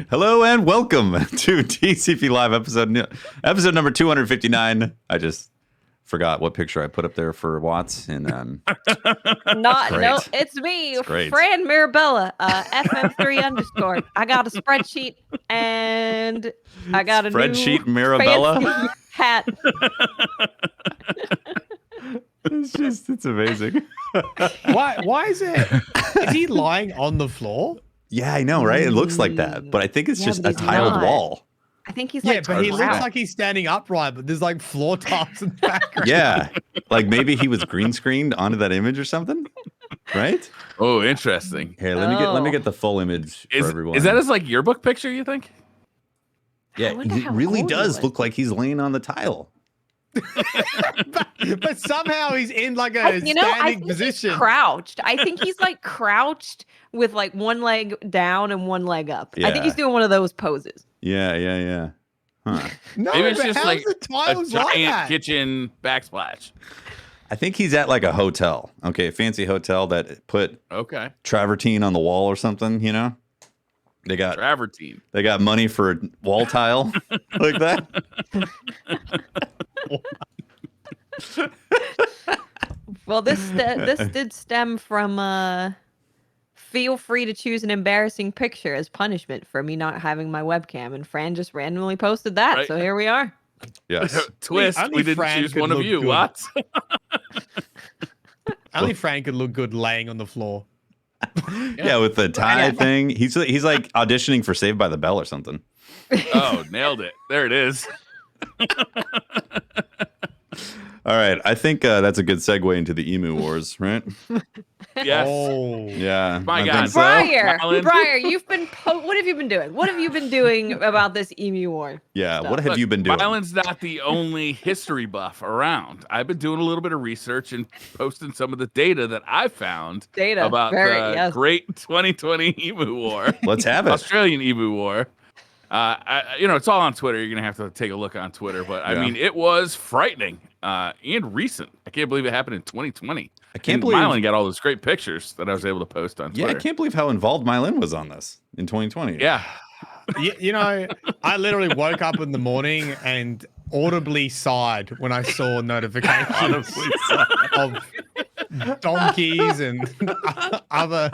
Hello and welcome to DCP Live episode number 259. I just forgot what picture I put up there for Watts, and it's me, Fran Mirabella, FM3_. I got a spreadsheet and I got a spreadsheet new Mirabella hat. It's amazing. Why is it? Is he lying on the floor? Yeah, I know, right? It looks like that, but I think it's just a tiled wall. I think he's but he looks like he's standing upright, but there's like floor tiles in the background. Yeah, like maybe he was green screened onto that image or something, right? Oh, interesting. Here, let me get the full image for everyone. Is that his like yearbook picture? You think? Yeah, it really does look like he's laying on the tile. but somehow he's in like a standing position. He's crouched. I think he's like crouched with like one leg down and one leg up. Yeah. I think he's doing one of those poses. Yeah. Huh. No, maybe it's just like a giant kitchen backsplash. I think he's at like a hotel. Okay, a fancy hotel that put travertine on the wall or something, you know? They got travertine. They got money for a wall tile like that. Well, this did stem from feel free to choose an embarrassing picture as punishment for me not having my webcam, and Fran just randomly posted that. Right. So here we are. Yes. Twist. We didn't choose one of you. What? Only Fran could look good laying on the floor. Yeah, with the tie thing. He's like auditioning for Saved by the Bell or something. Oh, nailed it. There it is. All right, I think that's a good segue into the Emu Wars, right? Yes. Oh, yeah. My God, Briar, you've been. What have you been doing? What have you been doing about this Emu War? Yeah. What have you been doing? Mylan's not the only history buff around. I've been doing a little bit of research and posting some of the data that I found about the Great 2020 Emu War. Let's have it. Australian Emu War. It's all on Twitter. You're gonna have to take a look on Twitter, but I mean, it was frightening and recent. I can't believe it happened in 2020. I can't believe Mylan got all those great pictures that I was able to post on Twitter. Yeah, I can't believe how involved Mylan was on this in 2020. Yeah. I literally woke up in the morning and audibly sighed when I saw notifications of donkeys and other.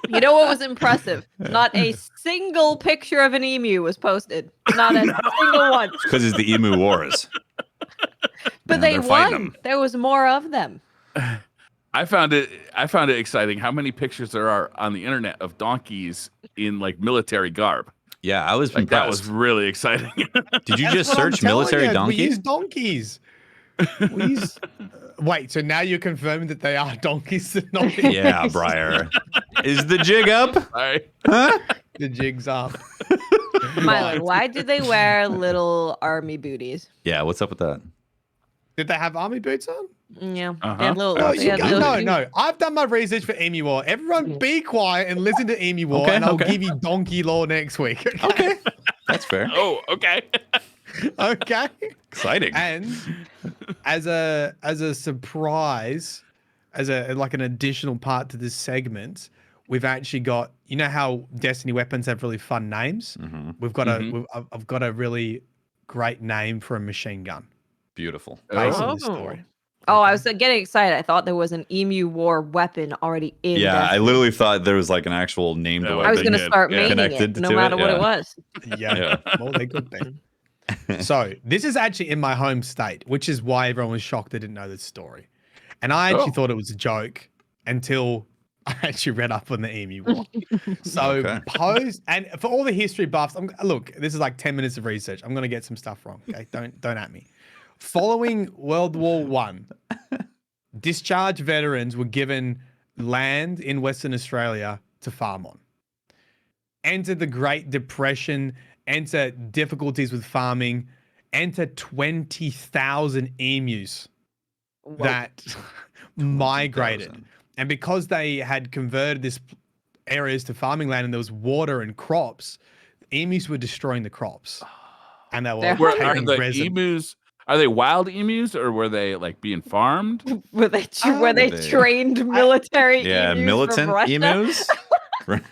You know what was impressive? Not a single picture of an emu was posted. Not a single one. Because it's the Emu Wars. But they won. There was more of them. I found it exciting how many pictures there are on the internet of donkeys in like military garb. Yeah, I was like, that was really exciting. Did you just search military donkeys? We use donkeys. Wait, so now you're confirming that they are donkeys and not Yeah, Briar. Is the jig up? Huh? The jig's up. Mylan, why did they wear little army booties? Yeah, what's up with that? Did they have army boots on? Yeah. No. I've done my research for Emu War. Everyone be quiet and listen to Emu War, and I'll give you donkey lore next week. Okay. That's fair. Oh, okay. Okay. Exciting. And as a surprise, as an additional part to this segment, we've actually got, you know how Destiny weapons have really fun names? Mm-hmm. I've got a really great name for a machine gun. Beautiful. Based on this story. Oh, I was getting excited. I thought there was an Emu War weapon already in. Yeah, Destiny. I literally thought there was like an actual named weapon. I was going to start making it, no matter what it was. Yeah. Well, they could be. So this is actually in my home state, which is why everyone was shocked they didn't know this story. And I actually thought it was a joke until I actually read up on the Emu War. So and for all the history buffs, look, this is like 10 minutes of research. I'm going to get some stuff wrong. Okay, don't at me. Following World War I, discharged veterans were given land in Western Australia to farm on. Enter the Great Depression, enter difficulties with farming, enter 20,000 emus that migrated. 20,000. And because they had converted these areas to farming land and there was water and crops, emus were destroying the crops. And they were are the emus Are they wild emus or were they like being farmed? Were they trained military emus militant from Russia? emus? Right.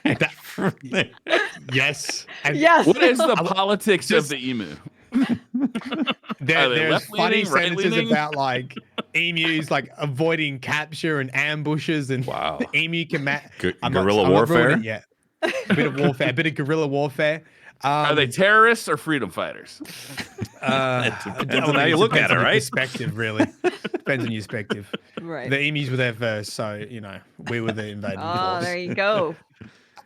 Yes. And Yes. What is the politics of the emu? There's funny sentences about like emus like avoiding capture and ambushes and the emu command. Guerrilla warfare? Yeah. A bit of warfare, a bit of guerrilla warfare. Are they terrorists or freedom fighters? Depends on how you look at it, right? Perspective, really. Depends on your perspective. Right. The emus were there first, so we were the invading force. Oh, there you go.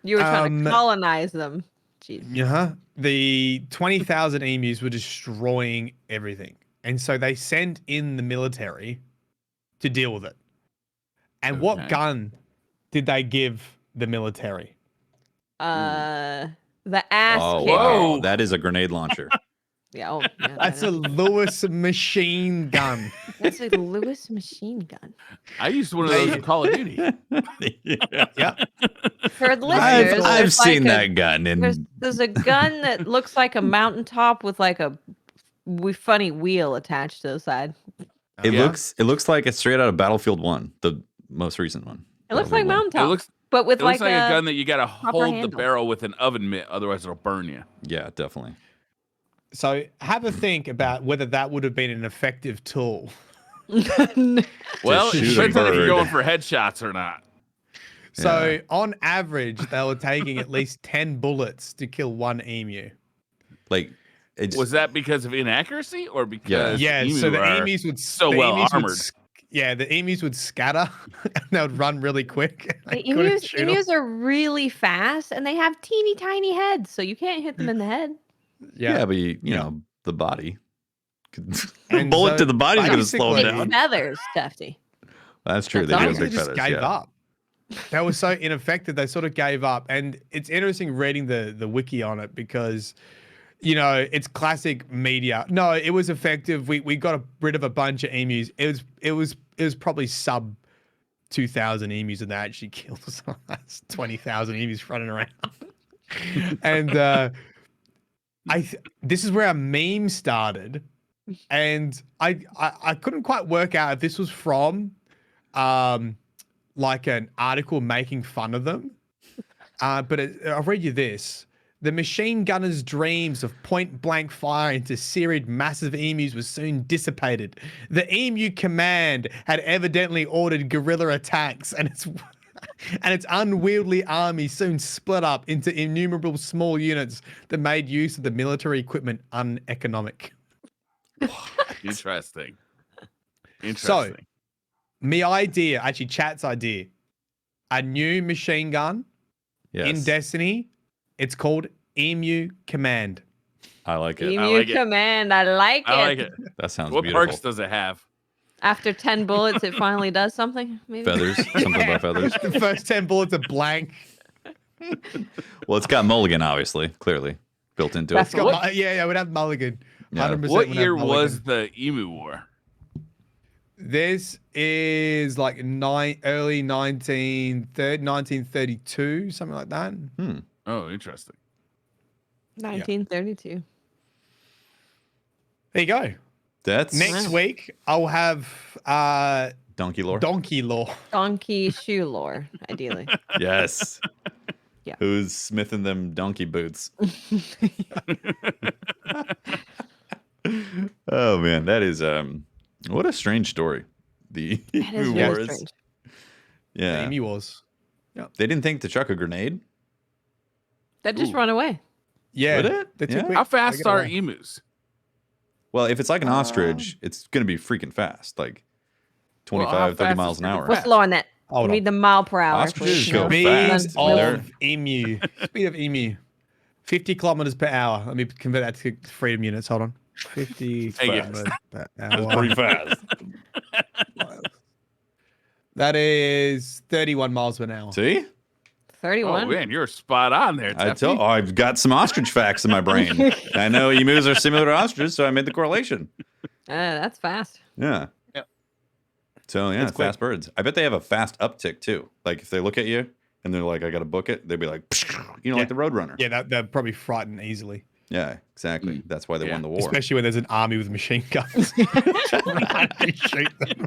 You were trying to colonize them. Jeez. The 20,000 emus were destroying everything, and so they sent in the military to deal with it. And what gun did they give the military? The ass kicker. Wow. That is a grenade launcher. Yeah, that's a Lewis machine gun. That's a Lewis machine gun. I used one of those in Call of Duty. Yeah. For the listeners, I've seen that gun. There's a gun that looks like a mountaintop with like a funny wheel attached to the side. It looks like it's straight out of Battlefield 1, the most recent one. It looks like mountaintop. But with looks like a gun that you got to hold handle. the barrel with an oven mitt, otherwise it'll burn you. Yeah, definitely. So have a think about whether that would have been an effective tool. Well, it depends on if you're going for headshots or not. So on average, they were taking at least 10 bullets to kill one emu. Like, was that because of inaccuracy or because so the emus would well armored? The emus would scatter and they would run really quick. The emus are really fast and they have teeny tiny heads, so you can't hit them in the head. Yeah, but you know the body. A bullet to the body is going to slow them down. Feathers, Tufty. That's true. They just gave up. They were so ineffective. They sort of gave up, and it's interesting reading the wiki on it because, it's classic media. No, it was effective. We got rid of a bunch of emus. It was probably sub 2,000 emus, and they actually killed that's 20,000 emus running around. And this is where a meme started, and I couldn't quite work out if this was from like an article making fun of them. But I'll read you this. The machine gunner's dreams of point-blank fire into serried massive emus was soon dissipated. The Emu Command had evidently ordered guerrilla attacks, and its unwieldy army soon split up into innumerable small units that made use of the military equipment uneconomic. Interesting. So, me idea, actually chat's idea, a new machine gun in Destiny. It's called Emu Command. I like it. Emu Command. I like it. That sounds beautiful. What perks does it have? After 10 bullets, it finally does something. Maybe? Feathers. Something about feathers. The first 10 bullets are blank. Well, it's got mulligan, obviously, clearly built into it. It would have mulligan. 100% What year was the Emu War? This is like early 1932, something like that. Oh, interesting. 1932. There you go. That's next week. I'll have donkey lore. Donkey shoe lore, ideally. Yes. Yeah. Who's smithing them donkey boots? Oh man, that is what a strange story. The Emu War is. Yeah. The Emu Wars. Yeah. They didn't think to chuck a grenade. That just run away. Yeah. Would it? How fast are emus? Well, if it's like an ostrich, it's going to be freaking fast, like 25, 30 miles an hour. What's low on that? We need the mile per hour. Ostriches go fast. Speed of emu. Speed of emu. 50 kilometers per hour. Let me convert that to freedom units. Hold on. 50 kilometers per hour. That's pretty fast. That is 31 miles per hour. See? 31. Oh man, you're spot on there. I've got some ostrich facts in my brain. I know emus are similar to ostriches, so I made the correlation. That's fast. Yeah. So yeah, fast birds. I bet they have a fast uptick too. Like if they look at you and they're like, "I got to book it," they'd be like, like the Roadrunner. Yeah, they're probably frightened easily. Yeah, exactly. That's why they won the war. Especially when there's an army with machine guns. Shoot them.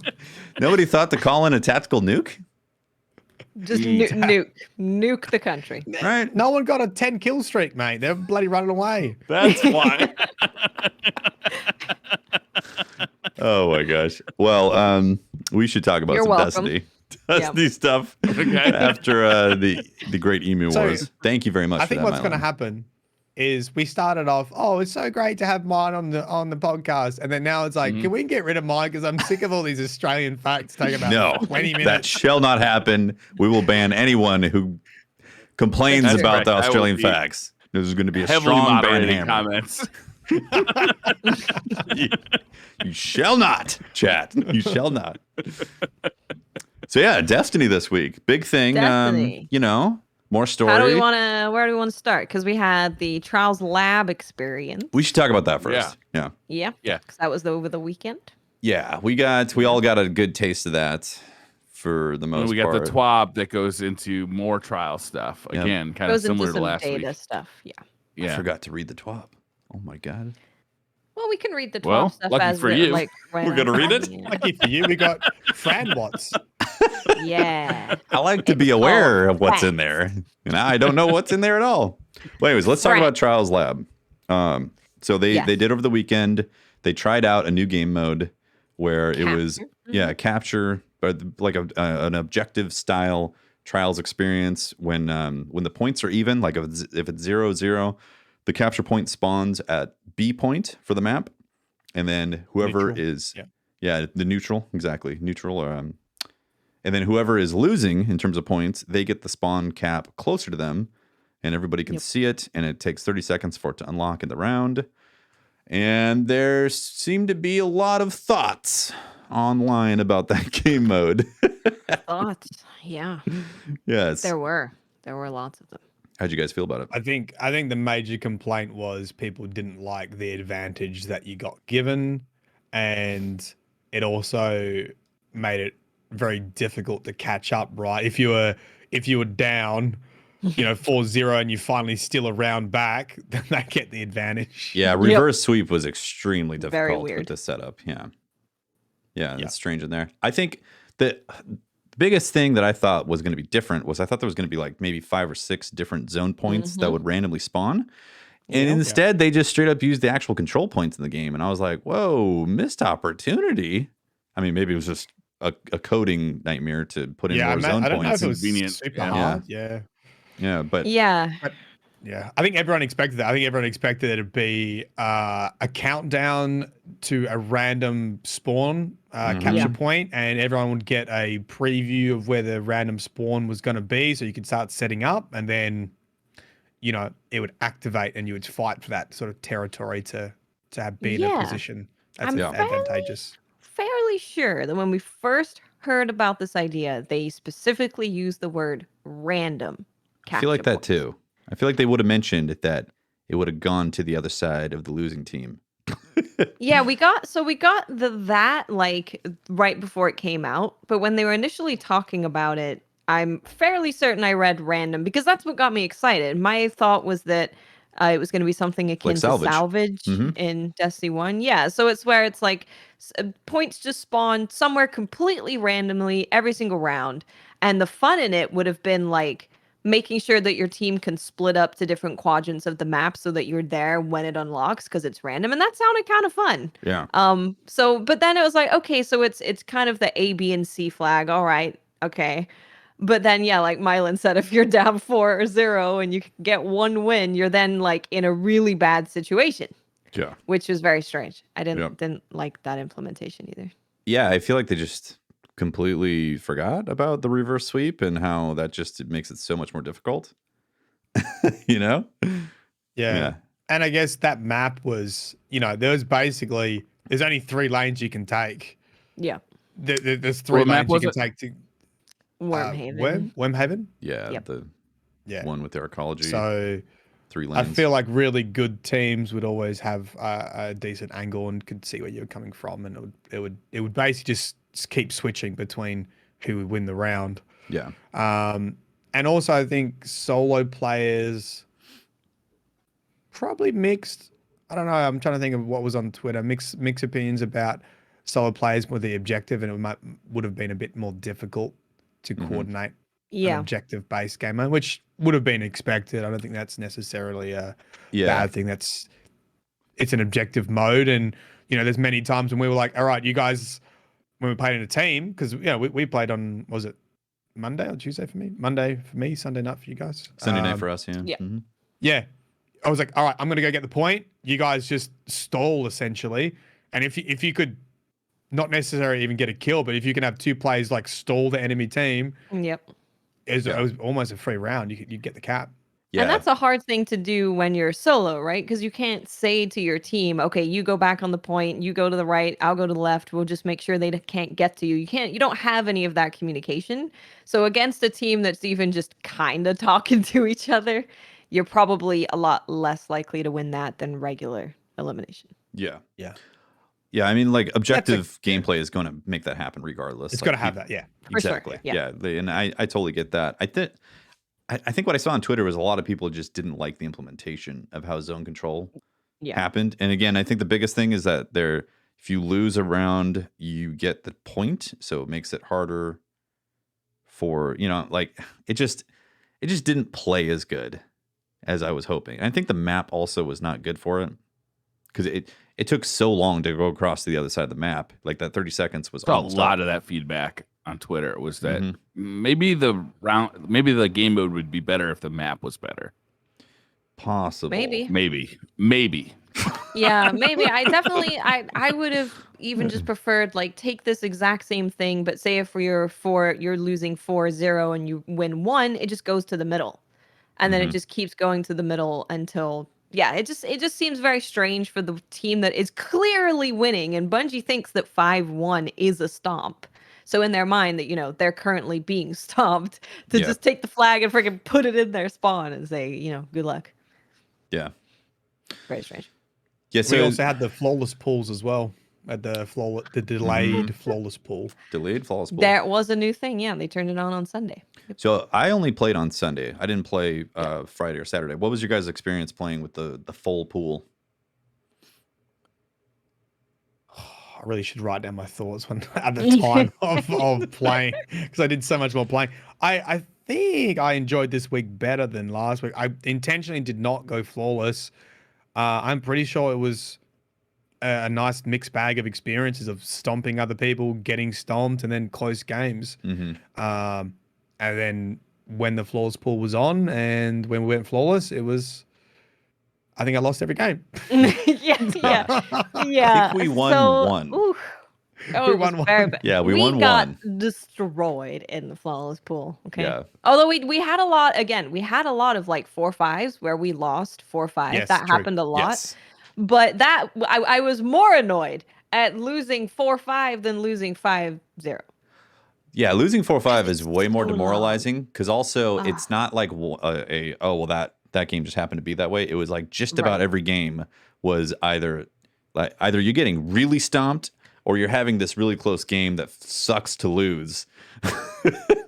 Nobody thought to call in a tactical nuke? Just nuke the country. Right? No one got a 10 kill streak, mate. They're bloody running away. That's why. Oh my gosh. Well, we should talk about some Destiny. Destiny stuff after the Great Emu Wars. Thank you very much. I think what's going to happen is we started off, oh, it's so great to have mine on the podcast, and then now it's like, can we get rid of mine because I'm sick of all these Australian facts taking about 20 minutes. That shall not happen. We will ban anyone who complains about the Australian facts. There's going to be a strong ban hammer. Comments. You shall not, chat. You shall not. So yeah, Destiny this week, big thing. More story. Where do we want to start? Because we had the Trials Lab experience. We should talk about that first. Yeah. Because that was over the weekend. Yeah, we all got a good taste of that for the most part. We got the TWAB that goes into more trial stuff. Again, kind of similar to last week. Stuff. I forgot to read the TWAB. Oh my god. Well, we can read the 12 stuff lucky as for you. We're gonna read it. Lucky for you, we got Fran Watts. Yeah. I like to be aware of what's in there. And I don't know what's in there at all. Well, anyways, let's talk about Trials Lab. So they did over the weekend. They tried out a new game mode where it was capture, but like an objective style Trials experience when the points are even, like if it's 0-0, the capture point spawns at B point for the map, and then whoever is the neutral, and then whoever is losing in terms of points, they get the spawn cap closer to them, and everybody can see it, and it takes 30 seconds for it to unlock in the round. And there seemed to be a lot of thoughts online about that game mode. Thoughts, yeah. Yes. There were lots of them. How'd you guys feel about it? I think the major complaint was people didn't like the advantage that you got given, and it also made it very difficult to catch up, right? If you were down, 4-0 and you finally steal a round back, then they get the advantage. Yeah, reverse sweep was extremely difficult Very weird. with the setup. Yeah, that's strange in there. I think the biggest thing that I thought was going to be different was I thought there was going to be like maybe 5 or 6 different zone points that would randomly spawn. And instead, they just straight up used the actual control points in the game. And I was like, whoa, missed opportunity. I mean, maybe it was just a coding nightmare to put in more zone points. I don't know if it was super hard. Yeah, but I think everyone expected that. I think everyone expected it to be a countdown to a random spawn capture point, and everyone would get a preview of where the random spawn was going to be, so you could start setting up, and then it would activate, and you would fight for that sort of territory to be in a position that's advantageous. Fairly sure that when we first heard about this idea, they specifically used the word random. I feel like that too. I feel like they would have mentioned that it would have gone to the other side of the losing team. Yeah, we got that like right before it came out, but when they were initially talking about it, I'm fairly certain I read random because that's what got me excited. My thought was that it was going to be something akin to salvage in Destiny 1. Yeah, so it's where it's like points just spawn somewhere completely randomly every single round. And the fun in it would have been like making sure that your team can split up to different quadrants of the map so that you're there when it unlocks because it's random. And that sounded kind of fun. Yeah. But then it was like, okay, so it's kind of the A, B, and C flag. All right. Okay. But then, like Mylan said, if you're down 4-0 and you get one win, you're then like in a really bad situation. Yeah. Which was very strange. I didn't like that implementation either. Yeah, I feel like they just completely forgot about the reverse sweep and how that just makes it so much more difficult. Yeah. And I guess that map was, there's only 3 lanes you can take. Yeah. There's 3 lanes you can take to Wormhaven. Wormhaven? Yeah. Yep. The one with the arcology. So 3 lanes. I feel like really good teams would always have a decent angle and could see where you're coming from, and it would basically just keep switching between who would win the round. Yeah. And also I think solo players probably mixed. I don't know. I'm trying to think of what was on Twitter. Mixed opinions about solid players with the objective, and it would have been a bit more difficult to coordinate an objective-based game mode, which would have been expected. I don't think that's necessarily a bad thing. It's an objective mode, and there's many times when we were like, all right, you guys, when we played in a team, because we played on, was it Monday or Tuesday for me? Monday for me, Sunday night for you guys. Sunday night for us, yeah. Yeah. Yeah. I was like, all right, I'm gonna go get the point. You guys just stall essentially, and if you could not necessarily even get a kill, but if you can have two players like stall the enemy team, it was almost a free round. You get the cap. Yeah. And that's a hard thing to do when you're solo, right? Because you can't say to your team, okay, you go back on the point, you go to the right, I'll go to the left. We'll just make sure they can't get to you. You don't have any of that communication. So against a team that's even just kind of talking to each other, you're probably a lot less likely to win that than regular elimination. Yeah. I mean, like, objective gameplay is going to make that happen regardless. It's going to have that, yeah. Exactly. For sure. Yeah. And I totally get that. I think what I saw on Twitter was a lot of people just didn't like the implementation of how zone control happened. And again, I think the biggest thing is that if you lose a round, you get the point. So it makes it harder for, like, it just didn't play as good as I was hoping. And I think the map also was not good for it, because it took so long to go across to the other side of the map. Like, that 30 seconds was a lot of that feedback on Twitter was that maybe the game mode would be better if the map was better. Possible. Maybe. Yeah, maybe. I would have even just preferred, like, take this exact same thing, but say if you're losing 4-0 and you win 1, it just goes to the middle. And then it just keeps going to the middle until it just seems very strange for the team that is clearly winning, and Bungie thinks that 5-1 is a stomp. So in their mind that, they're currently being stomped, to just take the flag and freaking put it in their spawn and say, good luck. Yeah. Very strange. Yeah, so we also had the flawless pulls as well. At the delayed flawless pull. Delayed flawless pull. That was a new thing. Yeah, they turned it on Sunday. So I only played on Sunday. I didn't play Friday or Saturday. What was your guys' experience playing with the full pool? I really should write down my thoughts at the time of playing, because I did so much more playing. I think I enjoyed this week better than last week. I intentionally did not go flawless. I'm pretty sure it was a nice mixed bag of experiences of stomping other people, getting stomped, and then close games. And then when the flawless pool was on and when we went flawless, I think I lost every game. Yeah. I think we won one. Ooh. We won one. Yeah, we won one. We got destroyed in the flawless pool. Okay. Yeah. Although we had a lot of like 4-5s where we lost 4-5. Yes, that true. happened a lot. Yes. But I was more annoyed at losing 4-5 than losing 5-0. Yeah, losing 4-5 is way more demoralizing, because also it's not like that game just happened to be that way. It was like just about every game was either you're getting really stomped or you're having this really close game that sucks to lose.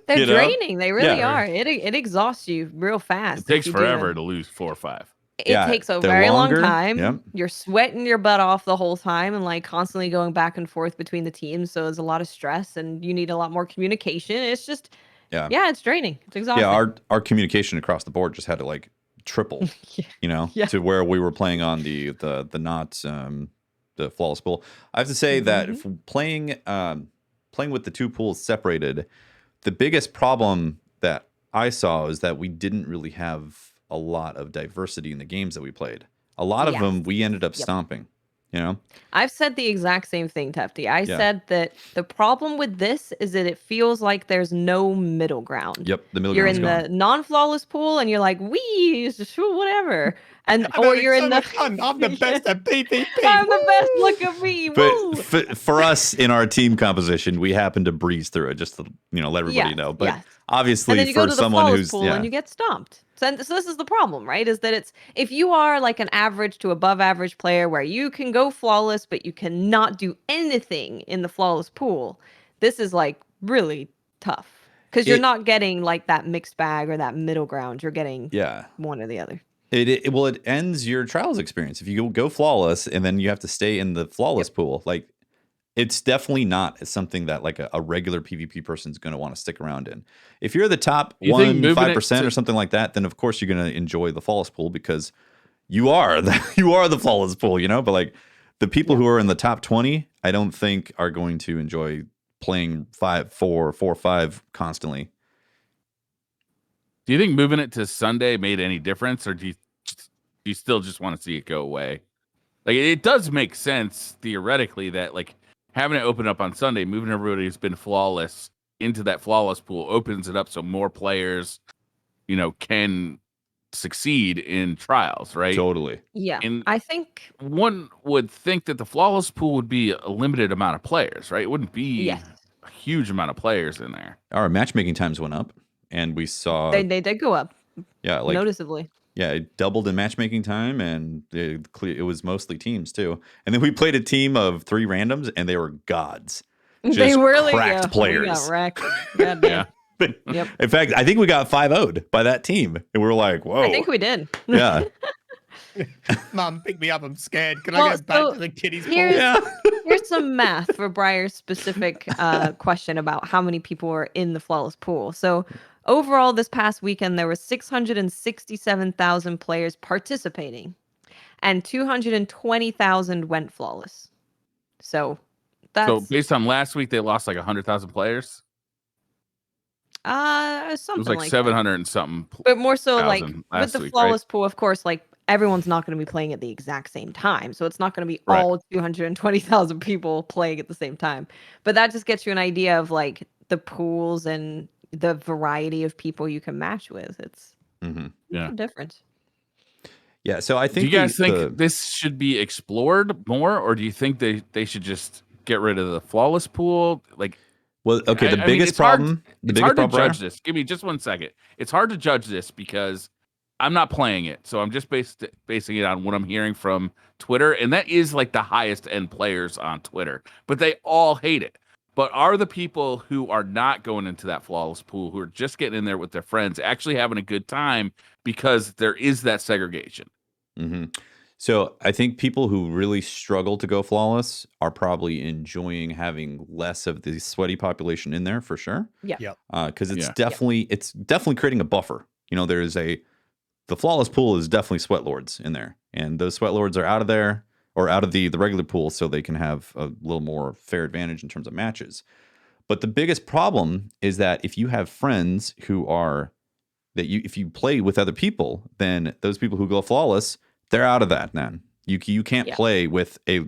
They're draining. They really are. It exhausts you real fast. It takes forever to lose 4 or 5. It takes a very long time. Yep. You're sweating your butt off the whole time and like constantly going back and forth between the teams. So there's a lot of stress and you need a lot more communication. It's just, it's draining. It's exhausting. Yeah, our communication across the board just had to like triple, to where we were playing on the flawless pool. I have to say that if playing with the two pools separated, the biggest problem that I saw is that we didn't really have a lot of diversity in the games that we played. A lot of them we ended up stomping, I've said the exact same thing, Tefty. I said that the problem with this is that it feels like there's no middle ground. Yep, the middle You're ground's in gone. the non-flawless pool and you're like, whatever. And or you're in the fun. I'm the best at PvP. I'm the best. Look at me. But for us in our team composition, we happen to breeze through it just to let everybody know. But obviously, and then you for go to the someone flawless who's pool and you get stomped. So this is the problem, right? Is that if you are like an average to above average player where you can go flawless, but you cannot do anything in the flawless pool, this is like really tough because you're not getting like that mixed bag or that middle ground. You're getting one or the other. It ends your trials experience if you go flawless and then you have to stay in the flawless pool. Like, it's definitely not something that like a regular PvP person is going to want to stick around in. If you're the top 5% or something like that, then of course you're going to enjoy the flawless pool because you are the flawless pool, you know. But like the people who are in the top 20, I don't think are going to enjoy playing 4-5 constantly. Do you think moving it to Sunday made any difference, or do you still just want to see it go away? Like, it does make sense theoretically that like having it open up on Sunday, moving everybody who's been flawless into that flawless pool opens it up so more players, you know, can succeed in trials, right? Totally. Yeah. And I think one would think that the flawless pool would be a limited amount of players, right? It wouldn't be a huge amount of players in there. Our matchmaking times went up, and we saw they did go up. Yeah, like noticeably. Yeah, it doubled in matchmaking time, and it was mostly teams too. And then we played a team of 3 randoms, and they were gods. Just they really cracked players. We got wrecked. Yeah. Yep. In fact, I think we got 5-0'd by that team, and we were like, "Whoa!" I think we did. Yeah. Mom, pick me up. I'm scared. Can I go back to the kiddies' pool? Here's some math for Briar's specific question about how many people were in the flawless pool. So overall, this past weekend, there were 667,000 players participating, and 220,000 went flawless. So based on last week, they lost like 100,000 players. Something it was like 700 and something. But more so, like with the flawless right? pool, of course, like everyone's not going to be playing at the exact same time, so it's not going to be all 220,000 people playing at the same time. But that just gets you an idea of like the pools and the variety of people you can match with. It's a difference. Yeah, so I think. Do you guys think this should be explored more, or do you think they should just get rid of the flawless pool? Like, well, okay, the biggest problem. It's hard to judge this. Give me just 1 second. It's hard to judge this because I'm not playing it, so I'm just basing it on what I'm hearing from Twitter, and that is like the highest end players on Twitter, but they all hate it. But are the people who are not going into that flawless pool, who are just getting in there with their friends, actually having a good time because there is that segregation? Mm-hmm. So I think people who really struggle to go flawless are probably enjoying having less of the sweaty population in there for sure. Yeah. Because it's definitely creating a buffer. You know, the flawless pool is definitely sweat lords in there, and those sweat lords are out of there or out of the regular pool, so they can have a little more fair advantage in terms of matches. But the biggest problem is that if you have friends if you play with other people, then those people who go flawless, they're out of that. Then you can't play with a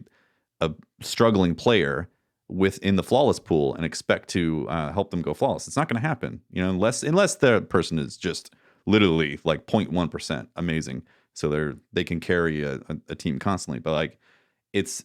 struggling player within the flawless pool and expect to help them go flawless. It's not going to happen, you know, unless the person is just literally like 0.1% amazing, so they can carry a team constantly. But like, it's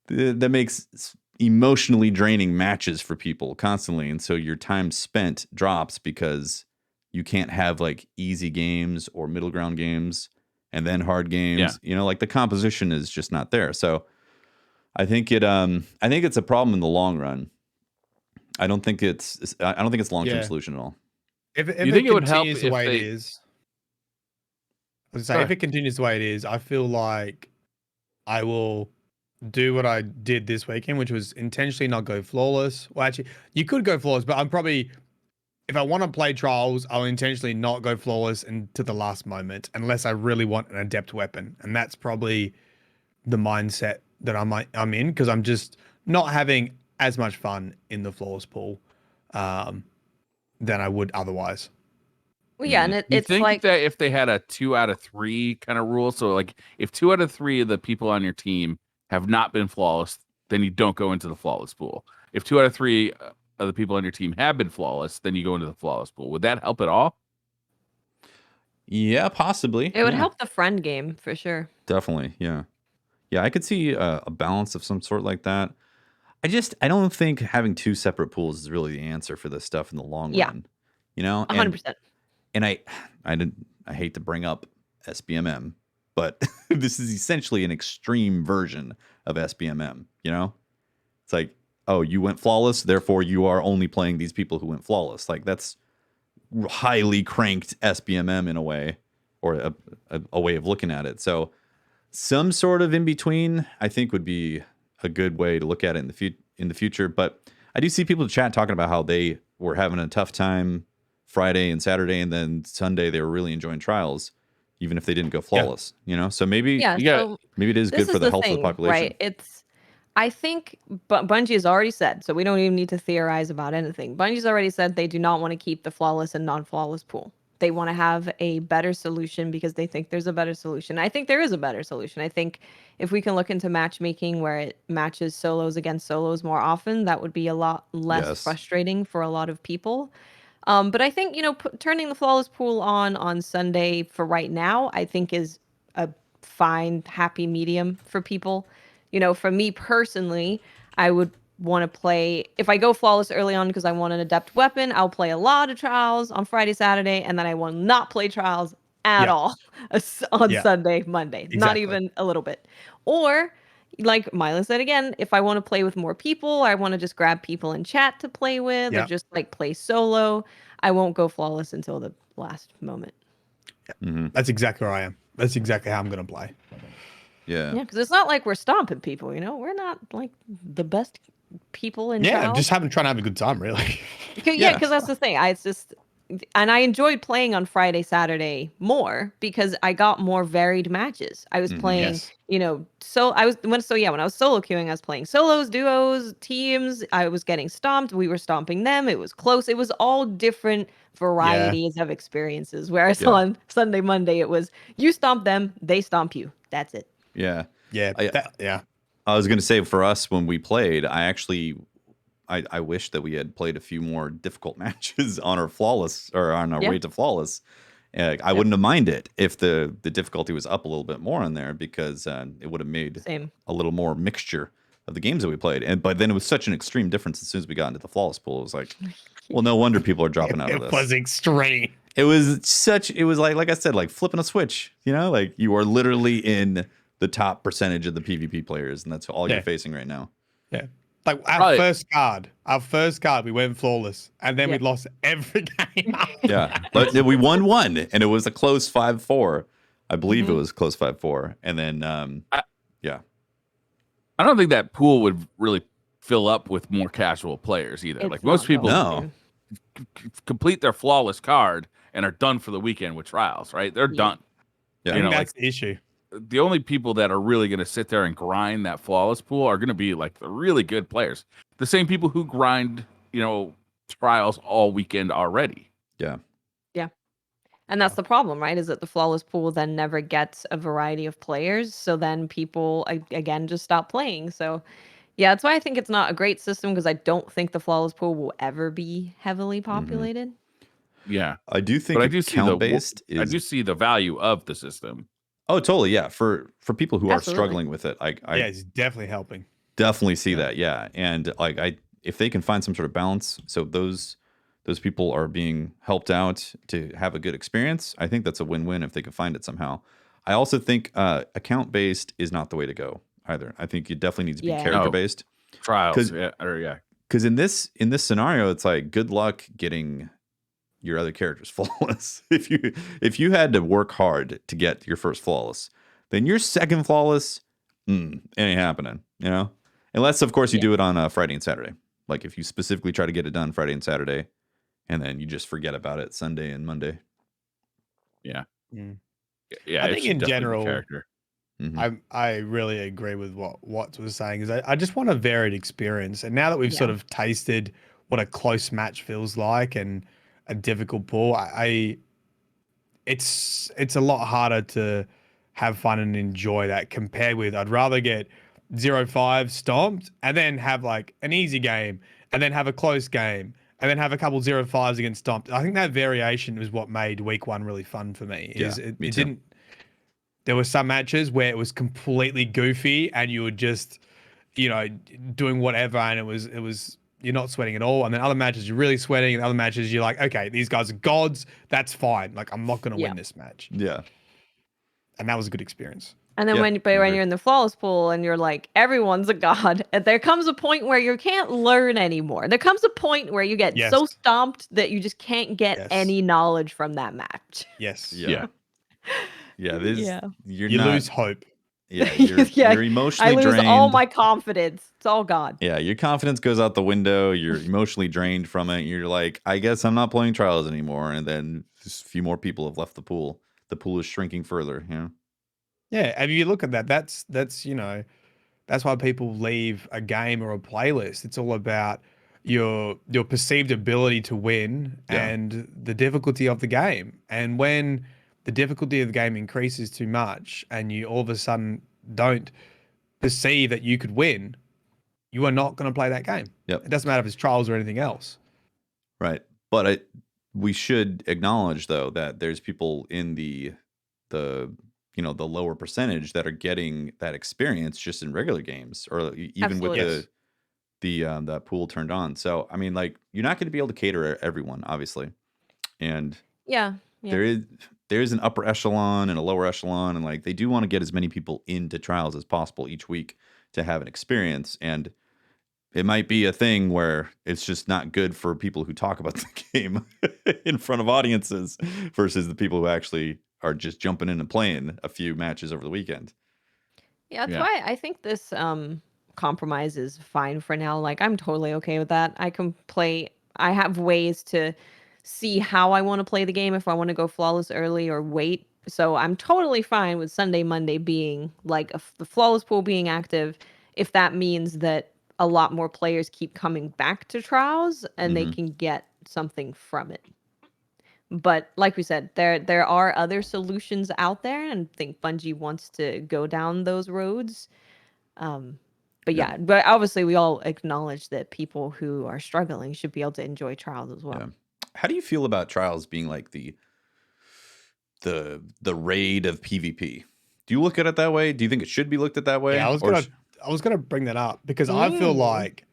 that makes emotionally draining matches for people constantly, and so your time spent drops because you can't have like easy games or middle ground games and then hard games. You know, like the composition is just not there. So I think it's a problem in the long run. I don't think it's a long-term solution at all. If you think it would help the way it is, if it continues the way it is, I feel like I will do what I did this weekend, which was intentionally not go flawless. Well, actually, you could go flawless, but I'm probably, if I want to play trials, I'll intentionally not go flawless to the last moment unless I really want an adept weapon, and that's probably the mindset that I'm in, because I'm just not having as much fun in the flawless pool than I would otherwise. Well, yeah, and it's think like that if they had a 2 out of 3 kind of rule, so like if 2 out of 3 of the people on your team have not been flawless, then you don't go into the flawless pool. If 2 out of 3 of the people on your team have been flawless, then you go into the flawless pool. Would that help at all? Yeah, possibly. It would help the friend game for sure. Definitely, yeah. Yeah, I could see a balance of some sort like that. I don't think having 2 separate pools is really the answer for this stuff in the long run. You know, 100%. And I hate to bring up SBMM, but this is essentially an extreme version of SBMM. You know, it's like, oh, you went flawless, therefore you are only playing these people who went flawless. Like, that's highly cranked SBMM in a way. or a way of looking at it. So some sort of in between, I think, would be a good way to look at it in the future. But I do see people in chat talking about how they were having a tough time Friday and Saturday, and then Sunday they were really enjoying Trials, even if they didn't go flawless. You know, so maybe maybe it is good for the health of the population. Right? I think Bungie has already said, so we don't even need to theorize about anything. Bungie's already said they do not want to keep the flawless and non-flawless pool. They want to have a better solution because they think there's a better solution. I think there is a better solution. I think if we can look into matchmaking where it matches solos against solos more often, that would be a lot less frustrating for a lot of people. But I think, turning the flawless pool on Sunday for right now, I think is a fine, happy medium for people. For me personally, I would want to play, if I go flawless early on because I want an adept weapon, I'll play a lot of Trials on Friday, Saturday, and then I will not play Trials at all on Sunday, Monday. Exactly. Not even a little bit. Or, like Mylon said again, if I want to play with more people, I want to just grab people in chat to play with, or just like play solo, I won't go flawless until the last moment. That's exactly where I am. That's exactly how I'm going to play. Yeah, because it's not like we're stomping people, we're not like the best people in I'm just trying to have a good time, really. Because that's the thing. And I enjoyed playing on Friday, Saturday more because I got more varied matches. I was playing, when I was solo queuing, I was playing solos, duos, teams. I was getting stomped. We were stomping them. It was close. It was all different varieties of experiences. Whereas on Sunday, Monday, it was you stomp them, they stomp you. That's it. Yeah. Yeah. I was going to say for us when we played, I wish that we had played a few more difficult matches on our flawless or on our way to flawless. I wouldn't have minded it if the difficulty was up a little bit more on there because it would have made a little more mixture of the games that we played. But then it was such an extreme difference as soon as we got into the flawless pool. It was like, well, no wonder people are dropping out of this. It was extreme. It was like I said, like flipping a switch, like you are literally in the top percentage of the PvP players, and that's all you're facing right now. Yeah. Like our first card, we went flawless, and then we lost every game. But we won one, and it was a close 5-4. I believe it was close 5-4, and then I don't think that pool would really fill up with more casual players either. It's like most people complete their flawless card and are done for the weekend with Trials, right? They're done. Yeah, I think that's the issue. The only people that are really going to sit there and grind that flawless pool are going to be like the really good players. The same people who grind, Trials all weekend already. Yeah. Yeah. And that's the problem, right? Is that the flawless pool then never gets a variety of players. So then people, again, just stop playing. So, that's why I think it's not a great system because I don't think the flawless pool will ever be heavily populated. Yeah. I do think account-based I do see the value of the system. Oh, totally. Yeah. For people who are struggling with it, it's definitely helping. Definitely see that. Yeah. And if they can find some sort of balance, so those people are being helped out to have a good experience, I think that's a win-win if they can find it somehow. I also think account-based is not the way to go either. I think you definitely need to be character-based. Trials. Because in this scenario, it's like good luck getting your other characters flawless. If you had to work hard to get your first flawless, then your second flawless, it ain't happening, unless of course you do it on Friday and Saturday. Like if you specifically try to get it done Friday and Saturday and then you just forget about it Sunday and Monday. Yeah. I think in general, I really agree with what Watts was saying is I just want a varied experience. And now that we've sort of tasted what a close match feels like and a difficult pool, it's a lot harder to have fun and enjoy that compared with I'd rather get 0-5 stomped and then have like an easy game and then have a close game and then have a couple 0-5s against stomped. I think that variation was what made week one really fun for me. There were some matches where it was completely goofy and you were just doing whatever and it was you're not sweating at all. And then other matches, you're really sweating. And other matches, you're like, okay, these guys are gods. That's fine. Like, I'm not going to win this match. Yeah. And that was a good experience. And then when you're in the flawless pool and you're like, everyone's a god, and there comes a point where you can't learn anymore. There comes a point where you get so stomped that you just can't get any knowledge from that match. Yes. Yeah. Yeah, you lose hope. Yeah, you're emotionally I lose drained. all my confidence. It's all gone. Yeah, your confidence goes out the window. You're emotionally drained from it. You're like, I guess I'm not playing Trials anymore. And then just a few more people have left the pool. The pool is shrinking further. Yeah, and if you look at that, that's that's why people leave a game or a playlist. It's all about your perceived ability to win and the difficulty of the game. And when the difficulty of the game increases too much and you all of a sudden don't perceive that you could win, you are not going to play that game. Yep. It doesn't matter if it's Trials or anything else. Right. But we should acknowledge, though, that there's people in the lower percentage that are getting that experience just in regular games, or even Absolutely. with that pool turned on. So I mean, like, you're not going to be able to cater everyone, obviously, and there's an upper echelon and a lower echelon, and like they do want to get as many people into Trials as possible each week to have an experience. And it might be a thing where it's just not good for people who talk about the game in front of audiences versus the people who actually are just jumping in and playing a few matches over the weekend. Yeah, that's why I think this compromise is fine for now. Like, I'm totally okay with that. I have ways to see how I want to play the game, if I want to go flawless early or wait. So I'm totally fine with Sunday, Monday being like the flawless pool being active, if that means that a lot more players keep coming back to Trials and they can get something from it. But like we said, there are other solutions out there, and I think Bungie wants to go down those roads. But obviously we all acknowledge that people who are struggling should be able to enjoy Trials as well. Yeah. How do you feel about Trials being like the raid of PvP? Do you look at it that way? Do you think it should be looked at that way? Yeah, I was gonna bring that up because I feel like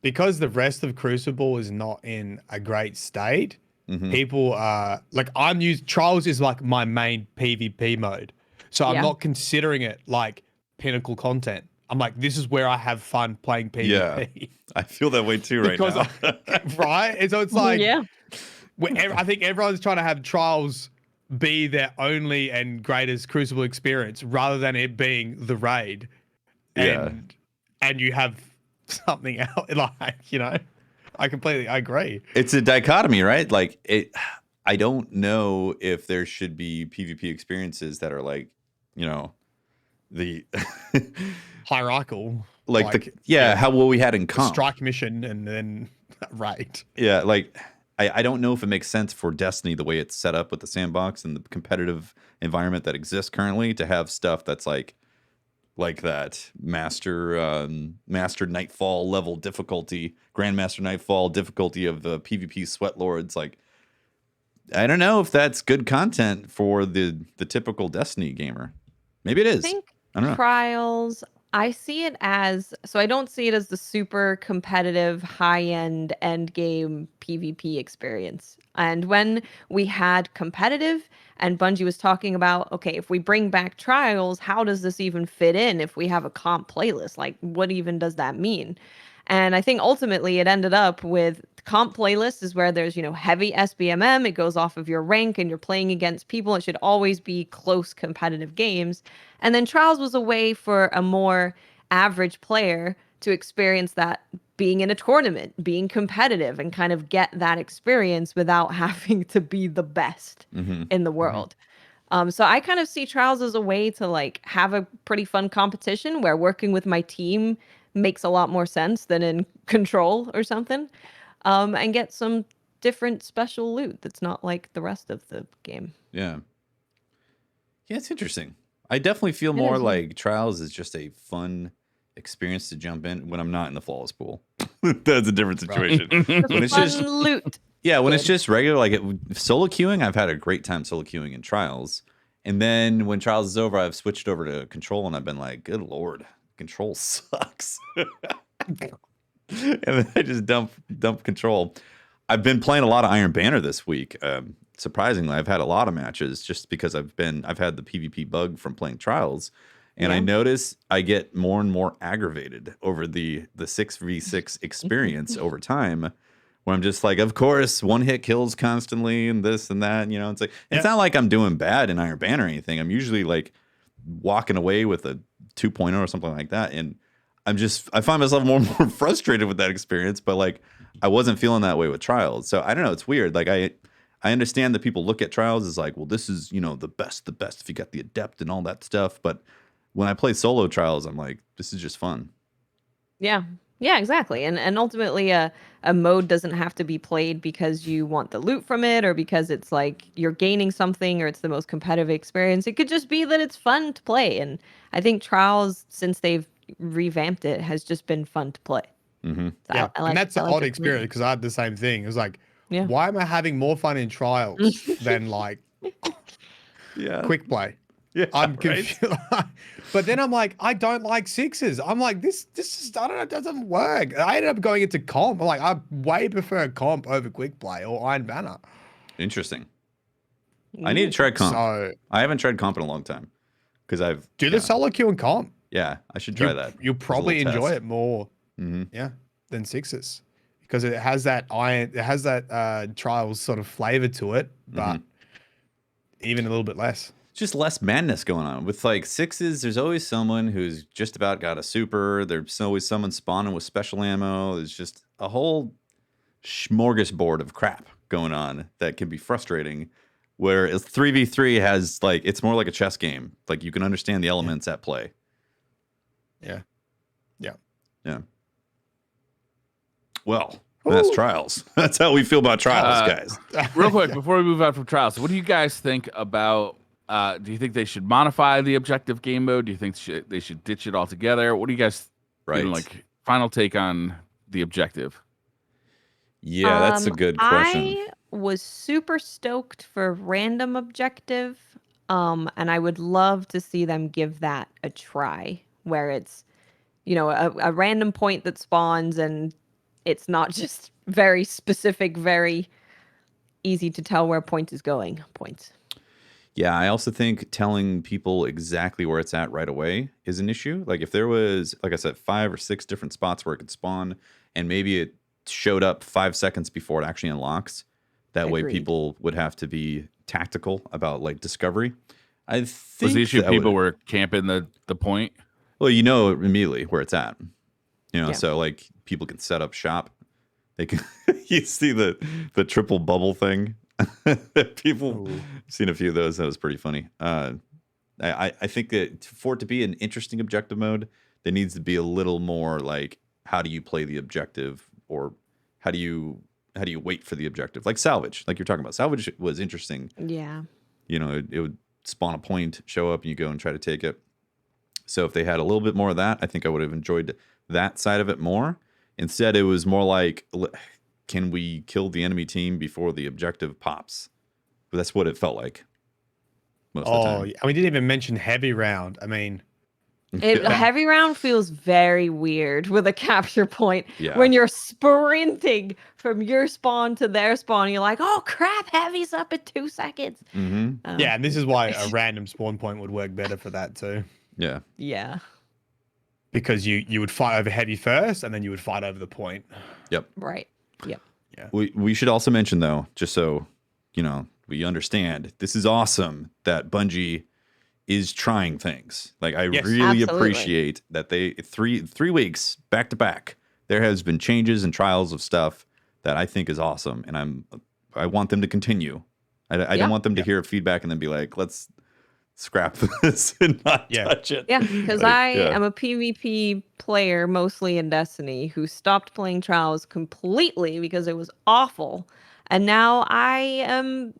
because the rest of Crucible is not in a great state, people are like, Trials is like my main PvP mode. So I'm not considering it like pinnacle content. I'm like, this is where I have fun playing PvP. Yeah, I feel that way too right now. Right? And so it's like, I think everyone's trying to have Trials be their only and greatest Crucible experience rather than it being the raid. And you have something else, like, I agree. It's a dichotomy, right? Like, I don't know if there should be PvP experiences that are like, the hierarchical, how well we had in comp. Strike mission and then raid. Yeah, like I don't know if it makes sense for Destiny the way it's set up with the sandbox and the competitive environment that exists currently to have stuff that's like that Master Nightfall level difficulty, Grandmaster Nightfall difficulty of the PvP Sweat Lords. Like, I don't know if that's good content for the typical Destiny gamer. Maybe it is. I don't know. Trials, I see it as, so I don't see it as the super competitive high-end end game PvP experience. And when we had competitive and Bungie was talking about, okay, if we bring back Trials, how does this even fit in if we have a comp playlist? Like, what even does that mean? And I think ultimately it ended up with comp playlist is where there's, heavy SBMM. It goes off of your rank and you're playing against people. It should always be close competitive games. And then Trials was a way for a more average player to experience that being in a tournament, being competitive, and kind of get that experience without having to be the best in the world. So I kind of see Trials as a way to like have a pretty fun competition where working with my team makes a lot more sense than in Control or something, and get some different special loot that's not like the rest of the game. Yeah, it's interesting. I definitely feel more like Trials is just a fun experience to jump in when I'm not in the flawless pool. That's a different situation. When it's just loot. Yeah, when it's just regular, like solo queuing, I've had a great time solo queuing in Trials. And then when Trials is over, I've switched over to Control, and I've been like, good Lord, Control sucks. And then I just dump Control. I've been playing a lot of Iron Banner this week. Surprisingly, I've had a lot of matches just because I've had the PvP bug from playing Trials. And I notice I get more and more aggravated over the 6v6 experience over time, where I'm just like, of course, one hit kills constantly and this and that. You know, it's like it's not like I'm doing bad in Iron Banner or anything. I'm usually like walking away with a 2.0 or something like that, and I find myself more and more frustrated with that experience. But like, I wasn't feeling that way with Trials, so I don't know. It's weird. Like I understand that people look at Trials as like, well, this is the best if you got the Adept and all that stuff. But when I play solo Trials, I'm like, this is just fun. Yeah. Yeah, exactly. And ultimately a mode doesn't have to be played because you want the loot from it or because it's like you're gaining something or it's the most competitive experience. It could just be that it's fun to play. And I think Trials, since they've revamped it, has just been fun to play. Mm-hmm. So yeah, and that's an odd experience because I had the same thing. It was like, why am I having more fun in Trials than like quick play? Yeah, I'm confused. But then I'm like, I don't like sixes. I'm like, this is, I don't know, it doesn't work. I ended up going into comp. I'm like, I way prefer comp over quick play or Iron Banner. Interesting. I need to try comp. So, I haven't tried comp in a long time because I've the solo queue and comp. Yeah, I should try that. You'll probably enjoy it more, than sixes because it has that Trials sort of flavor to it, but even a little bit less. Just less madness going on. With like sixes, there's always someone who's just about got a super. There's always someone spawning with special ammo. There's just a whole smorgasbord of crap going on that can be frustrating. Where 3v3 has like, it's more like a chess game. Like you can understand the elements at play. Yeah. Well, that's Trials. That's how we feel about Trials, guys. Real quick, before we move on from Trials, what do you guys think about, do you think they should modify the objective game mode? Do you think they should ditch it altogether? What do you guys feeling like? Final take on the objective? Yeah, that's a good question. I was super stoked for random objective, and I would love to see them give that a try, where it's, a random point that spawns and it's not just very specific, very easy to tell where a point is going. Points. Yeah, I also think telling people exactly where it's at right away is an issue. Like if there was, like I said, 5 or 6 different spots where it could spawn, and maybe it showed up 5 seconds before it actually unlocks. That way people would have to be tactical about like discovery. I think was the issue people were camping the point? Well, you know immediately where it's at. So like people can set up shop. They can you see the triple bubble thing. People seen a few of those. That was pretty funny. I think that for it to be an interesting objective mode, there needs to be a little more like, how do you play the objective, or how do you wait for the objective? Like salvage, like you're talking about. Salvage was interesting. Yeah. It would spawn a point, show up, and you go and try to take it. So if they had a little bit more of that, I think I would have enjoyed that side of it more. Instead, it was more like, can we kill the enemy team before the objective pops? But that's what it felt like most of the time. And we didn't even mention heavy round. I mean, a heavy round feels very weird with a capture point when you're sprinting from your spawn to their spawn. You're like, oh crap, heavy's up in 2 seconds. Yeah, and this is why a random spawn point would work better for that too. Yeah. Because you would fight over heavy first, and then you would fight over the point. Yep. Right. Yep. Yeah. We should also mention though, just so we understand, this is awesome that Bungie is trying things. Like I really appreciate that they three weeks back to back, there has been changes and trials of stuff that I think is awesome, and I want them to continue. I don't want them to hear feedback and then be like, let's scrap this and not touch it. Yeah, because I am a PvP player mostly in Destiny who stopped playing Trials completely because it was awful. And now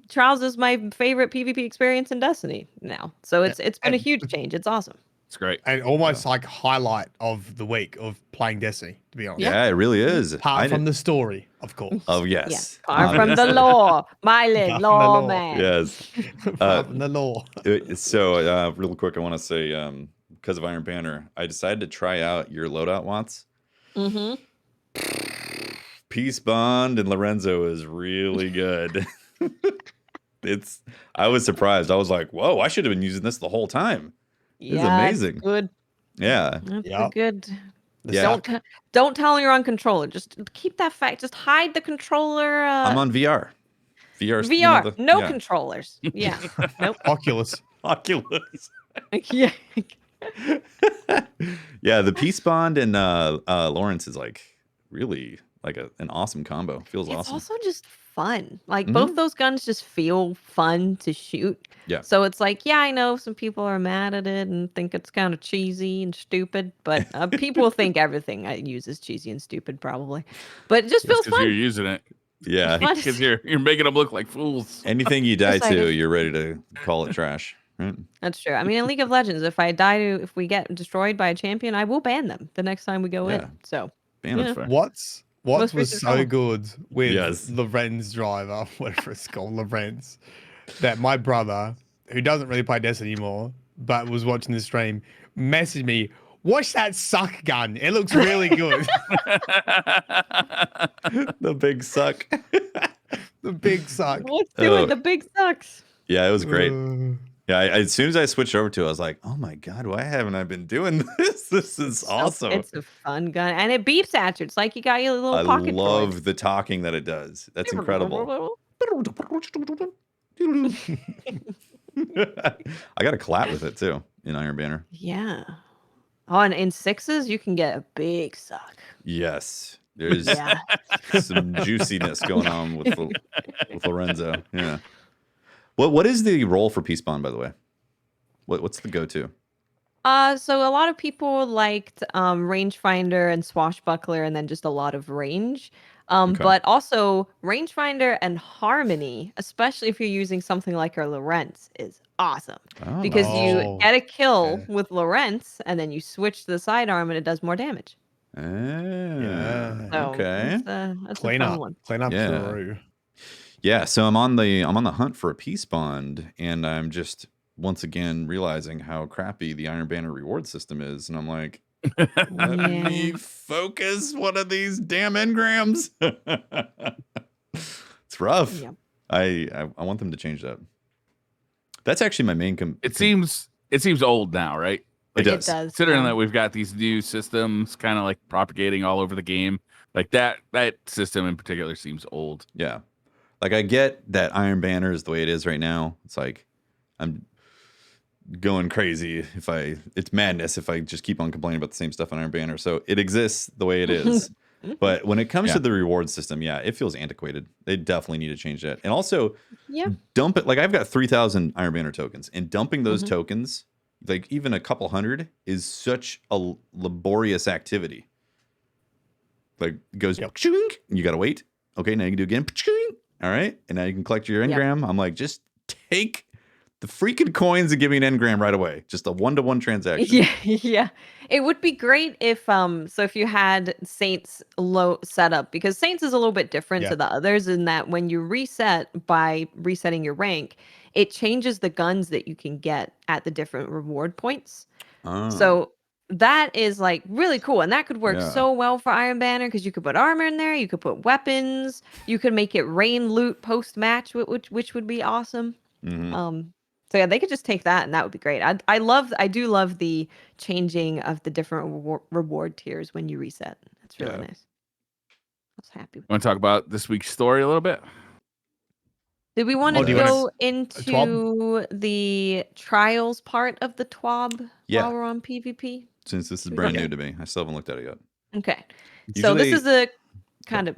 Trials is my favorite PvP experience in Destiny now. So it's been a huge change. It's awesome. It's great. And almost like highlight of the week of playing Destiny, to be honest. Yeah, it really is. Apart from the story, of course. Oh, yes. Apart from the lore. Mylin, lore man. Yes. From the lore. So, real quick, I want to say, because of Iron Banner, I decided to try out your loadout wants. Peace Bond and Lorenzo is really good. I was surprised. I was like, whoa, I should have been using this the whole time. It's amazing. Good. Yeah. That's a good Yeah. Don't tell them you're on controller. Just keep that fact. Just hide the controller. I'm on VR. VR. No controllers. Yeah. Nope. Oculus. Oculus. Yeah. Yeah, the Peace Bond and Lawrence is like really like an awesome combo. Feels it's awesome. also just fun. Like both those guns just feel fun to shoot. Yeah. So it's like, yeah, I know some people are mad at it and think it's kind of cheesy and stupid, but people think everything I use is cheesy and stupid probably. But it just feels fun. You're using it. Yeah. Because you're making them look like fools. Anything you die to, you're ready to call it trash. Right? That's true. I mean, in League of Legends, if we get destroyed by a champion, I will ban them the next time we go in. So What was so good with Lorenz driver, whatever it's called, Lorenz, that my brother, who doesn't really play Destiny anymore, but was watching the stream, messaged me, watch that suck gun. It looks really good. The big suck. The big suck. What's doing the big sucks? Yeah, it was great. Yeah, as soon as I switched over to it, I was like, oh my God, why haven't I been doing this? This is awesome. It's a fun gun. And it beeps at you. It's like you got your little pocket I love the talking that it does. That's incredible. I got a clap with it too in Iron Banner. Yeah. Oh, and in sixes, you can get a big suck. Yes. There's some juiciness going on with Lorenzo. Yeah. What is the role for Peace Bond, by the way? What's the go-to? So a lot of people liked rangefinder and swashbuckler, and then just a lot of range. But also rangefinder and harmony, especially if you're using something like our Lorenz, is awesome because you get a kill with Lorenz, and then you switch to the sidearm, and it does more damage. Okay. That's a fun one. Clean up through. Yeah, so I'm on the hunt for a Peace Bond, and I'm just once again realizing how crappy the Iron Banner reward system is, and I'm like, let me focus one of these damn engrams. It's rough. Yeah. I want them to change that. That's actually my main. It seems old now, right? Like, it does. Considering that we've got these new systems kind of like propagating all over the game, like that system in particular seems old. Yeah. Like, I get that Iron Banner is the way it is right now. It's like, I'm going crazy it's madness if I just keep on complaining about the same stuff on Iron Banner. So it exists the way it is. But when it comes to the reward system, it feels antiquated. They definitely need to change that. And also, dump it. Like, I've got 3,000 Iron Banner tokens, and dumping those tokens, like even a couple hundred, is such a laborious activity. Like, it goes, and you got to wait. Okay, now you can do it again. All right, and now you can collect your engram. I'm like, just take the freaking coins and give me an engram right away. Just a 1-to-1 transaction. Yeah. It would be great if if you had Saints low setup, because Saints is a little bit different to the others in that when you reset by resetting your rank, it changes the guns that you can get at the different reward points. So that is like really cool, and that could work so well for Iron Banner because you could put armor in there, you could put weapons, you could make it rain loot post match, which would be awesome. So yeah, they could just take that, and that would be great. I do love the changing of the different reward tiers when you reset. That's really nice. I was happy. Want to talk about this week's story a little bit? Did we want to go into the trials part of the TWAB while we're on PvP? Since this is brand new to me, I still haven't looked at it yet. Okay, so this is a kind of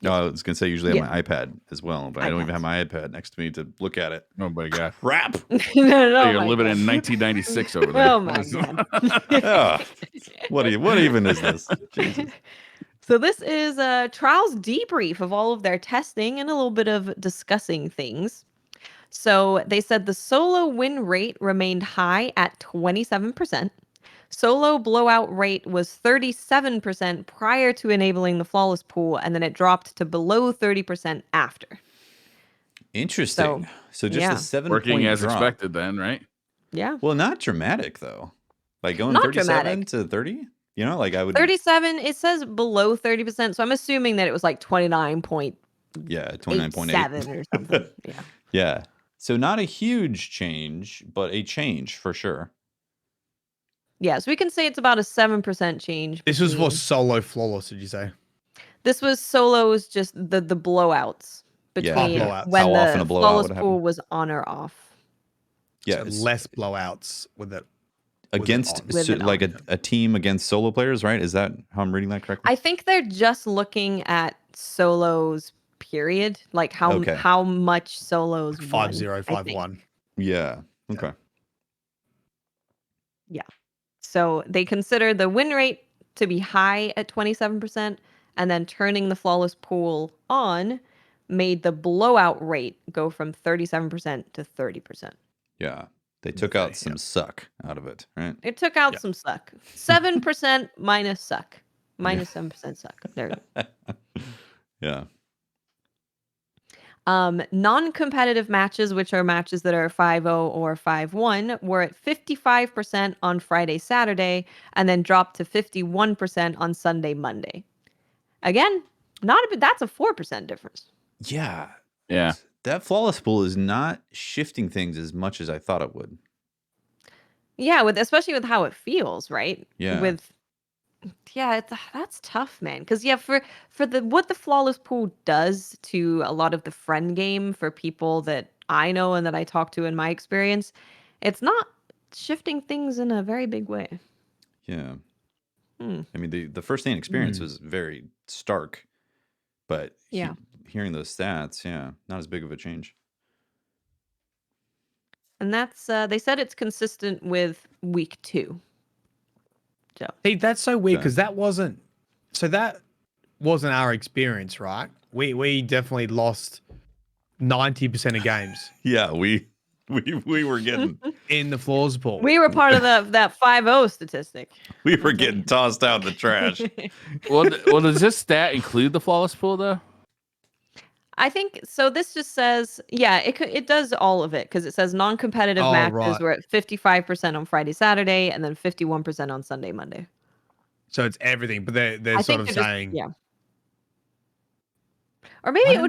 No, I was gonna say usually I have my iPad as well, but I don't even have my iPad next to me to look at it. Oh my God! Crap! No, you're living in 1996 over there. Oh my God! What even is this? Jesus. So this is a trials debrief of all of their testing and a little bit of discussing things. So they said the solo win rate remained high at 27%. Solo blowout rate was 37% prior to enabling the flawless pool, and then it dropped to below 30% after. Interesting. So just a 7 working as drop. expected then, right? Yeah. Well, not dramatic though. Like going Not 37 dramatic. to 30? You know, like I would 37, it says below 30%, so I'm assuming that it was like 29.7 or something. Yeah. So not a huge change, but a change for sure. Yeah, so we can say it's about a 7% change. This was for solo flawless, did you say? This was solos, just the blowouts between blowouts. when How often the a blowout flawless would pool happen? was on or off. Yeah, So less blowouts with it. Against With like a team against solo players, right? Is that how I'm reading that correctly? I think they're just looking at solos, period. Like how much solos 5-0-5-1. Yeah. Okay. Yeah. So they consider the win rate to be high at 27%, and then turning the flawless pool on made the blowout rate go from 37% to 30%. Yeah. They took out some suck out of it, right? It took out some suck. 7% minus suck. Minus 7% suck. There we go. Yeah. Non-competitive matches, which are matches that are 5-0 or 5-1, were at 55% on Friday, Saturday, and then dropped to 51% on Sunday, Monday. Again, that's a 4% difference. Yeah. Yeah. That flawless pool is not shifting things as much as I thought it would. Yeah, especially with how it feels, right? Yeah. That's tough, man. Because for what the flawless pool does to a lot of the friend game for people that I know and that I talk to in my experience, it's not shifting things in a very big way. Yeah. I mean, the first hand experience was very stark, but hearing those stats, not as big of a change. And that's they said it's consistent with week 2. So see, that's so weird because that wasn't our experience, right? We definitely lost 90% of games. Yeah, we were getting in the flawless pool. We were part of that 5-0 statistic. We were getting tossed out in the trash. Well, does this stat include the flawless pool though? I think so. This just says, it does all of it because it says non-competitive matches were at 55% on Friday, Saturday, and then 51% on Sunday, Monday. So it's everything, but they're sort of saying, or maybe it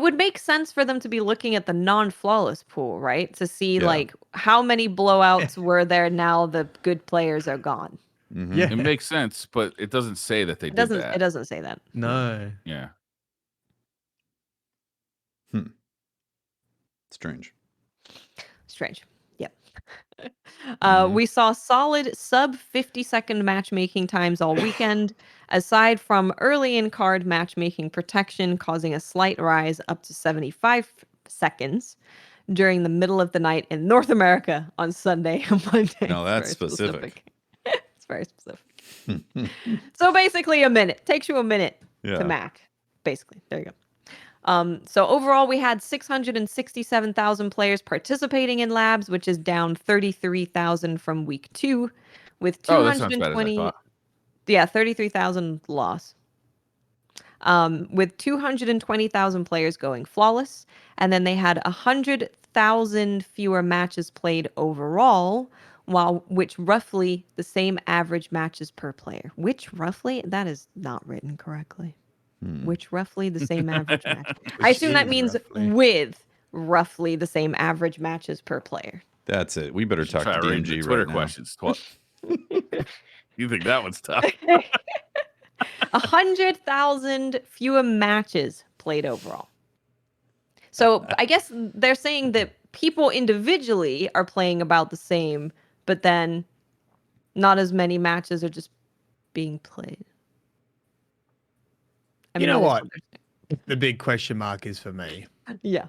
would make sense for them to be looking at the non-flawless pool, right? To see like how many blowouts were there now the good players are gone. Mm-hmm. Yeah, it makes sense, but it doesn't say that they did that. It doesn't say that. No. Yeah. Strange. Yep. We saw solid sub 50-second matchmaking times all weekend, aside from early in card matchmaking protection causing a slight rise up to 75 seconds during the middle of the night in North America on Sunday and Monday. No, that's specific. It's very specific. So basically a minute. Takes you a minute to match. Basically. There you go. So overall, we had 667,000 players participating in labs, which is down 33,000 from week 2, with 220. 33,000 loss. With 220,000 players going flawless, and then they had 100,000 fewer matches played overall, which roughly the same average matches per player. Which roughly that is not written correctly. Which roughly the same average match. I assume that means with roughly the same average matches per player. That's it. We better talk to DMG Twitter right questions. You think that one's tough? 100,000 fewer matches played overall. So I guess they're saying that people individually are playing about the same, but then not as many matches are just being played. You know what? The big question mark is for me. Yeah.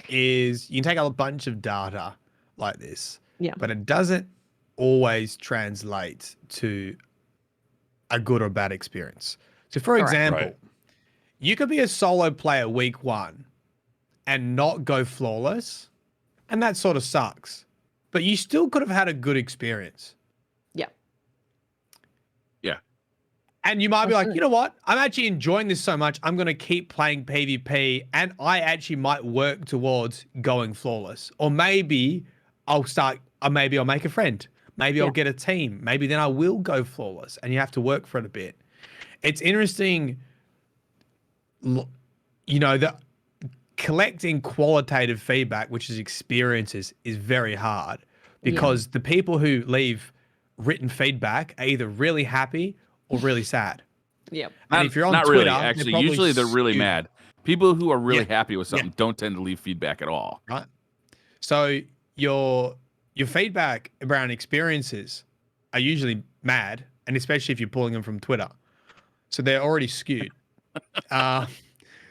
Is you can take a bunch of data like this, but it doesn't always translate to a good or bad experience. So, for example, you could be a solo player week 1 and not go flawless, and that sort of sucks. But you still could have had a good experience. Yeah. And you might be like, you know what? I'm actually enjoying this so much. I'm going to keep playing PvP, and I actually might work towards going flawless. Or maybe I'll make a friend. Maybe I'll get a team. Maybe then I will go flawless, and you have to work for it a bit. It's interesting, that collecting qualitative feedback, which is experiences, is very hard because the people who leave written feedback are either really happy or really sad. Yep. And if you're on not Twitter, really, actually, usually they're really mad. People who are really happy with something don't tend to leave feedback at all. Right. So your feedback around experiences are usually mad, and especially if you're pulling them from Twitter. So they're already skewed.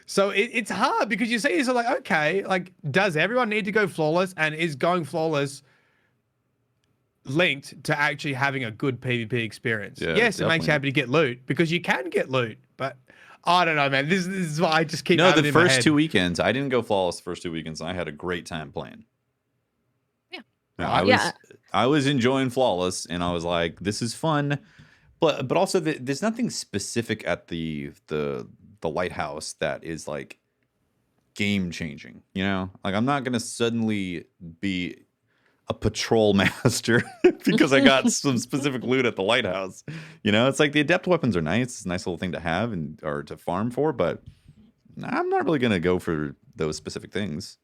So it's hard because you see, it's like, okay, like, does everyone need to go flawless? And is going flawless linked to actually having a good PvP experience? Yeah, yes, definitely. it makes you happy to get loot because you can get loot, but I don't know, man. This is why I just keep. No, the first 2 weekends, I didn't go flawless the first 2 weekends. And I had a great time playing. Yeah. I was enjoying flawless, and I was like, this is fun. But also, there's nothing specific at the lighthouse that is like game changing. You know, like I'm not gonna suddenly be a patrol master because I got some specific loot at the lighthouse. You know, it's like the adept weapons are nice. It's a nice little thing to have or to farm for, but I'm not really gonna go for those specific things.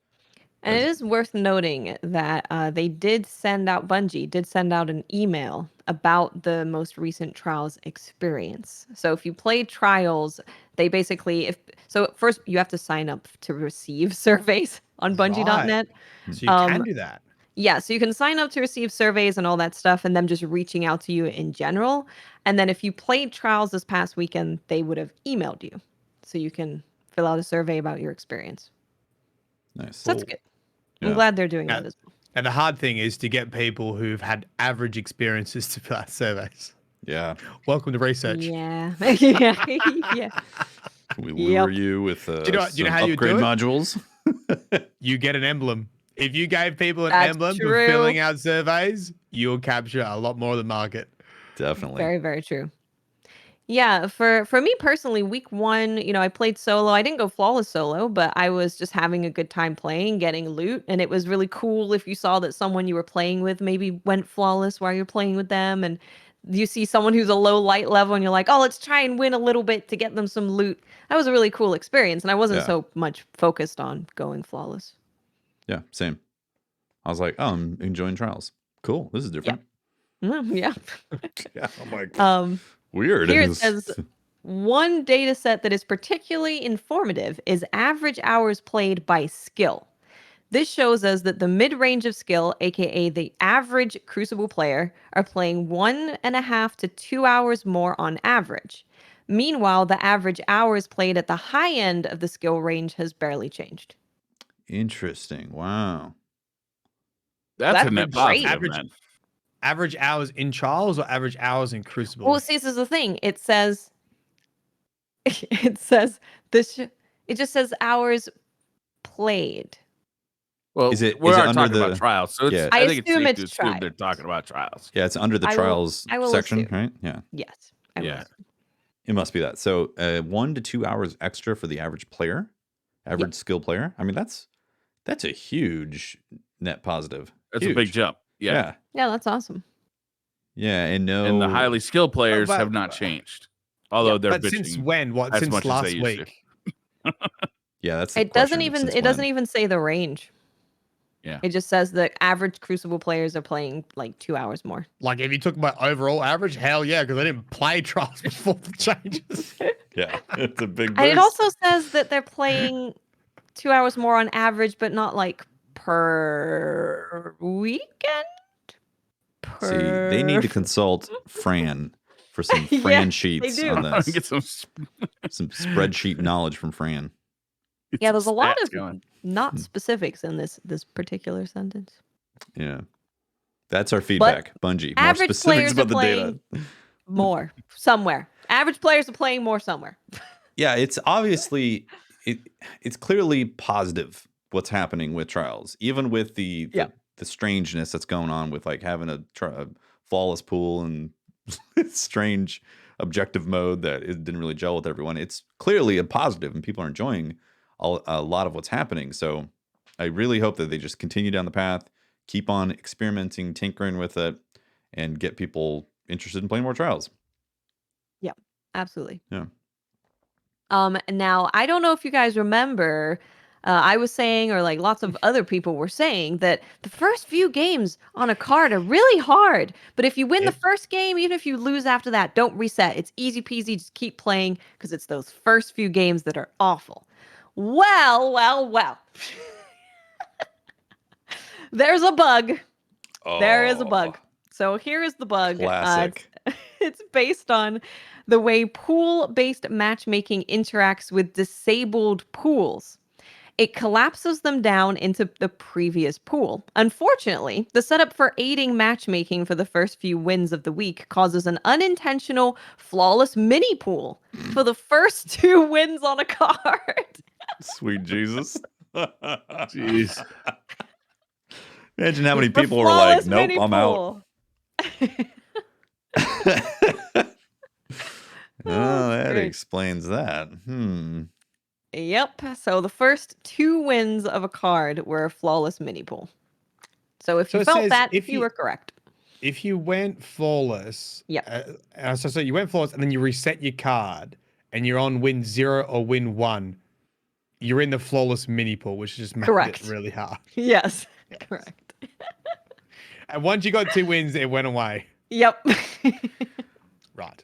And it is worth noting that Bungie did send out an email about the most recent Trials experience. So if you play Trials, they basically, first you have to sign up to receive surveys on Bungie.net. So you can do that. Yeah, so you can sign up to receive surveys and all that stuff, and them just reaching out to you in general. And then if you played Trials this past weekend, they would have emailed you. So you can fill out a survey about your experience. Nice. So that's good. Yeah. I'm glad they're doing that as well. And the hard thing is to get people who've had average experiences to fill out surveys. Yeah. Welcome to research. Yeah. Yeah. We lure you with do you know how you upgrade do it? modules. You get an emblem. If you gave people an That's emblem true. for filling out surveys, you'll capture a lot more of the market. Definitely. Very, very true. Yeah, for me personally, week 1, I played solo. I didn't go flawless solo, but I was just having a good time playing, getting loot, and it was really cool if you saw that someone you were playing with maybe went flawless while you're playing with them, and you see someone who's a low light level and you're like, oh, let's try and win a little bit to get them some loot. That was a really cool experience, and I wasn't so much focused on going flawless. Yeah, same. I was like, oh, I'm enjoying Trials. Cool. This is different. Yeah. Yeah, I'm like, weird. Here it says, one data set that is particularly informative is average hours played by skill. This shows us that the mid-range of skill, aka the average Crucible player, are playing 1.5 to 2 hours more on average. Meanwhile, the average hours played at the high end of the skill range has barely changed. Interesting. Wow. That's a net great. positive, Average hours in Trials or average hours in Crucible? Well, see, this is the thing. It says this. It just says hours played. Well, is it talking under about Trials, so yeah. I think it's assume safe to it's assume they're Trials. talking about Trials. Yeah, it's under the Trials section, assume. right? Yeah. Yes. Yeah. It must be that. So 1 to 2 hours extra for the average player, average skill player. I mean, that's a huge net positive. That's a big jump. Yeah. Yeah, that's awesome. Yeah, and And the highly skilled players but- have not changed. Although they're But bitching since when? What? as Since much as last they used week? Yeah, that's the It doesn't question, even since it doesn't when? even say the range. Yeah. It just says the average Crucible players are playing like 2 hours more. Like, if you took my overall average, hell yeah, because I didn't play Trials before the changes. Yeah, it's a big boost. And it also says that they're playing 2 hours more on average, but not like per weekend. See, they need to consult Fran for some Yeah, Fran they sheets do. on this. Get some Some spreadsheet knowledge from Fran. Yeah, there's a lot stats of going. not specifics in this particular sentence. Yeah. That's our feedback, Bungie. More Average specifics players about are the data. playing more somewhere. Average players are playing more somewhere. Yeah, it's obviously it's clearly positive what's happening with Trials, even with the strangeness that's going on with like having a flawless pool and strange objective mode that it didn't really gel with everyone. It's clearly a positive, and people are enjoying a lot of what's happening. So I really hope that they just continue down the path, keep on experimenting, tinkering with it, and get people interested in playing more Trials. Yeah, absolutely. Yeah. Now I don't know if you guys remember, I was saying, or like lots of other people were saying, that the first few games on a card are really hard. But if you win the first game, even if you lose after that, don't reset. It's easy peasy. Just keep playing because it's those first few games that are awful. Well. There's a bug. There is a bug. So here is the bug. Classic. It's based on the way pool-based matchmaking interacts with disabled pools. It collapses them down into the previous pool. Unfortunately, the setup for aiding matchmaking for the first few wins of the week causes an unintentional, flawless mini pool for the first 2 wins on a card. Sweet Jesus. Jeez. Imagine how many people were like, nope, I'm out. Oh, that explains that. Yep. So the first 2 wins of a card were a flawless mini pool. So if you felt that, you were correct. If you went flawless, so you went flawless and then you reset your card and you're on win 0 or win 1, you're in the flawless mini pool, which just makes it really hard. Yes. Correct. And once you got 2 wins, it went away. Yep. Right.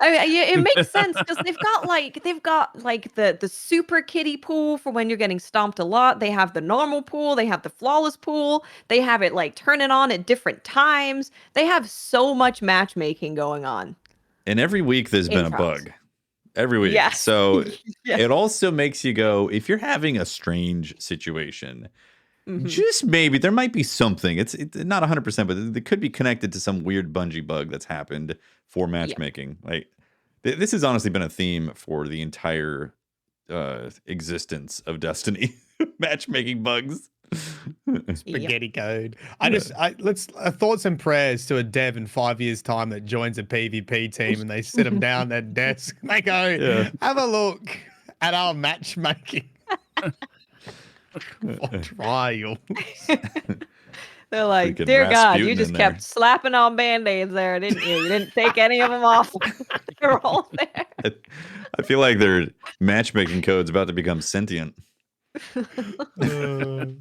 I mean, yeah, it makes sense because they've got like the super kitty pool for when you're getting stomped a lot. They have the normal pool. They have the flawless pool. They have it like turn it on at different times. They have so much matchmaking going on. And every week there's been a bug. Every week. Yes. So it also makes you go, if you're having a strange situation, just maybe there might be something. It's not 100%, but it could be connected to some weird Bungie bug that's happened for matchmaking. Like this has honestly been a theme for the entire existence of Destiny. Matchmaking bugs. Spaghetti code. Let's thoughts and prayers to a dev in 5 years' time that joins a PvP team and they sit them down at their desk. They go, have a look at our matchmaking. Trials. They're like, dear God, you just kept slapping on band-aids there, didn't you? You didn't take any of them off. They're all there. I feel like their matchmaking code's about to become sentient. It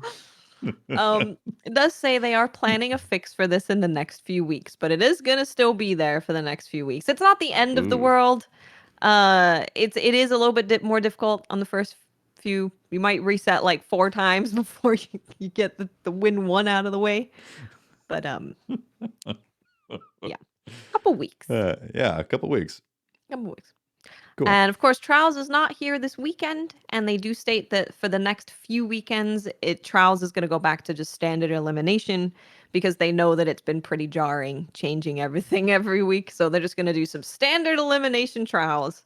does say they are planning a fix for this in the next few weeks, but it is gonna still be there for the next few weeks. It's not the end of the world. It is a little bit more difficult on the first few. You might reset like 4 times before you get the win 1 out of the way. But yeah, a couple weeks. A couple weeks. Cool. And of course, Trials is not here this weekend, and they do state that for the next few weekends, Trials is going to go back to just standard elimination because they know that it's been pretty jarring, changing everything every week. So they're just going to do some standard elimination Trials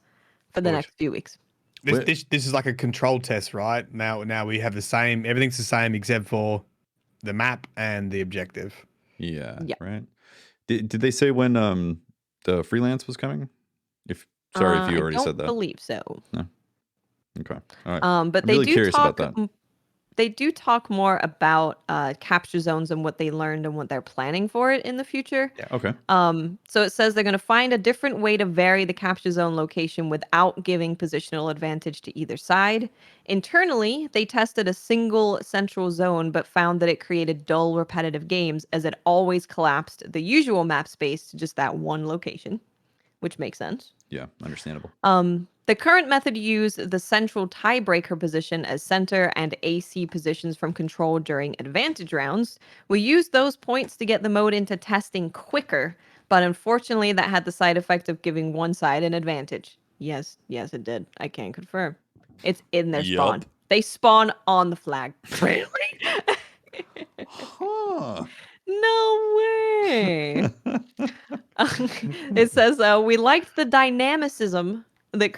for the next few weeks. This is like a control test, right? Now we have the same. Everything's the same except for the map and the objective. Yeah. Right. Did they say when the freelance was coming? If you already said that. I believe so. No. Okay. All right. But I'm really curious about that. They do talk more about capture zones and what they learned and what they're planning for it in the future. Yeah, okay. So it says they're going to find a different way to vary the capture zone location without giving positional advantage to either side. Internally, they tested a single central zone, but found that it created dull, repetitive games as it always collapsed the usual map space to just that one location, which makes sense. Yeah, understandable. The current method used the central tiebreaker position as center and AC positions from control during advantage rounds. We used those points to get the mode into testing quicker, but unfortunately that had the side effect of giving one side an advantage. Yes, it did. I can confirm. It's in their spawn. They spawn on the flag. Really? Huh. No way. It says we liked the dynamicism that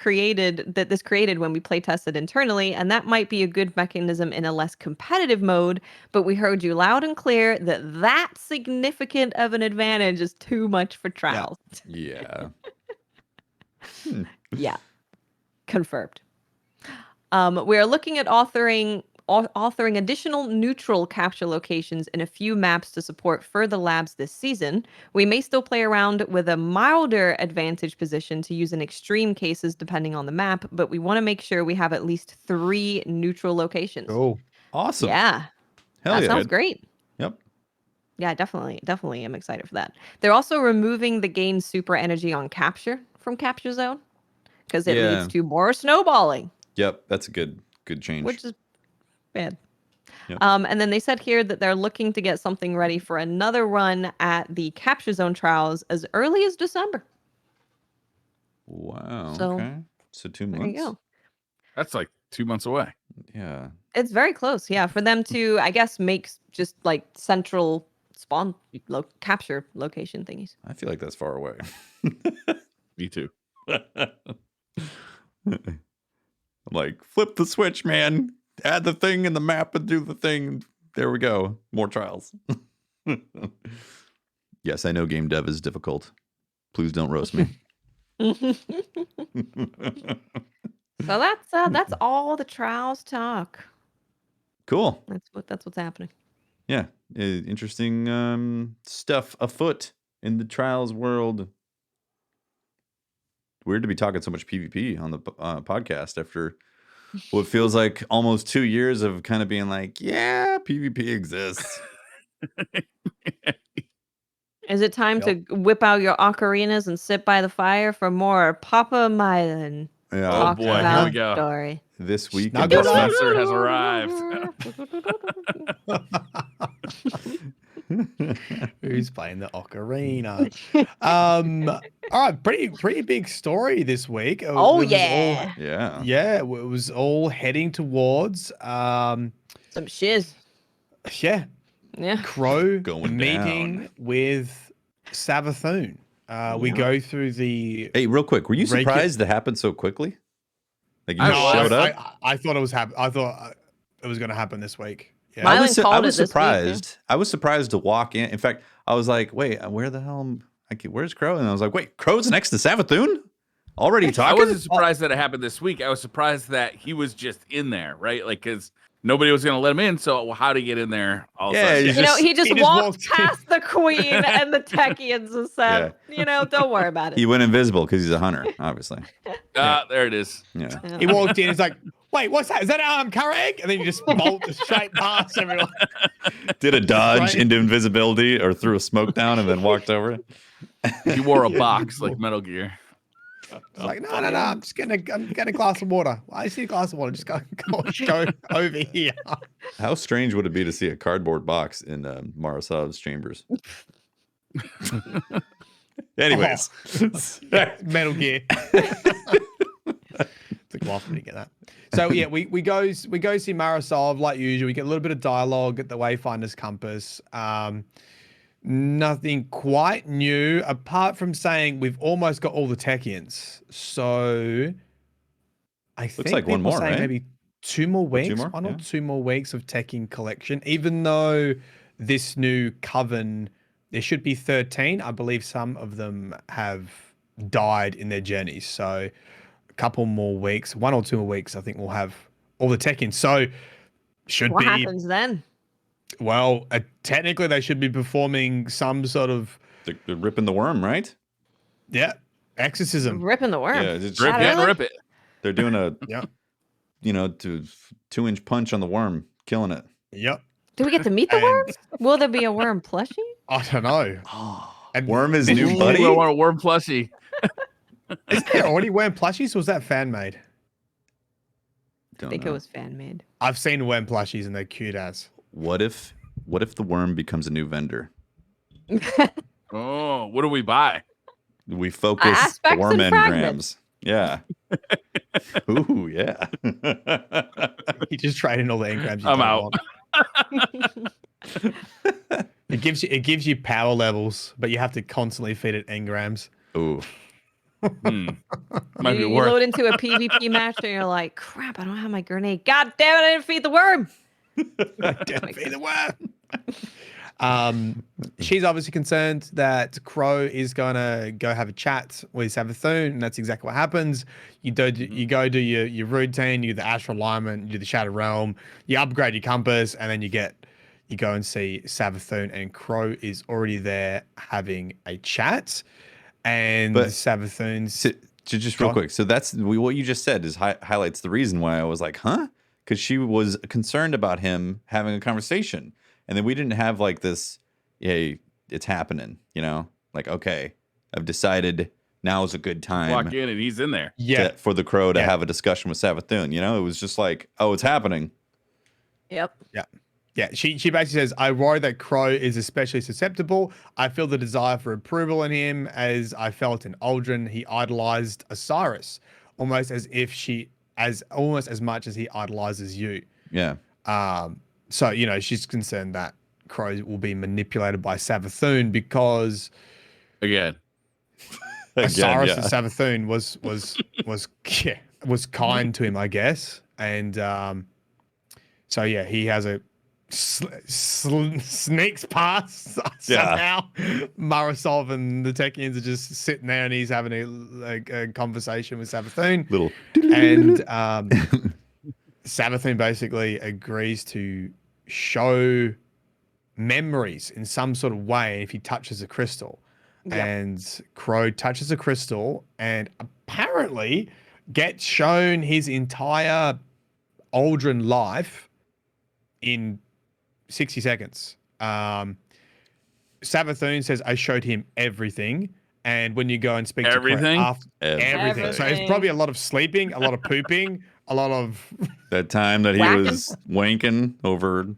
this created when we play tested internally, and that might be a good mechanism in a less competitive mode, but we heard you loud and clear that significant of an advantage is too much for Trials. Yeah. Yeah. Confirmed. We are looking at offering authoring additional neutral capture locations in a few maps to support further labs this season. We may still play around with a milder advantage position to use in extreme cases depending on the map, but we want to make sure we have at least 3 neutral locations. Cool. Awesome. Yeah. Hell that yeah. sounds great. Yep. Yeah, definitely am excited for that. They're also removing the gain super energy on capture from capture zone because it leads to more snowballing. Yep, that's a good change. Which is bad. Yep. And then they said here that they're looking to get something ready for another run at the capture zone trials as early as December. Wow. So, okay. So 2 months. There you go. That's like 2 months away. Yeah. It's very close. Yeah, for them to, I guess, make just like central spawn capture location thingies. I feel like that's far away. Me too. I'm like, flip the switch, man. Add the thing in the map and do the thing. There we go. More trials. Yes, I know game dev is difficult. Please don't roast me. So that's all the trials talk. Cool. That's what's happening. Yeah, interesting stuff afoot in the trials world. Weird to be talking so much PvP on the podcast after what feels like almost 2 years of kind of being like, yeah, PvP exists. Is it time to whip out your ocarinas and sit by the fire for more Papa Mylan? Yeah. Oh boy, here we go. Story. This week, Now The go on. Spencer has arrived. Who's playing the ocarina? All right, pretty big story this week. It was yeah. yeah. It was all heading towards Some shiz. Yeah. Crow Going meeting down. with Savathun. We go through the. Hey, real quick, were you surprised it happened so quickly? Like you showed up? I thought it was I thought it was going to happen this week. Yeah. I was surprised. surprised. I was surprised to walk in. In fact, I was like, "Wait, where the hell? Where's Crow?" And I was like, "Wait, Crow's next to Savathun? Already talking?" I wasn't surprised that it happened this week. I was surprised that he was just in there, right? Like, because nobody was going to let him in. So how to get in there? He just walked past the queen and the Techians and said, don't worry about it. He went invisible because he's a hunter, obviously. There it is. Yeah. He walked in. He's like, "Wait, what's that? Is that Carreg?" And then you just bolted straight past everyone. Did a dodge into invisibility or threw a smoke down and then walked over. He wore a box like Metal Gear. It's like, no, I'm just getting a glass of water. I see a glass of water. Just go over here. How strange would it be to see a cardboard box in Marasav's chambers? Anyways, Metal Gear. Took a while for me to get that. So yeah, we go see Marasov like usual. We get a little bit of dialogue at the Wayfinder's Compass. Nothing quite new apart from saying we've almost got all the Techians. So I think like one more, right? Maybe 2 more weeks, or 2 more weeks of Techian collection. Even though this new coven, there should be 13. I believe some of them have died in their journeys. So a couple more weeks, 1 or 2 more weeks, I think we'll have all the Techians. So what happens then? Well, technically they should be performing some sort of... They're ripping the worm, right? Yeah. Exorcism. Ripping the worm. Yeah, just rip it. They're doing a 2-inch punch on the worm, killing it. Yep. Do we get to meet the worm? Will there be a worm plushie? I don't know. And worm is new buddy? We want a worm plushie. Is there already worm plushies or was that fan made? I think it was fan made. I've seen worm plushies and they're cute as. What if the worm becomes a new vendor? Oh, what do we buy? We focus worm engrams. Yeah. Ooh, yeah. You just trade in all the engrams. I'm out. It gives you power levels, but you have to constantly feed it engrams. Ooh. Might be you worth. load into a PvP match and you're like, crap, I don't have my grenade. God damn it, I didn't feed the worm. Feed the worm. She's obviously concerned that Crow is going to go have a chat with Savathun, and that's exactly what happens. You go do your routine, you do the astral alignment, you do the Shattered Realm, you upgrade your compass, and then you go and see Savathun, and Crow is already there having a chat. And Savathun's just real quick. So that's what you just said is highlights the reason why I was like, huh? Because she was concerned about him having a conversation. And then we didn't have like this, hey, it's happening, you know? Like, okay, I've decided now is a good time. Walk in and he's in there. For the Crow to have a discussion with Savathun, you know? It was just like, oh, it's happening. Yep. Yeah, she basically says, I worry that Crow is especially susceptible. I feel the desire for approval in him as I felt in Uldren. He idolized Osiris, almost as much as he idolizes you. Yeah. So, you know, she's concerned that Crow will be manipulated by Savathun because Again, Osiris and Savathun was kind to him, I guess. And so yeah, he has a sneaks past somehow. Marisol and the Techians are just sitting there, and he's having a conversation with Savathun. And Savathun basically agrees to show memories in some sort of way if he touches a crystal. And Crow touches a crystal and apparently gets shown his entire Uldren life in 60 seconds. Savathun says, I showed him everything. And when you go and speak to Crow after everything. So it's probably a lot of sleeping, a lot of pooping, a lot of that time that he was wanking over Uldren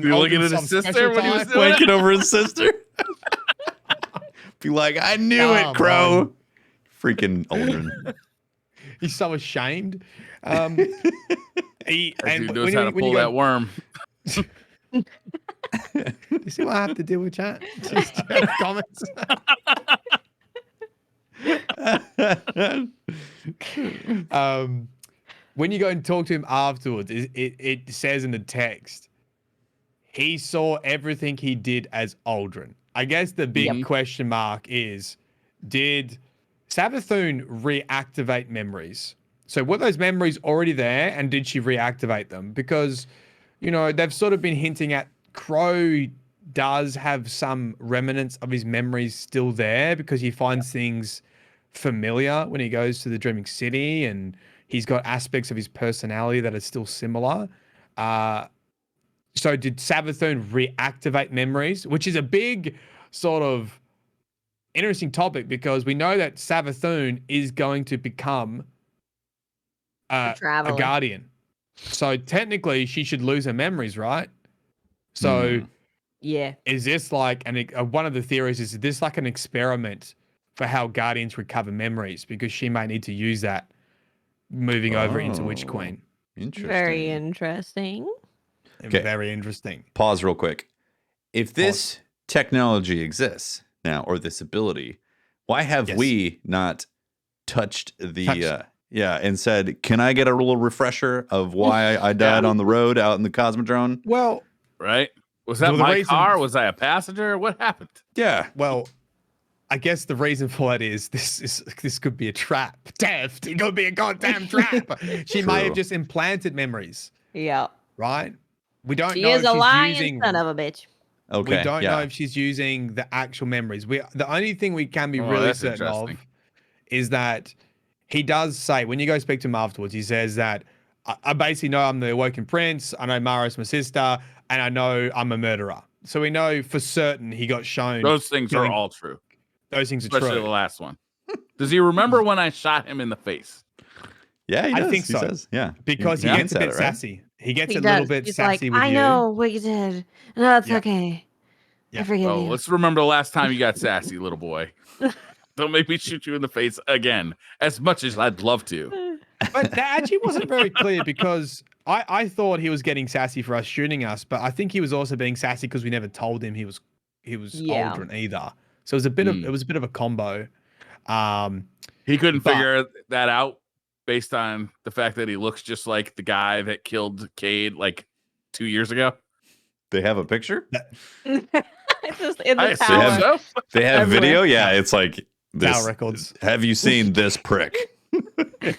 looking at his sister when he was wanking over his sister. Be like, I knew it, Crow. Man. Freaking Uldren. He's so ashamed. He knows how to pull that worm. You see what I have to deal with, chat? Just comments. When you go and talk to him afterwards, it says in the text, he saw everything he did as Uldren. I guess the big question mark is, did Savathun reactivate memories? So were those memories already there, and did she reactivate them? Because, you know, they've sort of been hinting at Crow does have some remnants of his memories still there because he finds things familiar when he goes to the Dreaming City, and he's got aspects of his personality that are still similar. So did Savathun reactivate memories, which is a big sort of interesting topic because we know that Savathun is going to become a guardian. So technically she should lose her memories, right? So is this like one of the theories is this like an experiment for how guardians recover memories, because she might need to use that moving over into Witch Queen. Interesting. Very interesting. Okay. Very interesting. Pause real quick. If this technology exists now, or this ability, why have we not touched the and said, can I get a little refresher of why I died on the road out in the Cosmodrome? Well, right. Was that my car? Was I a passenger? What happened? Yeah. Well, I guess the reason for it is this could be a trap. Theft. It could be a goddamn trap. She may have just implanted memories. Yeah. Right? We don't she know is if a she's lying using son of a bitch. Okay. We don't know if she's using the actual memories. The only thing we can be really certain of is that he does say, when you go speak to him afterwards, he says that I basically know I'm the Awoken Prince, I know Mara's my sister, and I know I'm a murderer. So we know for certain he got shown. Those things are all true. Those things are true. Especially the last one. Does he remember when I shot him in the face? Yeah, he does. I think so. He says, because he gets a bit sassy. He gets a little bit sassy with you. I know what you did. No, it's okay. I forgive you. Let's remember the last time you got sassy, little boy. Don't make me shoot you in the face again, as much as I'd love to. But that actually wasn't very clear, because I thought he was getting sassy for us shooting us, but I think he was also being sassy because we never told him he was Uldren either. So it was a bit of a combo. He couldn't figure that out based on the fact that he looks just like the guy that killed Cade like 2 years ago. They have a picture? It's just in the I tower. assume so. They have Everywhere. video? Yeah, it's like this. Tower records. Have you seen this prick?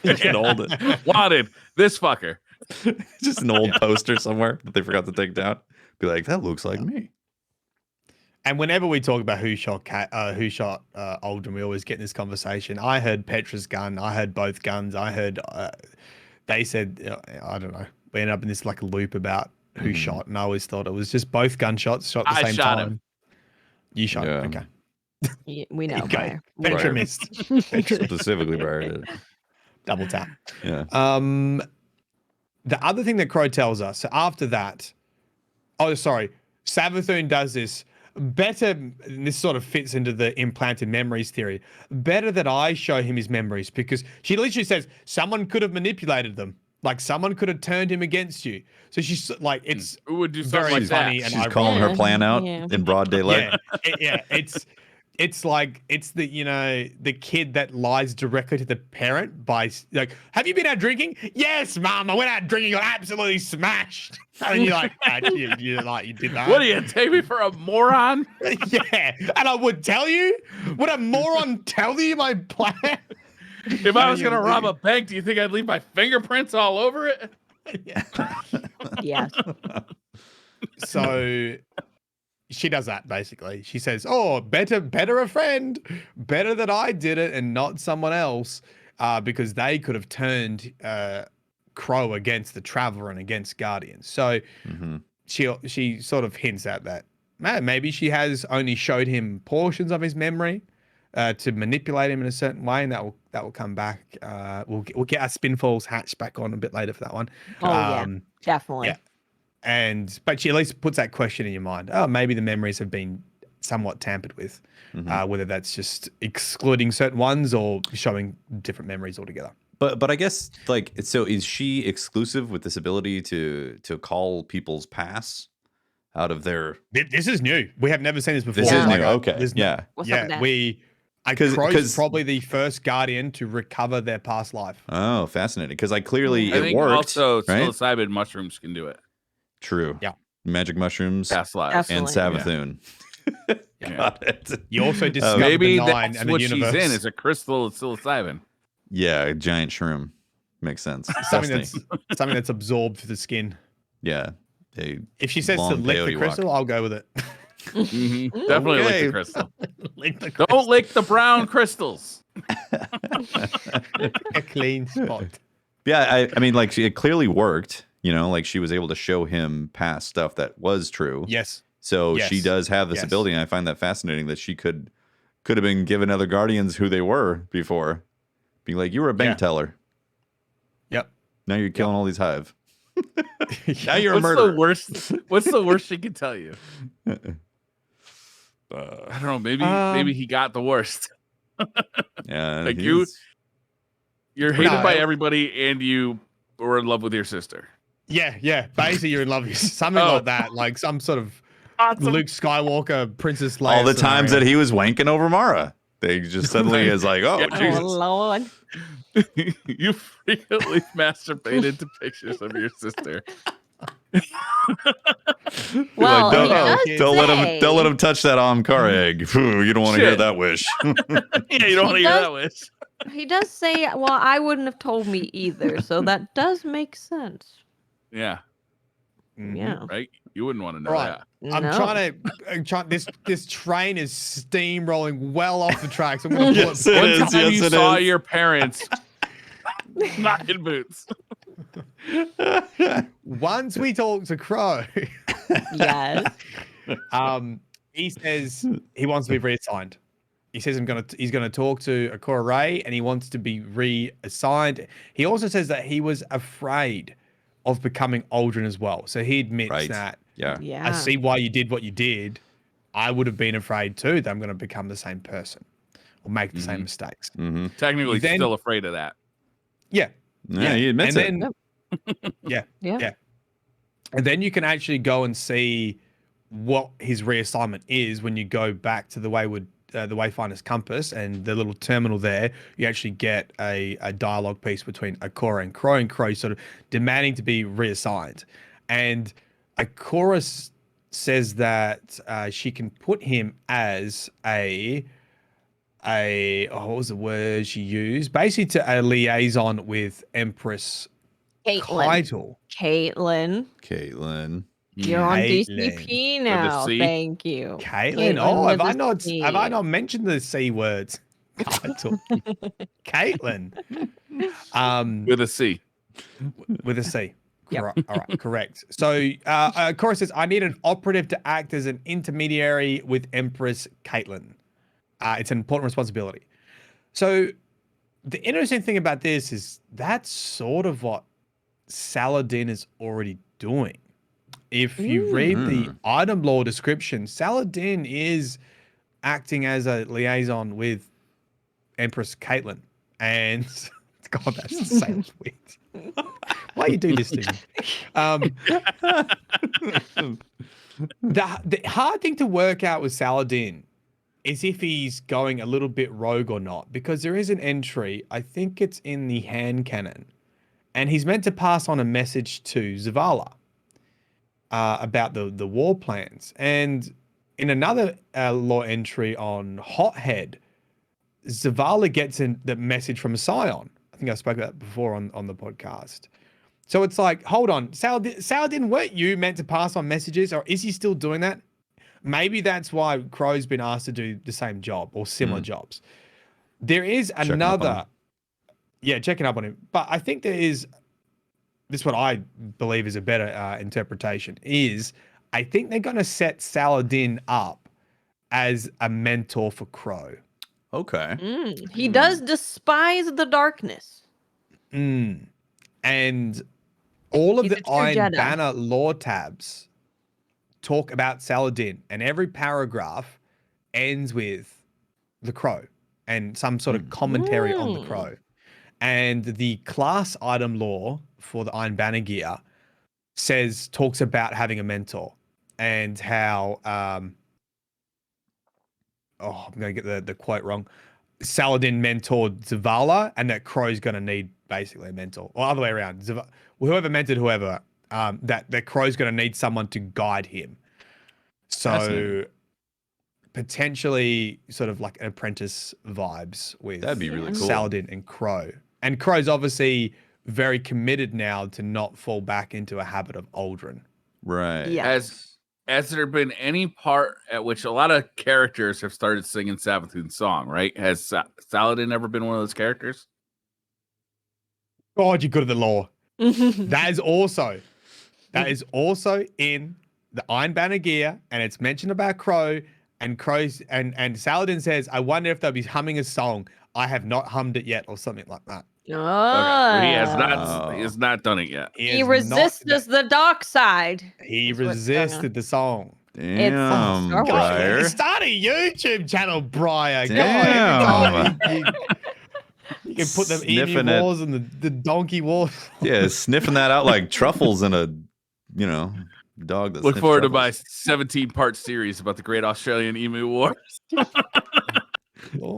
Just an old, Wanted this fucker. just an old poster somewhere that they forgot to take down. Be like, that looks like me. And whenever we talk about who shot Uldren, we always get in this conversation. I heard Petra's gun. I heard both guns. I heard they said, I don't know. We ended up in this like loop about who shot, and I always thought it was just both gunshots shot at the I same shot time. him. You shot him. Yeah. Okay. Yeah, we know. Okay. Briar. Petra Briar. missed. Specifically, Briar did. Double tap. Yeah. The other thing that Crow tells us, so after that, Savathun does this. Better, and this sort of fits into the implanted memories theory, better that I show him his memories, because she literally says someone could have manipulated them. Like someone could have turned him against you. So she's like, it's Who would do something very like funny. that? And She's calling her plan out in broad daylight. It's like, it's the, the kid that lies directly to the parent by like, have you been out drinking? Yes, mom, I went out drinking, got absolutely smashed. And you're like, you did that. What do you take me for a moron? Yeah, and I would tell you. Would a moron tell you my plan? If I was gonna rob a bank, do you think I'd leave my fingerprints all over it? Yes. So she does that basically. She says, "Oh, better a friend, better that I did it and not someone else, because they could have turned Crow against the Traveler and against Guardians." So she sort of hints at that. Maybe she has only showed him portions of his memory to manipulate him in a certain way, and that will come back. We'll get our Spinfalls hatch back on a bit later for that one. Oh yeah, definitely. Yeah. But she at least puts that question in your mind. Oh, maybe the memories have been somewhat tampered with, whether that's just excluding certain ones or showing different memories altogether. But I guess like, so is she exclusive with this ability to call people's pass out of their? This is new. We have never seen this before. This is Like, new. Okay. Yeah. What's up with that? Crow's probably the first Guardian to recover their past life. Oh, fascinating. Because clearly I it think worked. Also, right? psilocybin mushrooms can do it. True. Yeah. Magic mushrooms Past lives. and Savathun. Got it. You also discovered Maybe the nine that's and the what universe. she's in is a crystal of psilocybin. Yeah, a giant shroom. Makes sense. something that's absorbed through the skin. Yeah. If she says to long lick the peyote crystal, I'll go with it. Definitely lick the crystal. Lick the Don't lick the brown crystals. a clean spot. Yeah, I mean, like, it clearly worked. Like she was able to show him past stuff that was true. Yes. So she does have this ability, and I find that fascinating that she could have been given other Guardians who they were before. Being like, you were a bank teller. Yep. Now you're killing all these hive. Now you're a murderer. What's the worst she could tell you? I don't know. Maybe he got the worst. Yeah. Like you're hated by everybody, and you were in love with your sister. Yeah. Basically, you're in love with something like that, like some sort of Luke Skywalker, Princess Leia. All the times scenario. that he was wanking over Mara, they just suddenly is like, oh, Jesus. Oh Lord. You frequently masturbated to pictures of your sister. Well, Like, he does don't let him touch that Amkara egg. Phew, you don't want to hear that wish. Yeah, you don't want to hear that wish. He does say, well, I wouldn't have told me either, so that does make sense. Yeah. Yeah. Right? You wouldn't want to know Right. that. I'm trying. This train is steamrolling well off the tracks. I'm gonna Yes, pull it it. One is. time Yes, you it saw is. your parents not in boots. Once we talk to Crow, Yes. he says he wants to be reassigned. He says he's gonna talk to Akora Ray, and he wants to be reassigned. He also says that he was afraid of becoming Uldren as well. So he admits that. Yeah. Yeah. I see why you did what you did. I would have been afraid too that I'm going to become the same person or make the same mistakes. Mm-hmm. Technically, Then- still afraid of that. Yeah. Yeah, he admits and it. then, yeah. Yeah. And then you can actually go and see what his reassignment is when you go back to the Wayfinder's Compass and the little terminal there. You actually get a dialogue piece between Akora and Crow sort of demanding to be reassigned. And Akora says that she can put him as what was the word she used? Basically, to a liaison with Empress Caitlyn. Caitlyn. You're on DCP now. Thank you. Caitlyn. Oh, have I not mentioned the C words? Caitlyn. With a C. With a C. Yep. All right, correct. So Cora says, I need an operative to act as an intermediary with Empress Caitlyn. It's an important responsibility. So the interesting thing about this is that's sort of what Saladin is already doing. If you read the item lore description, Saladin is acting as a liaison with Empress Caitlyn. And God, that's so weird. Why you do this to me? The hard thing to work out with Saladin is if he's going a little bit rogue or not, because there is an entry, I think it's in the hand cannon, and he's meant to pass on a message to Zavala about the war plans. And in another lore entry on Hothead, Zavala gets the message from Scion. I think I spoke about that before on the podcast. So it's like, hold on, Saladin, weren't you meant to pass on messages, or is he still doing that? Maybe that's why Crow's been asked to do the same job or similar jobs. There is another, checking up on him. But I think there is, this is what I believe is a better interpretation, is I think they're going to set Saladin up as a mentor for Crow. Okay. He does despise the darkness. And all of the Iron Jedi. Banner lore tabs talk about Saladin, and every paragraph ends with the Crow and some sort of commentary on the Crow. And the class item lore for the Iron Banner gear talks about having a mentor and how I'm gonna get the quote wrong. Saladin mentored Zavala, and that Crow's gonna need basically a mentor, or other way around. Whoever mentored whoever, that Crow's gonna need someone to guide him. So potentially sort of like an apprentice vibes with that'd be really cool. Saladin and Crow. And Crow's obviously very committed now to not fall back into a habit of Uldren. Right. Yeah. Has there been any part at which a lot of characters have started singing Savathun's song, right? Has Saladin ever been one of those characters? God, you're good at the lore. That is also in the Iron Banner gear, and it's mentioned about Crow, and Crow's and Saladin says, I wonder if they'll be humming a song. I have not hummed it yet, or something like that. Okay. Well, he has not done it yet. He resisted the dark side. He resisted the song. Damn, Briar. Start a YouTube channel, Briar. Damn. God, you can put them Emu Wars and the Donkey Wars. Yeah, sniffing that out like truffles in a, dog. That Look forward truffles. to my 17-part series about the Great Australian Emu War.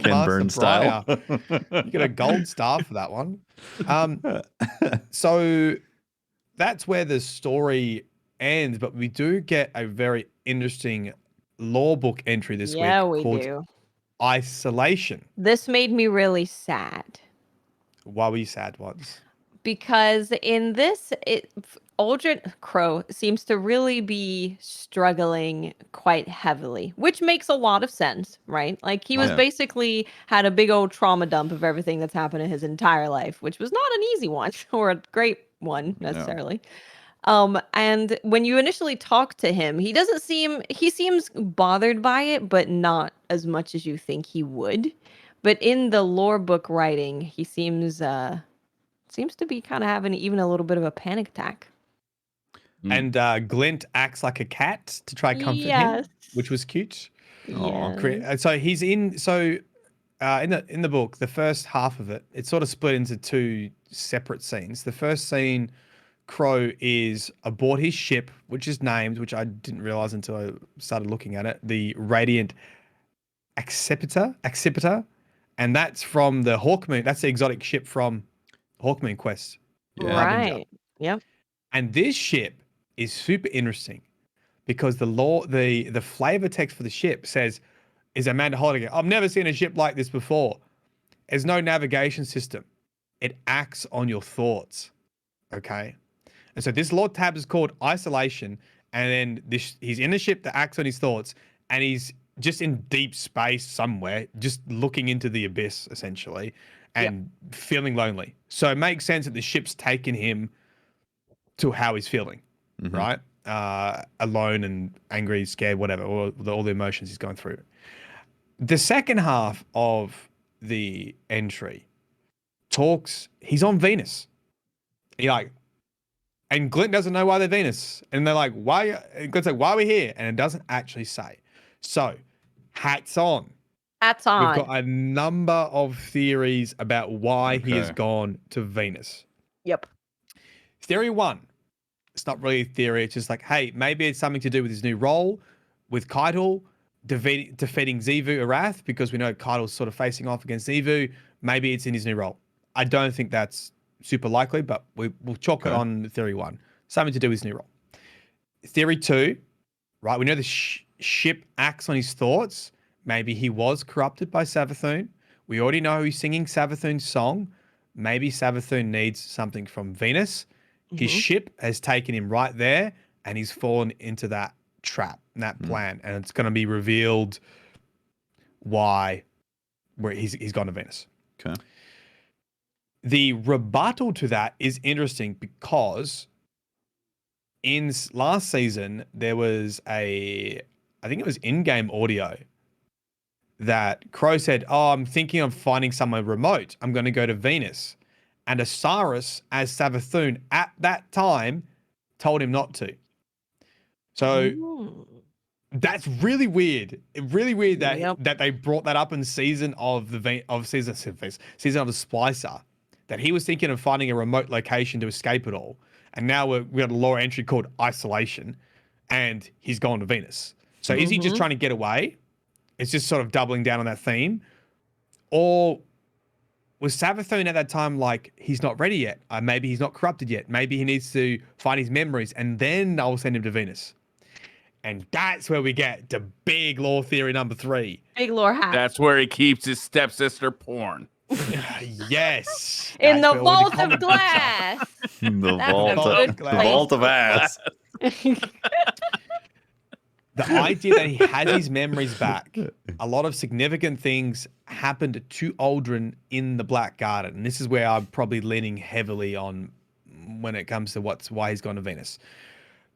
Ken Burns style. You get a gold star for that one. So that's where the story ends, but we do get a very interesting lore book entry this week. Yeah, we called do. Isolation. This made me really sad. Why were you sad once? Because in this, Uldren Crow seems to really be struggling quite heavily, which makes a lot of sense, right? Like he was basically had a big old trauma dump of everything that's happened in his entire life, which was not an easy one or a great one necessarily. And when you initially talk to him, he seems bothered by it, but not as much as you think he would. But in the lore book writing, he seems to be kind of having even a little bit of a panic attack. And Glint acts like a cat to try comfort him, which was cute. Yes. So he's in the book, the first half of it, it's sort of split into two separate scenes. The first scene, Crow is aboard his ship, which is named, which I didn't realize until I started looking at it, the Radiant Accipiter, and that's from the Hawkmoon. That's the exotic ship from Hawkmoon Quest. Yeah. Right. Yep. And this ship is super interesting because the flavor text for the ship says, is Amanda holding it? I've never seen a ship like this before. There's no navigation system. It acts on your thoughts. Okay. And so this lore tab is called Isolation. And then he's in a ship that acts on his thoughts, and he's just in deep space somewhere, just looking into the abyss, essentially, and feeling lonely. So it makes sense that the ship's taken him to how he's feeling, right? Alone and angry, scared, whatever, all the emotions he's going through. The second half of the entry he's on Venus. And Glint doesn't know why they're Venus. And they're like, Glint's like, why are we here? And it doesn't actually say. So, hats on. Hats on. We've got a number of theories about why he has gone to Venus. Yep. Theory 1. It's not really a theory. It's just like, hey, maybe it's something to do with his new role with Keitel, defeating Xivu Arath, because we know Keitel's sort of facing off against Xivu. Maybe it's in his new role. I don't think that's super likely, but we'll chalk it on theory 1. Something to do with his new role. Theory 2, right? We know the ship acts on his thoughts. Maybe he was corrupted by Savathun. We already know he's singing Savathun's song. Maybe Savathun needs something from Venus. His ship has taken him right there, and he's fallen into that trap, that plan, and it's going to be revealed where he's gone to Venus. Okay. The rebuttal to that is interesting because in last season, there was I think it was in-game audio that Crow said, I'm thinking of finding somewhere remote. I'm going to go to Venus. And Osiris, as Savathun at that time, told him not to. So that's really weird. Really weird that they brought that up in season of the season of the Splicer, that he was thinking of finding a remote location to escape it all. And now we got a lore entry called Isolation, and he's gone to Venus. So is he just trying to get away? It's just sort of doubling down on that theme. Or was Savathun at that time like, he's not ready yet? Maybe he's not corrupted yet. Maybe he needs to find his memories, and then I'll send him to Venus. And that's where we get the big lore theory number 3. Big lore hack. That's where he keeps his stepsister porn. Yes. In the vault of glass. The vault of ass. The idea that he has his memories back. A lot of significant things happened to Uldren in the Black Garden. And this is where I'm probably leaning heavily on when it comes to why he's gone to Venus.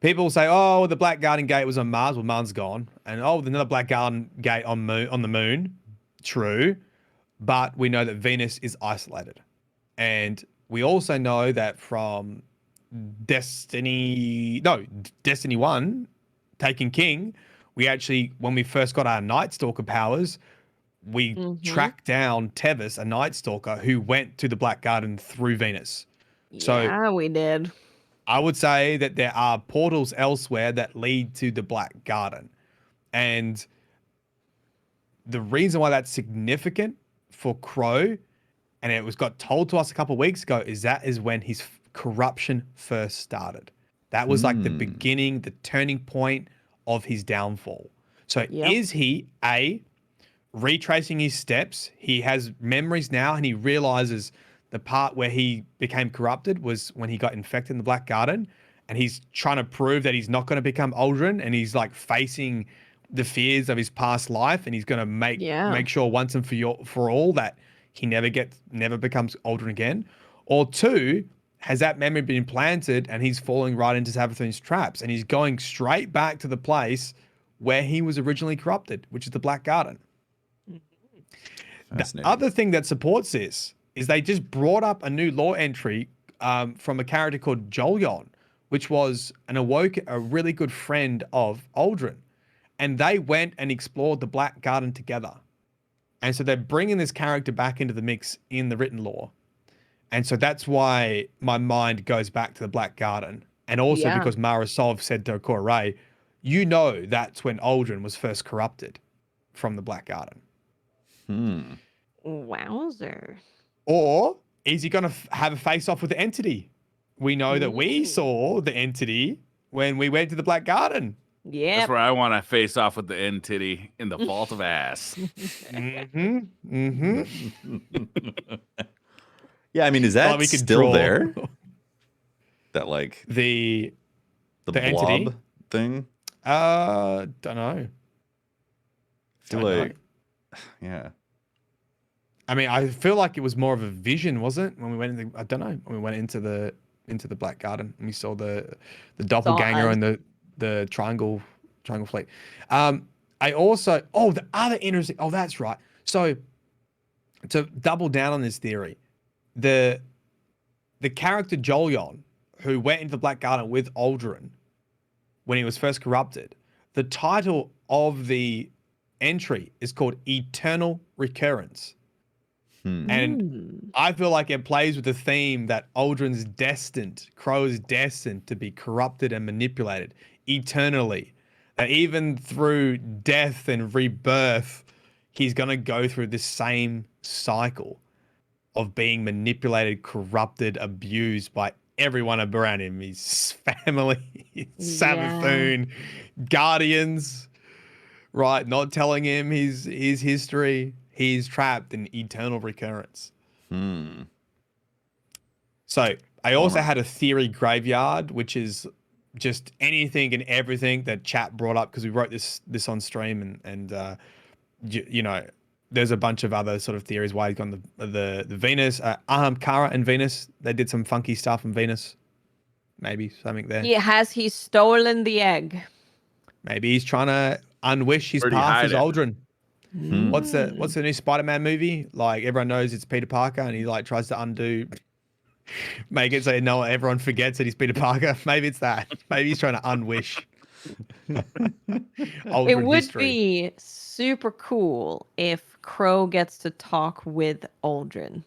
People say, oh, the Black Garden gate was on Mars. Well, Mars gone. And another Black Garden gate on the moon. True. But we know that Venus is isolated. And we also know that from Destiny 1, Taken King, we actually, when we first got our Night Stalker powers, we tracked down Tevis, a Night Stalker, who went to the Black Garden through Venus. Yeah, we did. I would say that there are portals elsewhere that lead to the Black Garden. And the reason why that's significant for Crow, and it got told to us a couple of weeks ago, is when his corruption first started. That was like the beginning, the turning point of his downfall. So is he, retracing his steps? He has memories now, and he realizes the part where he became corrupted was when he got infected in the Black Garden, and he's trying to prove that he's not going to become Uldren, and he's like facing the fears of his past life, and he's going to make sure once and for all that he never becomes Uldren again. Or 2, has that memory been planted and he's falling right into Savathun's traps, and he's going straight back to the place where he was originally corrupted, which is the Black Garden. The other thing that supports this is they just brought up a new lore entry from a character called Jolyon, which was a really good friend of Uldren. And they went and explored the Black Garden together. And so they're bringing this character back into the mix in the written lore. And so that's why my mind goes back to the Black Garden. And also because Mara Sov said to Akora Ray, you know that's when Uldren was first corrupted from the Black Garden. Wowzer. Or is he going to have a face-off with the Entity? We know that we saw the Entity when we went to the Black Garden. Yeah. That's where I want to face off with the end titty in the vault of ass. Yeah, I mean, is that we could still draw there? That like the blob entity thing? Don't know. I feel like, yeah. I mean, I feel like it was more of a vision, was it? When we went into, I don't know, when we went into the Black Garden and we saw the doppelganger and the triangle fleet. I also the other interesting. Oh, that's right. So to double down on this theory, the character Jolyon, who went into the Black Garden with Uldren when he was first corrupted, the title of the entry is called Eternal Recurrence. And I feel like it plays with the theme that Uldren's destined, Crow is destined to be corrupted and manipulated eternally. That even through death and rebirth, he's going to go through this same cycle of being manipulated, corrupted, abused by everyone around him. His family, Savathun, Guardians, right? Not telling him his history. He's trapped in eternal recurrence. So I also had a theory graveyard, which is just anything and everything that chat brought up, because we wrote this on stream, and you know, there's a bunch of other sort of theories why he's gone the Venus, Kara and Venus. They did some funky stuff in Venus. Maybe something there. Has he stolen the egg? Maybe he's trying to unwish his past as Uldren. What's the new Spider-Man movie? Like, everyone knows it's Peter Parker, and he like tries to undo, make it so no everyone forgets that he's Peter Parker. Maybe it's that. Maybe he's trying to unwish. It would be super cool if Crow gets to talk with Uldren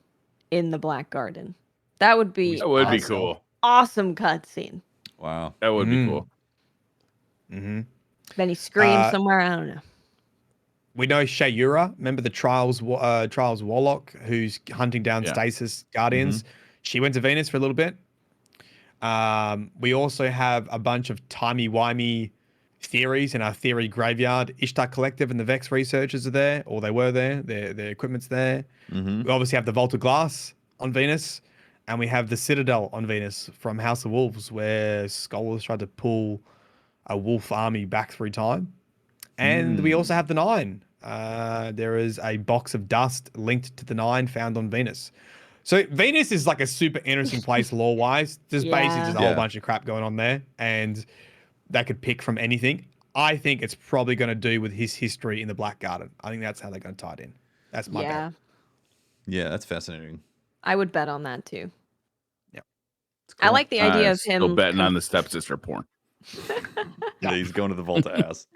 in the Black Garden. That would be be cool. Awesome cutscene. Wow, that would be cool. Then he screams somewhere. I don't know. We know Shayura, remember the Trials Warlock, who's hunting down Stasis Guardians. She went to Venus for a little bit. We also have a bunch of timey-wimey theories in our theory graveyard. Ishtar Collective and the Vex researchers are there, or they were there. Their equipment's there. We obviously have the Vault of Glass on Venus, and we have the Citadel on Venus from House of Wolves, where scholars tried to pull a wolf army back through time. And we also have the Nine. There is a box of dust linked to the Nine found on Venus. So Venus is like a super interesting place lore-wise. There's basically just a whole bunch of crap going on there, and they could pick from anything. I think it's probably going to do with his history in the Black Garden. I think that's how they're going to tie it in. That's my bet. Yeah, that's fascinating. I would bet on that too. Yeah, cool. I like the idea of him still betting on the stepsister porn. Yeah, he's going to the vault of ass.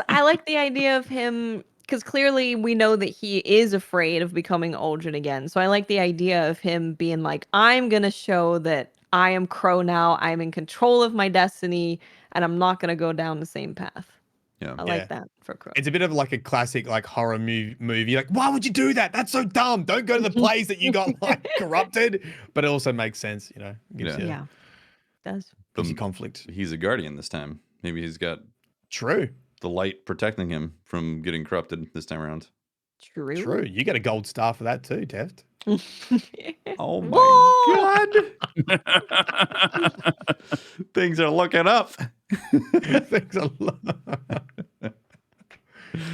I like the idea of him, because clearly we know that he is afraid of becoming Uldren again. So I like the idea of him being like, I'm going to show that I am Crow now. I'm in control of my destiny, and I'm not going to go down the same path. Yeah, I like that for Crow. It's a bit of like a classic like horror movie. Like, why would you do that? That's so dumb. Don't go to the place that you got like corrupted. But it also makes sense, you know. Yeah, it does. Gives you conflict. He's a guardian this time. Maybe he's got the light protecting him from getting corrupted this time around. True. You get a gold star for that too, Teft. Oh my God. Things are looking up.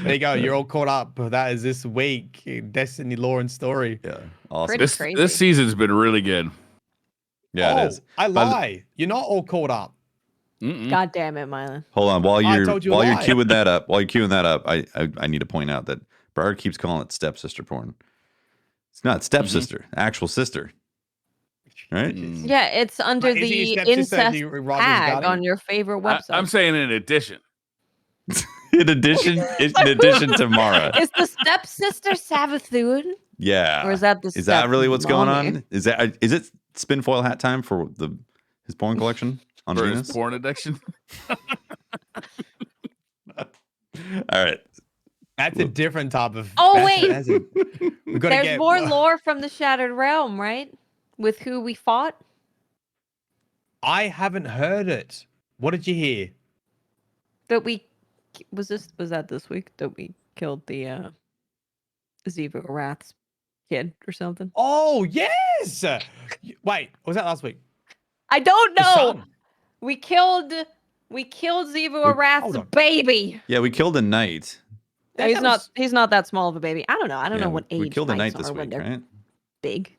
There you go. You're all caught up. That is this week in Destiny lore and story. Yeah. Awesome. This season's been really good. Yeah, it is. I lie. You're not all caught up. God damn it, Mylan. Hold on. While you're queuing that up, I need to point out that Briar keeps calling it stepsister porn. It's not stepsister, actual sister. Right? Yeah, it's under the incest tag on your favorite website. I'm saying in addition. in addition to Mara. Is the stepsister Savathun? Yeah. Or is that Is that really what's going on? Is it spinfoil hat time for his porn collection on for Venus? His porn addiction? All right. That's a different type of. Wait. There's more lore from the Shattered Realm, right? With who we fought. I haven't heard it. What did you hear? That was that this week that we killed the Ziva Wrath's kid or something? Oh yes. Wait, was that last week? I don't The know. son. We killed Ziva Wrath's baby. Yeah, we killed a knight. Yeah, he's not that small of a baby. I don't know. I don't know what age we killed a knights knight this are when week, they're right? big.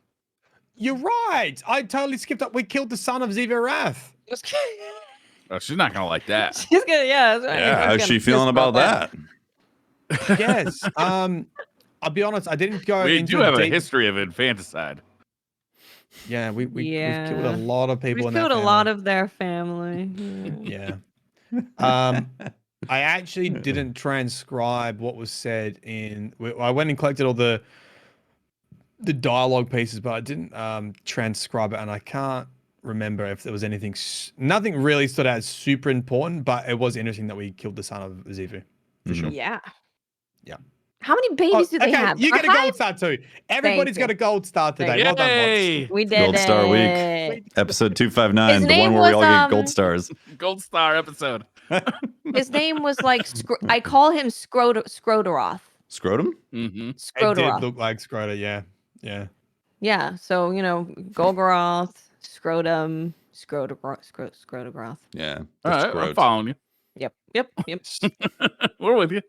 You're right. I totally skipped up. We killed the son of Ziva Wrath. Oh, she's not gonna like that. She's gonna, Yeah, how's she feeling about that? Yes. I'll be honest. I didn't go. We into do have a deep... history of infanticide. Yeah, we've killed a lot of people. We've killed a lot of their family. Yeah. I actually didn't transcribe what was said I went and collected all the dialogue pieces, but I didn't transcribe it, and I can't remember if there was nothing really stood out as super important, but it was interesting that we killed the son of Zivu, for sure. Yeah. Yeah. How many babies do they have? You get a gold star too. Everybody's got a gold star today. Well done, Watts. We did Gold Star Week. Episode 259, the one where we all get gold stars. Gold star episode. His name was like, I call him Scrotaroth. Scrotum? Mm-hmm. It did look like Scrota, yeah. Yeah. Yeah, so, Golgoroth, Scrotum, Scrotagroth. Yeah. All right, I'm following you. Yep. We're with you.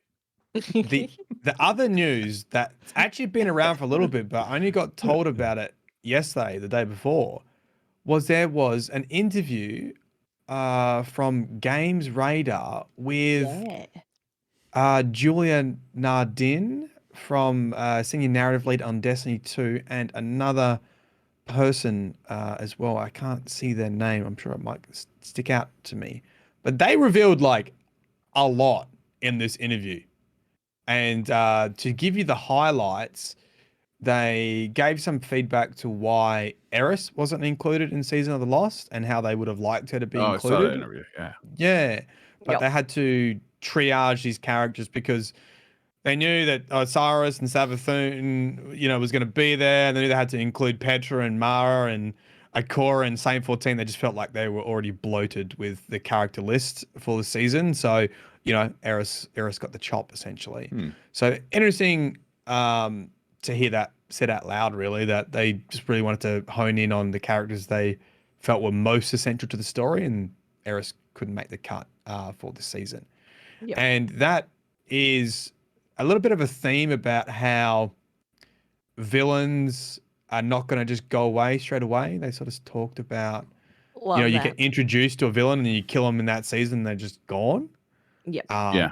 The other news that's actually been around for a little bit, but I only got told about it yesterday, the day before, there was an interview from GamesRadar with Julia Nardin from senior narrative lead on Destiny 2 and another person as well. I can't see their name. I'm sure it might stick out to me. But they revealed like a lot in this interview. And to give you the highlights, they gave some feedback to why Eris wasn't included in Season of the Lost and how they would have liked her to be included. I saw that interview, yeah. Yeah, but they had to triage these characters because they knew that Osiris and Savathun, was going to be there, and they knew they had to include Petra and Mara and Ikora and Saint 14. They just felt like they were already bloated with the character list for the season. So, Eris got the chop essentially. So interesting to hear that said out loud, really, that they just really wanted to hone in on the characters they felt were most essential to the story, and Eris couldn't make the cut for this season. Yep. And that is a little bit of a theme about how villains are not going to just go away straight away. They sort of talked about, you get introduced to a villain and you kill them in that season, and they're just gone. Yep. Yeah.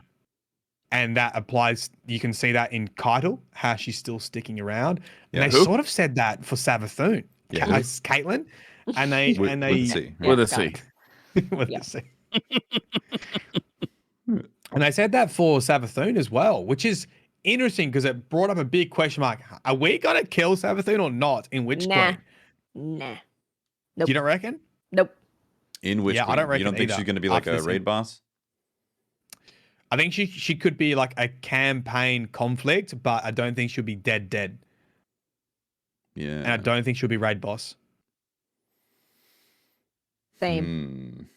And that applies, you can see that in Keitel, how she's still sticking around. And they sort of said that for Savathun, Caitlin. And they with a C. With a C. And they said that for Savathun as well, which is interesting because it brought up a big question mark. Are we going to kill Savathun or not? In which Queen? Nah. Nope. You don't reckon? Nope. In which Queen? I don't reckon you don't think she's going to be like a raid boss? I think she could be like a campaign conflict, but I don't think she'll be dead. Yeah. And I don't think she'll be raid boss. Same.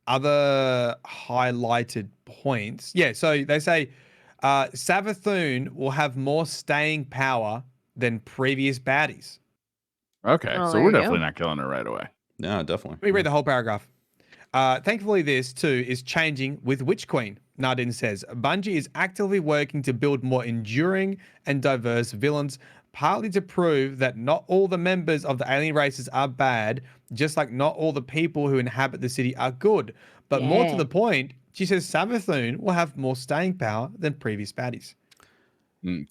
Other highlighted points. Yeah, so they say Savathun will have more staying power than previous baddies. Okay, so we're definitely not killing her right away. No, definitely. Let me read the whole paragraph. Thankfully, this too is changing with Witch Queen. Nardin says, Bungie is actively working to build more enduring and diverse villains, partly to prove that not all the members of the alien races are bad, just like not all the people who inhabit the city are good. But more to the point, she says Savathun will have more staying power than previous baddies.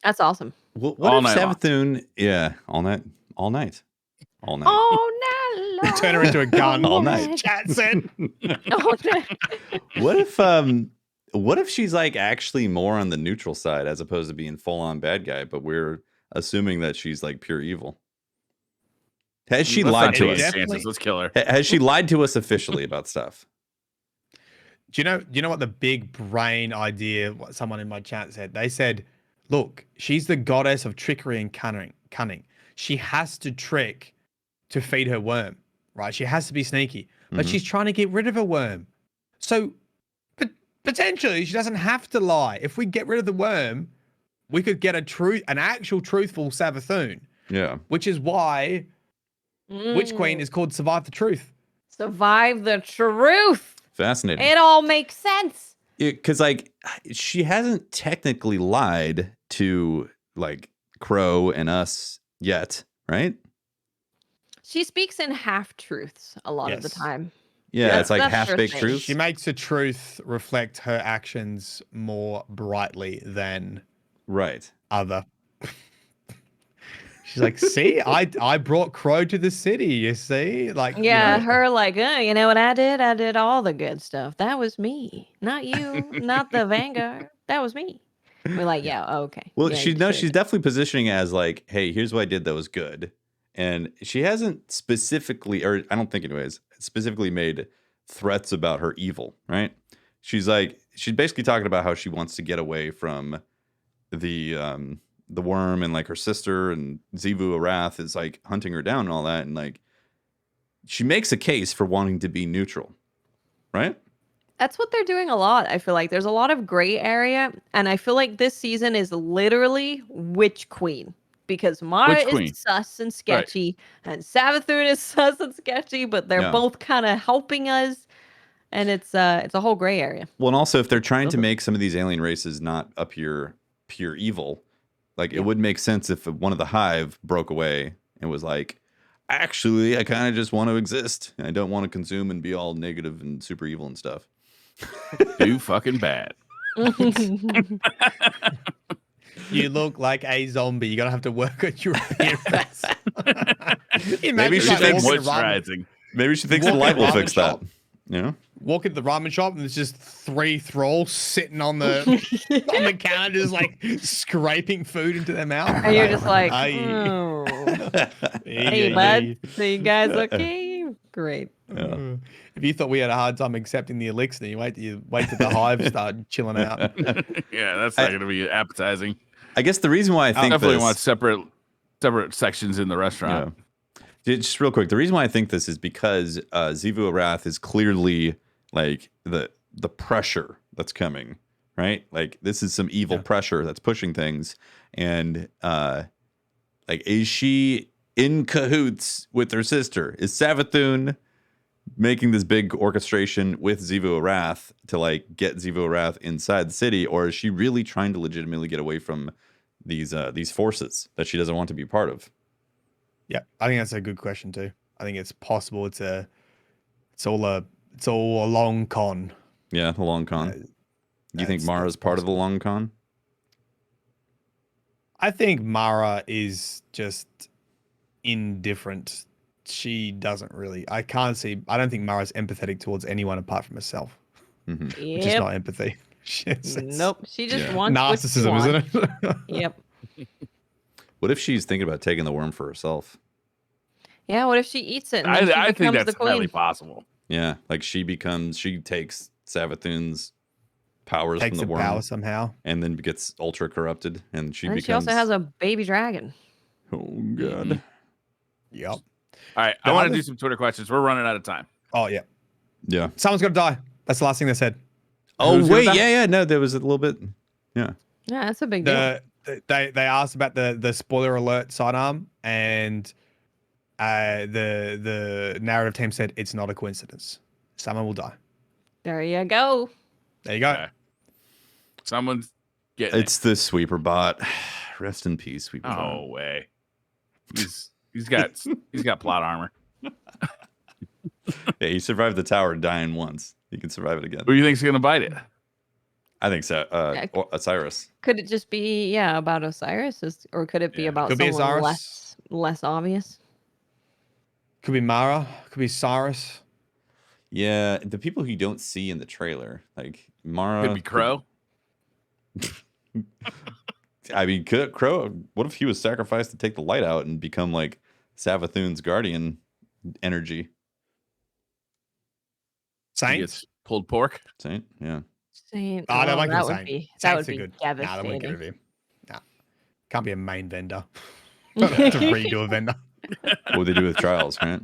That's awesome. What if Savathun, all night. All night long. Turn her into a gun all night. Chat said. What if she's like actually more on the neutral side as opposed to being full on bad guy, but we're assuming that she's like pure evil? Has she lied to us? Let's kill her. Has she lied to us officially about stuff? Do you know what the big brain idea, what someone in my chat said? They said, look, she's the goddess of trickery and cunning. She has to trick to feed her worm, right? She has to be sneaky, but Mhm. she's trying to get rid of her worm. So potentially she doesn't have to lie. If we get rid of the worm, we could get an actual truthful Savathun. Yeah. Which is why Witch Queen is called Survive the Truth. Survive the truth. Fascinating. It all makes sense. Because like she hasn't technically lied to like Crow and us yet, right? She speaks in half truths a lot of the time. Yeah, it's like that's her half-baked thing. truths. She makes the truth reflect her actions more brightly than other. She's like, see, I brought Crow to the city, you see? Like, Yeah, her like, you know what I did? I did all the good stuff. That was me. Not you, not the Vanguard. That was me. We're like, yeah, okay. Well, yeah, she's definitely positioning it as like, hey, here's what I did that was good. And she hasn't specifically, or I don't think anyways, specifically made threats about her evil, right? She's basically talking about how she wants to get away from the worm, and like her sister and Xivu Arath is like hunting her down and all that. And like, she makes a case for wanting to be neutral, right? That's what they're doing a lot. I feel like there's a lot of gray area. And I feel like this season is literally Witch Queen. Because Mara is sus and sketchy, and Savathun is sus and sketchy, but they're both kind of helping us. And it's a whole gray area. Well, and also if they're trying to make some of these alien races not appear pure evil, like it would make sense if one of the hive broke away and was like, actually, I kind of just want to exist. I don't want to consume and be all negative and super evil and stuff. Too fucking bad. You look like a zombie. You're gonna have to work on your appearance. Maybe she thinks moisturizing. Maybe she thinks the light will fix that. You know? Walk into the ramen shop and there's just 3 thralls sitting on the on the counter, just like scraping food into their mouth. And you're just like, oh. Hey, bud. So you guys okay? Great. Yeah. If you thought we had a hard time accepting the elixir, you wait till the hive start chilling out. Yeah, that's not going to be appetizing. I guess the reason why I think definitely want separate sections in the restaurant. Yeah. Just real quick, the reason why I think this is because Xivu Arath is clearly like the pressure that's coming, right? Like this is some evil pressure that's pushing things, and like is she in cahoots with her sister? Is Savathun making this big orchestration with Xivu Arath to like get Xivu Arath inside the city, or is she really trying to legitimately get away from these forces that she doesn't want to be part of? Yeah, I think that's a good question too. I think it's possible. It's all a long con. Yeah, the long con. Do you think Mara's part of the long con? I think Mara is just indifferent. She doesn't really. I don't think Mara's empathetic towards anyone apart from herself. Mm-hmm. Which is not empathy. Nope. She just wants narcissism, isn't it? Yep. What if she's thinking about taking the worm for herself? Yeah, what if she eats it? And I think that's highly possible. Yeah, like she takes Savathun's powers from the worm power somehow, and then gets ultra corrupted, and she also has a baby dragon. Oh god. Mm-hmm. Yep. All right, I want to do some Twitter questions. We're running out of time. Oh yeah. Yeah. Someone's gonna die. That's the last thing they said. Oh wait, yeah. No, there was a little bit. Yeah. Yeah, that's a big deal. They asked about the spoiler alert sidearm, and the narrative team said it's not a coincidence. Someone will die. There you go. There you go. Okay. Someone's getting It's the sweeper bot. Rest in peace, sweeper bot. No way. He's got plot armor. Yeah, he survived the tower dying once. He can survive it again. Who do you think's gonna bite it? I think so. Osiris. Could it just be about Osiris, or could it be about someone less obvious? Could be Mara. Could be Cyrus. Yeah, the people who you don't see in the trailer, like Mara. Could be Crow. I mean, Crow. What if he was sacrificed to take the light out and become like Savathun's guardian energy? Saint? Pulled pork. Saint, yeah. Saint. Oh, that would would be devastating. Nah, that wouldn't get rid of him. Nah. Can't be a main vendor. To redo a vendor. What would they do with Trials, right?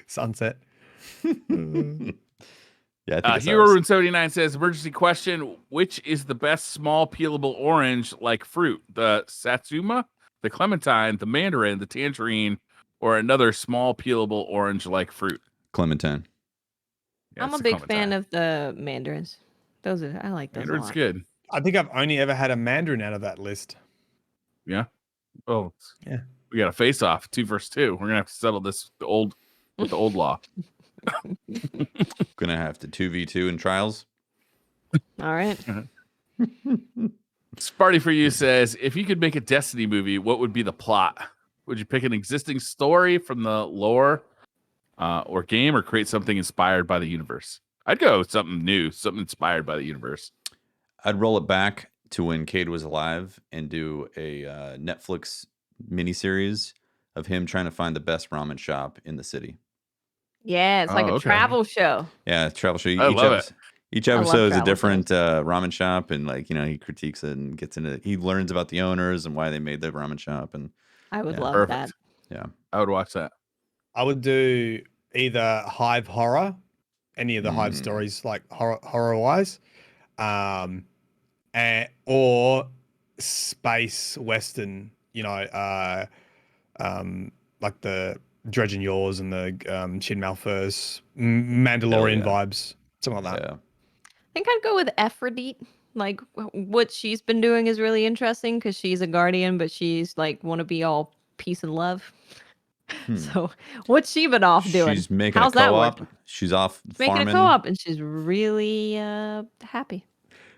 Sunset. Yeah, I think it's Hero Rune 79 says, emergency question, which is the best small peelable orange like fruit? The Satsuma, the clementine, the mandarin, the tangerine, or another small peelable orange like fruit? Clementine. I'm a big fan of the mandarins. I like those Mandarin's a lot. good. I think I've only ever had a mandarin out of that list. Yeah. Oh, yeah. We got a face off 2 versus 2. We're gonna have to settle this with the old law. Gonna have to 2v2 in Trials. All right. Sparty for you says, if you could make a Destiny movie, what would be the plot? Would you pick an existing story from the lore or game, or create something inspired by the universe? I'd go with something new, something inspired by the universe. I'd roll it back to when Cade was alive and do a Netflix miniseries of him trying to find the best ramen shop in the city. Yeah, it's like a travel show. Yeah, travel show. I love it. Each episode is a different ramen shop, and like, you know, he critiques it and gets into it. He learns about the owners and why they made the ramen shop. And I would love that. Yeah, I would watch that. I would do either Hive horror, any of the Hive stories, like horror wise, or space western. You know, like the Dredge and Yours and the Shin Malphurs, Mandalorian vibes, something like that. Yeah. I think I'd go with Aphrodite. Like what she's been doing is really interesting because she's a guardian, but she's like want to be all peace and love. So what's she been off doing? She's making How's a co-op. that She's off making farming. a co-op, and she's really happy.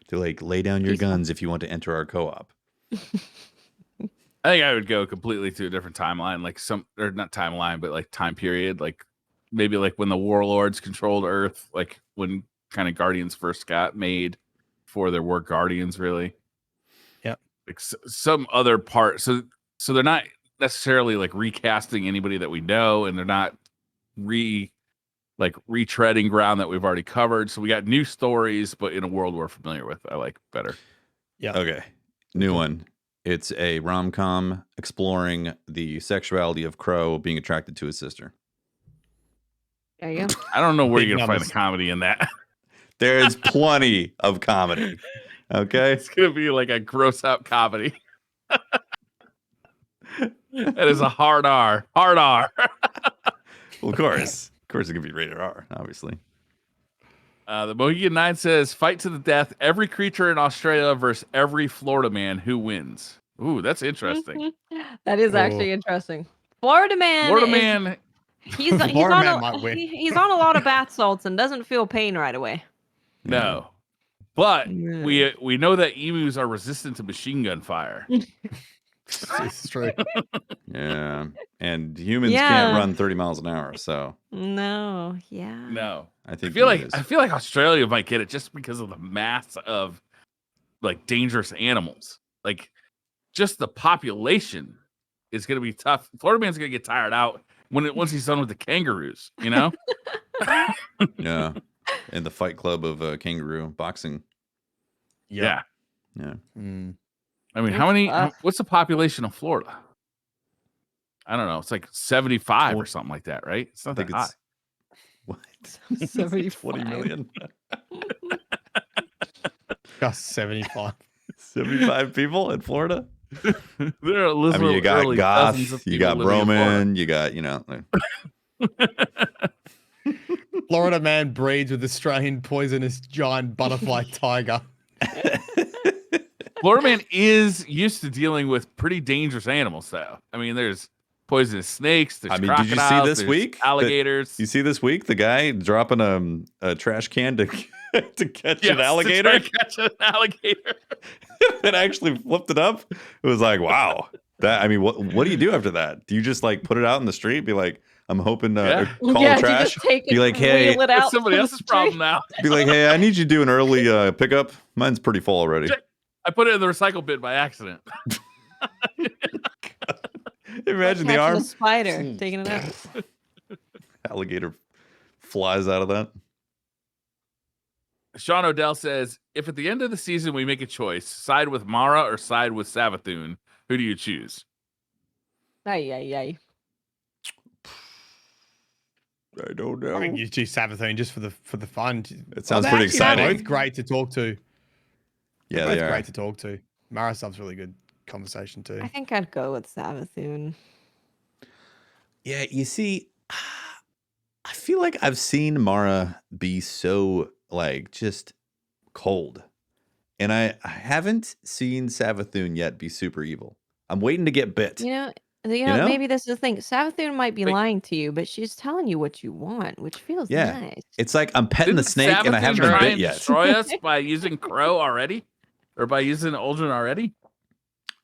To like lay down your guns if you want to enter our co-op. I think I would go completely to a different timeline, like or not timeline, but like time period, like maybe like when the warlords controlled Earth, like when kind of Guardians first got made, before there were Guardians, really. Yeah, like some other part. So they're not necessarily like recasting anybody that we know, and they're not retreading ground that we've already covered. So we got new stories, but in a world we're familiar with. I like better. Yeah. Okay. New one. It's a rom-com exploring the sexuality of Crow being attracted to his sister. There you go. I don't know where you're going to find the comedy in that. There's plenty of comedy. Okay? It's going to be like a gross out comedy. That is a hard R. Hard R. Well, of course. Of course it could be rated R, obviously. The Mohegan 9 says, fight to the death. Every creature in Australia versus every Florida man. Who wins? Ooh, that's interesting. That is actually interesting. Florida man. He's on a lot of bath salts and doesn't feel pain right away. No. But we know that emus are resistant to machine gun fire. It's true. Yeah. And humans can't run 30 miles an hour, so. No. Yeah. No. I feel like Australia might get it just because of the mass of like dangerous animals. Like just the population is going to be tough. Florida man's going to get tired out once he's done with the kangaroos, you know? Yeah. And the Fight Club of kangaroo boxing. Yeah. Yeah. I mean, what's the population of Florida? I don't know. It's like 75 or something like that, right? It's not that high. What? 20 million? Just 75. 75 people in Florida? There are I mean, you got Goth, you got Broman, you got, you know. Florida man breeds with Australian poisonous giant butterfly tiger. Florida man is used to dealing with pretty dangerous animals, though. I mean, there's poisonous snakes. There's crocodiles. Did you see this week? Alligators. You see this week the guy dropping a trash can to catch an alligator? To catch an alligator. It actually flipped it up. It was like, wow. What do you do after that? Do you just like put it out in the street? Be like, I'm hoping to call the trash. Be like, hey, it's somebody else's problem now. Be like, hey, I need you to do an early pickup. Mine's pretty full already. I put it in the recycle bin by accident. Imagine the arm. A spider taking it out. Alligator flies out of that. Sean Odell says, if at the end of the season we make a choice, side with Mara or side with Savathun, who do you choose? Ay. I don't know. I mean, you choose Savathun just for the fun. It sounds pretty exciting. They're both great to talk to. Yeah, they're they are. Great to talk to. Marasov's really good conversation too. I think I'd go with Savathun. Yeah, you see, I feel like I've seen Mara be so like just cold, and I haven't seen Savathun yet be super evil. I'm waiting to get bit. You know, maybe this is the thing. Savathun might be lying to you, but she's telling you what you want, which feels nice. It's like I'm petting the snake and I haven't been bit yet. Destroy us by using Crow already, or by using Uldren already?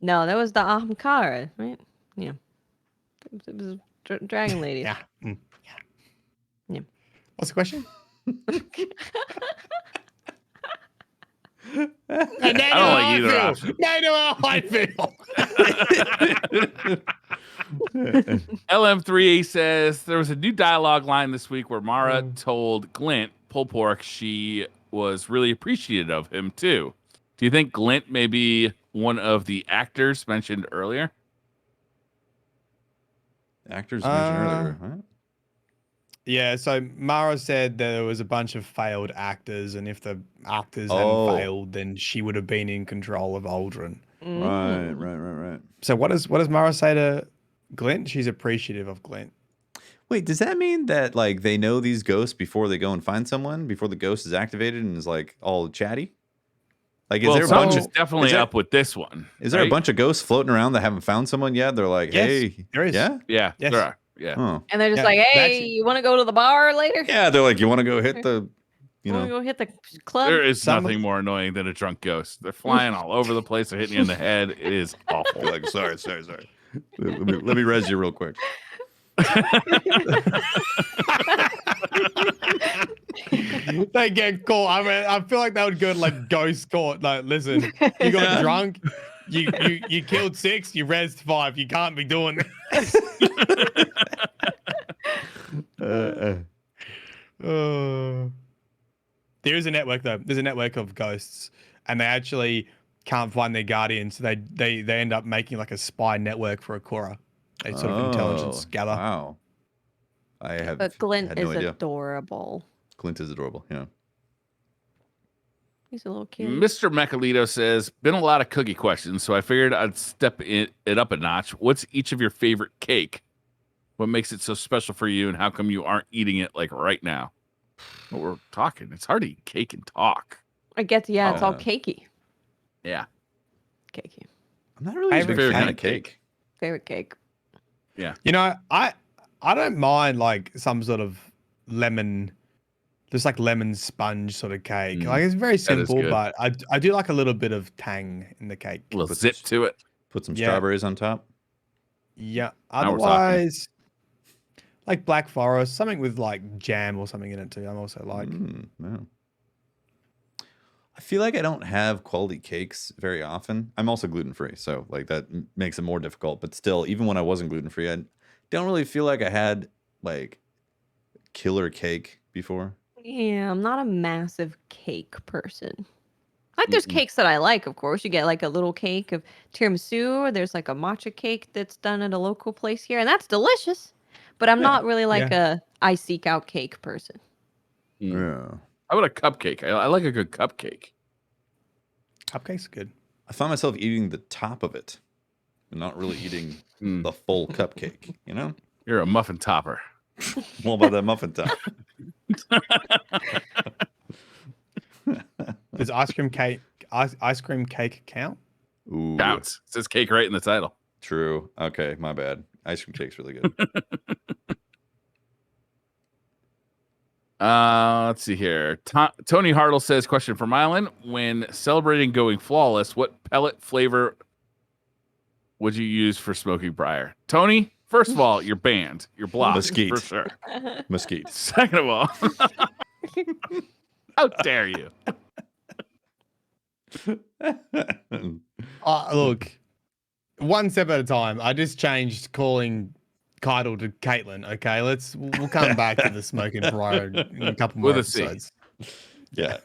No, that was the Ahamkara, right? Yeah, it was Dragon Lady. Yeah. What's the question? I don't like either option. I feel. LM3 says there was a new dialogue line this week where Mara told Glint, pull pork, she was really appreciative of him too. Do you think Glint may be one of the actors mentioned earlier? Actors mentioned earlier, huh? Yeah, so Mara said there was a bunch of failed actors, and if the actors hadn't failed, then she would have been in control of Uldren. Right. So what does Mara say to Glint? She's appreciative of Glint. Wait, does that mean that like they know these ghosts before they go and find someone, before the ghost is activated and is like all chatty? Like, is there a bunch of definitely up with this one? Is there a bunch of ghosts floating around that haven't found someone yet? They're like, hey, there is. Yeah, yes. There are. Yeah. Oh. And they're just like, hey, you want to go to the bar later? Yeah, they're like, you want to go hit the, you want to go hit the club? There is nothing more annoying than a drunk ghost. They're flying all over the place. They're hitting you in the head. It is awful. You're like, sorry. Let me res you real quick. They get caught. I mean, I feel like that would go to like ghost court. Like, listen, you got drunk, you killed 6, you rezzed 5. You can't be doing this. There is a network though. There's a network of ghosts, and they actually can't find their guardian, so they end up making like a spy network for Akura. They sort of intelligence gather. Wow. But Glint is idea. adorable. Glint is adorable, yeah. He's a little cute. Mr. Mechalito says, been a lot of cookie questions, so I figured I'd step it up a notch. What's each of your favorite cake? What makes it so special for you, and how come you aren't eating it like right now? Well, we're talking. It's hard to eat cake and talk. I guess, yeah, it's all cakey. Yeah. Cakey. I'm not really a big fan of cake. Favorite cake. Yeah. You know, I don't mind like some sort of lemon, just like lemon sponge sort of cake. Like it's very simple, but I do like a little bit of tang in the cake. A little zip to it. Put some strawberries on top. Yeah. Otherwise, like Black Forest, something with like jam or something in it too. I'm also like. No. I feel like I don't have quality cakes very often. I'm also gluten-free, so like that makes it more difficult. But still, even when I wasn't gluten-free, I don't really feel like I had like killer cake before. Yeah, I'm not a massive cake person. Like there's cakes that I like, of course. You get like a little cake of tiramisu, or there's like a matcha cake that's done at a local place here, and that's delicious. But I'm not really like I seek out cake person. Yeah. How about a cupcake? I like a good cupcake. Cupcake's good. I found myself eating the top of it and not really eating the full cupcake, you know? You're a muffin topper. What about that muffin top? Does ice cream cake count? Ooh. Counts. It says cake right in the title. True. Okay, my bad. Ice cream cake's really good. Let's see here. Tony Hartle says, question for Mylan. When celebrating going flawless, what pellet flavor would you use for smoking briar? Tony, first of all, you're banned. You're blocked. Mesquite. For sure. Mesquite. Second of all, how dare you? Look, one step at a time. I just changed calling Keitel to Caitlin. Okay, we'll come back to the smoking briar in a couple more episodes. Yeah,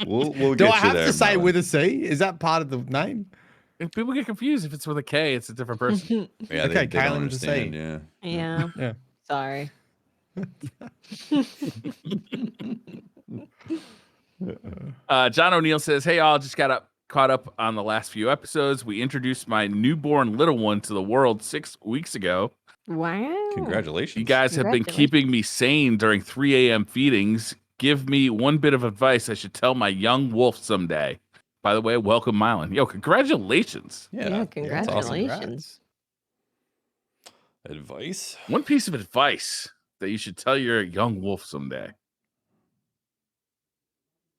we'll get Do I you have there, to say Melon. with a C? Is that part of the name? If people get confused, if it's with a K, it's a different person. Yeah, Okay, they don't Kaylin with a C. understand. Yeah. Yeah. Sorry. John O'Neill says, "Hey, all, just got caught up on the last few episodes. We introduced my newborn little one to the world 6 weeks ago. Wow. Congratulations. You guys have been keeping me sane during 3 a.m. feedings. Give me one bit of advice I should tell my young wolf someday. By the way, welcome, Mylan. Yo, congratulations. Yeah, congratulations. Awesome. Advice? One piece of advice that you should tell your young wolf someday.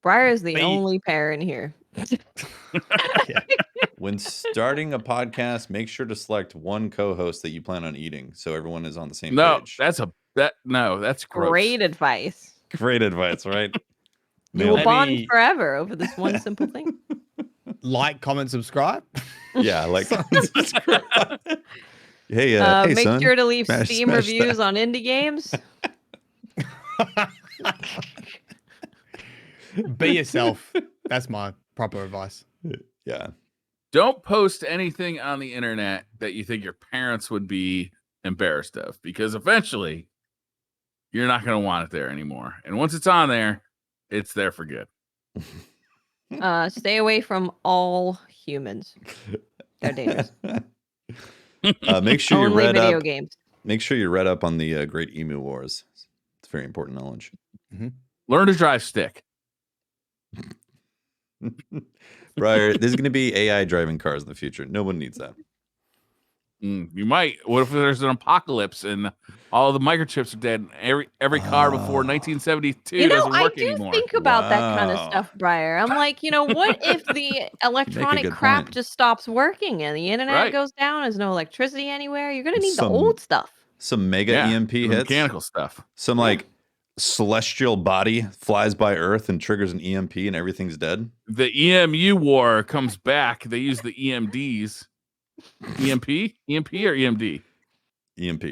Briar is the only parent here. When starting a podcast, make sure to select one co-host that you plan on eating, so everyone is on the same page. That's gross. Great advice. Great advice, right? You will bond forever over this one simple thing. Like, comment, subscribe. Yeah, like, subscribe. Hey, make son, sure to leave Steam reviews on indie games. Be yourself. That's my proper advice. Yeah. Don't post anything on the internet that you think your parents would be embarrassed of, because eventually you're not going to want it there anymore. And once it's on there, it's there for good. Stay away from all humans. They're dangerous. Make sure you read video up. Games. Make sure you read up on the Great Emu Wars. It's very important knowledge. Mm-hmm. Learn to drive stick. Briar, there's going to be AI driving cars in the future. No one needs that. You might. What if there's an apocalypse and all the microchips are dead? And every car before 1972 doesn't work anymore. I do think about that kind of stuff, Briar. I'm like, what if the electronic crap just stops working and the internet goes down? There's no electricity anywhere. You're going to need the old stuff. Some mega EMP hits. Mechanical stuff. Some like celestial body flies by Earth and triggers an EMP and everything's dead. The EMU war comes back. They use the EMDs. EMP or EMD? EMP.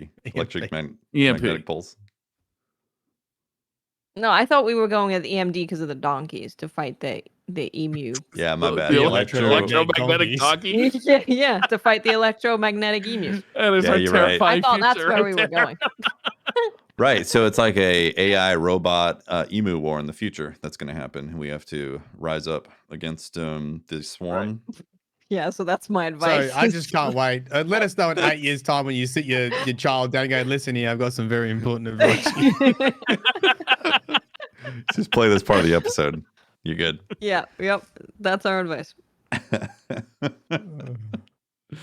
Magnetic pulse. No, I thought we were going with EMD because of the donkeys to fight the emu. Yeah, my bad. The electromagnetic donkeys? yeah, to fight the electromagnetic emus. That is a terrifying I thought that's future where we were going. Right, so it's like a AI robot emu war in the future that's going to happen. We have to rise up against the swarm. Right. Yeah, so that's my advice. So I just can't wait. Let us know in 8 years' time when you sit your child down and go, listen here, I've got some very important advice. Just play this part of the episode. You're good. Yep. That's our advice.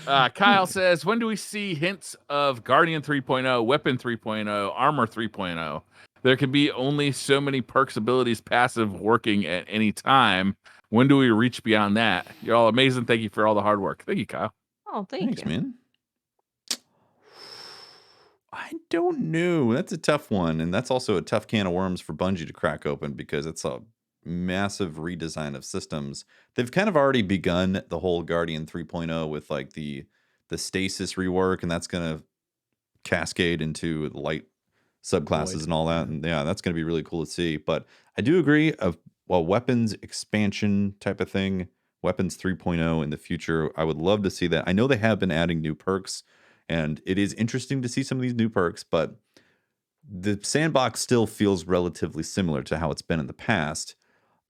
Kyle says, when do we see hints of Guardian 3.0, Weapon 3.0, Armor 3.0? There can be only so many perks, abilities, passive working at any time. When do we reach beyond that? You're all amazing. Thank you for all the hard work. Thank you, Kyle. Oh, thanks, man. I don't know. That's a tough one. And that's also a tough can of worms for Bungie to crack open because it's a massive redesign of systems. They've kind of already begun the whole Guardian 3.0 with like the stasis rework, and that's going to cascade into the light subclasses and all that. And yeah, that's going to be really cool to see. But I do agree weapons expansion type of thing, weapons 3.0 in the future. I would love to see that. I know they have been adding new perks, and it is interesting to see some of these new perks, but the sandbox still feels relatively similar to how it's been in the past.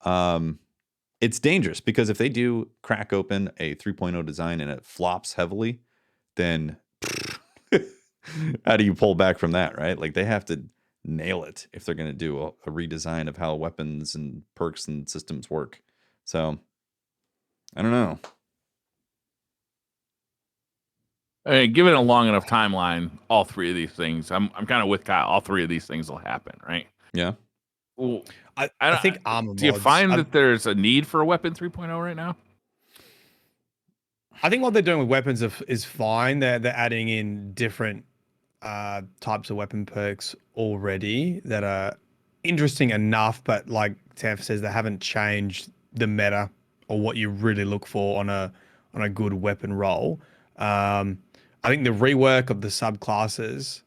It's dangerous because if they do crack open a 3.0 design and it flops heavily, then how do you pull back from that, right? Like they have to nail it if they're going to do a redesign of how weapons and perks and systems work. So I don't know. I mean, given a long enough timeline, all three of these things, I'm kind of with Kyle. All three of these things will happen, right? Yeah. Well, I think armor mods. Do you find that there's a need for a weapon 3.0 right now? I think what they're doing with weapons is fine. They're adding in different types of weapon perks already that are interesting enough, but like Tef says, they haven't changed the meta or what you really look for on a good weapon roll. I think the rework of the subclasses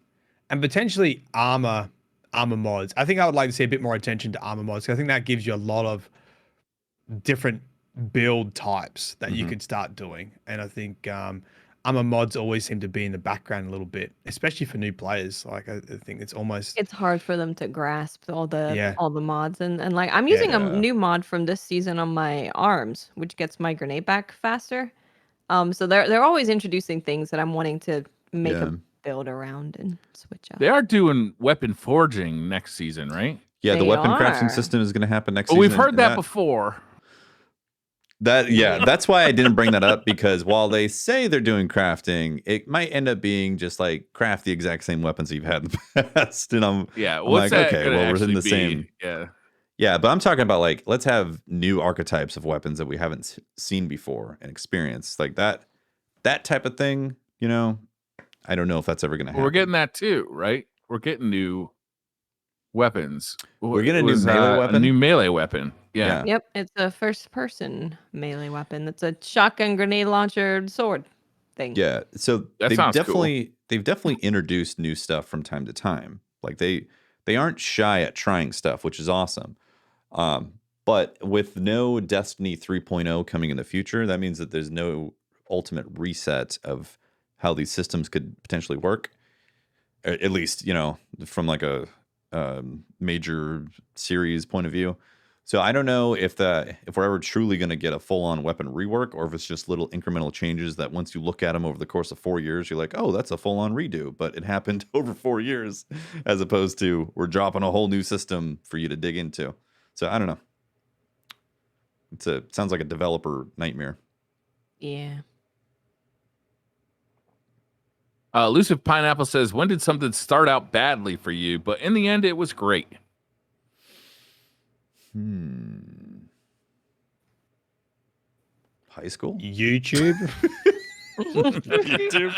and potentially armor mods. I think I would like to see a bit more attention to armor mods because I think that gives you a lot of different build types that you could start doing. And I think armor mods always seem to be in the background a little bit, especially for new players. Like I think it's hard for them to grasp all the mods and like I'm using a new mod from this season on my arms, which gets my grenade back faster. So they're always introducing things that I'm wanting to make a build around and switch up. They are doing weapon forging next season, right? Yeah, the weapon crafting system is going to happen next season. We've heard that before. That's why I didn't bring that up, because while they say they're doing crafting, it might end up being just like craft the exact same weapons you've had in the past. And I'm like, okay, well, we're in the same. Yeah, but I'm talking about like, let's have new archetypes of weapons that we haven't seen before and experienced, like that type of thing. You know, I don't know if that's ever going to happen. We're getting that too, right? We're getting new weapons. We're getting a new melee weapon. A new melee weapon. Yeah. Yep, it's a first-person melee weapon. It's a shotgun, grenade launcher, sword thing. Yeah, so they've definitely introduced new stuff from time to time. Like they aren't shy at trying stuff, which is awesome. But with no Destiny 3.0 coming in the future, that means that there's no ultimate reset of how these systems could potentially work. At least, you know, from like a major series point of view. So I don't know if we're ever truly going to get a full-on weapon rework, or if it's just little incremental changes that once you look at them over the course of 4 years, you're like, oh, that's a full-on redo. But it happened over 4 years, as opposed to we're dropping a whole new system for you to dig into. So I don't know. It sounds like a developer nightmare. Yeah. Elusive Pineapple says, when did something start out badly for you, but in the end it was great? High school? YouTube? YouTube?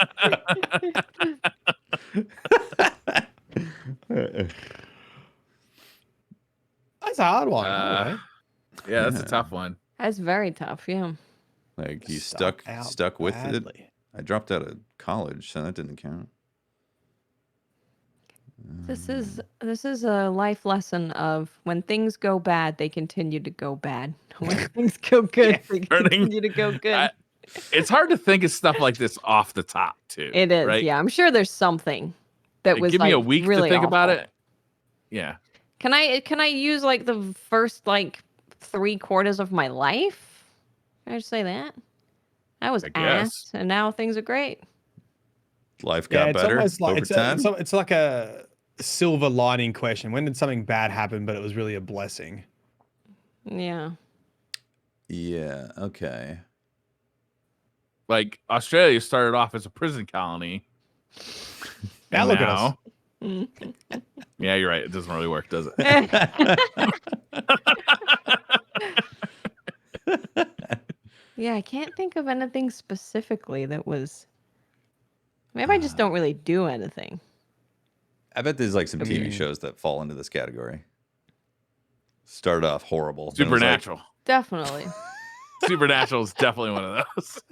That's a hard one. Yeah, that's a tough one. That's very tough, yeah. Like you stuck with it. I dropped out of college, so that didn't count. This is a life lesson of when things go bad, they continue to go bad. When things go good, they continue to go good. It's hard to think of stuff like this off the top, too. It is, right? yeah. I'm sure there's something that was give me a week really to think awful. about it. Yeah. Can I use like the first like 3/4 of my life? Can I just say that? That was ass, and now things are great. Life got better over time. It's like a silver lining question. When did something bad happen, but it was really a blessing? Yeah. Yeah. Okay. Like Australia started off as a prison colony. Now look at us. Yeah, you're right. It doesn't really work, does it? Yeah, I can't think of anything specifically that was. Maybe I just don't really do anything. I bet there's like some TV shows that fall into this category. Started off horrible. Supernatural. Like... Definitely. Supernatural is definitely one of those.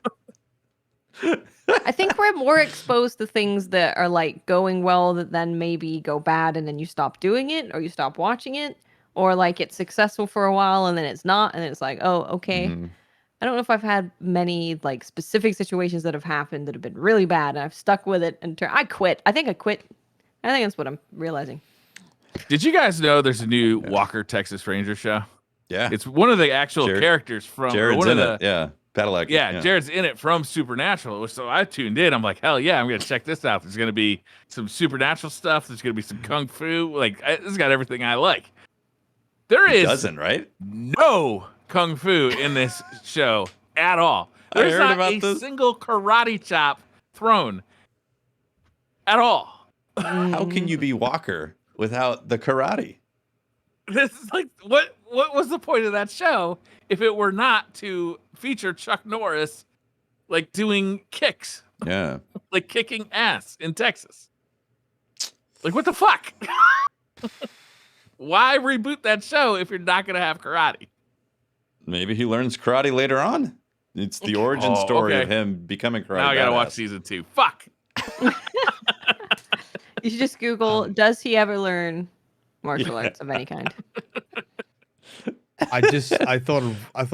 I think we're more exposed to things that are like going well that then maybe go bad and then you stop doing it or you stop watching it, or like it's successful for a while and then it's not and it's like, oh, okay. Mm-hmm. I don't know if I've had many like specific situations that have happened that have been really bad and I've stuck with it and I quit. I think I quit. I think that's what I'm realizing. Did you guys know there's a new Walker Texas Ranger show? Yeah. It's one of the actual characters from Jared's one in of the, it. Yeah. Padalecki. Yeah, Jared's in it from Supernatural. So I tuned in. I'm like, hell yeah, I'm going to check this out. There's going to be some supernatural stuff. There's going to be some kung fu. Like, this got everything I like. It doesn't, right? No kung fu in this show at all. There's not a single karate chop thrown at all. How can you be Walker without the karate? This is like, what was the point of that show if it were not to feature Chuck Norris like doing kicks? Yeah. Like kicking ass in Texas. Like, what the fuck? Why reboot that show if you're not going to have karate? Maybe he learns karate later on. It's the origin story of him becoming karate. Now I got to watch season 2. Fuck. You should just Google, does he ever learn martial arts of any kind? I thought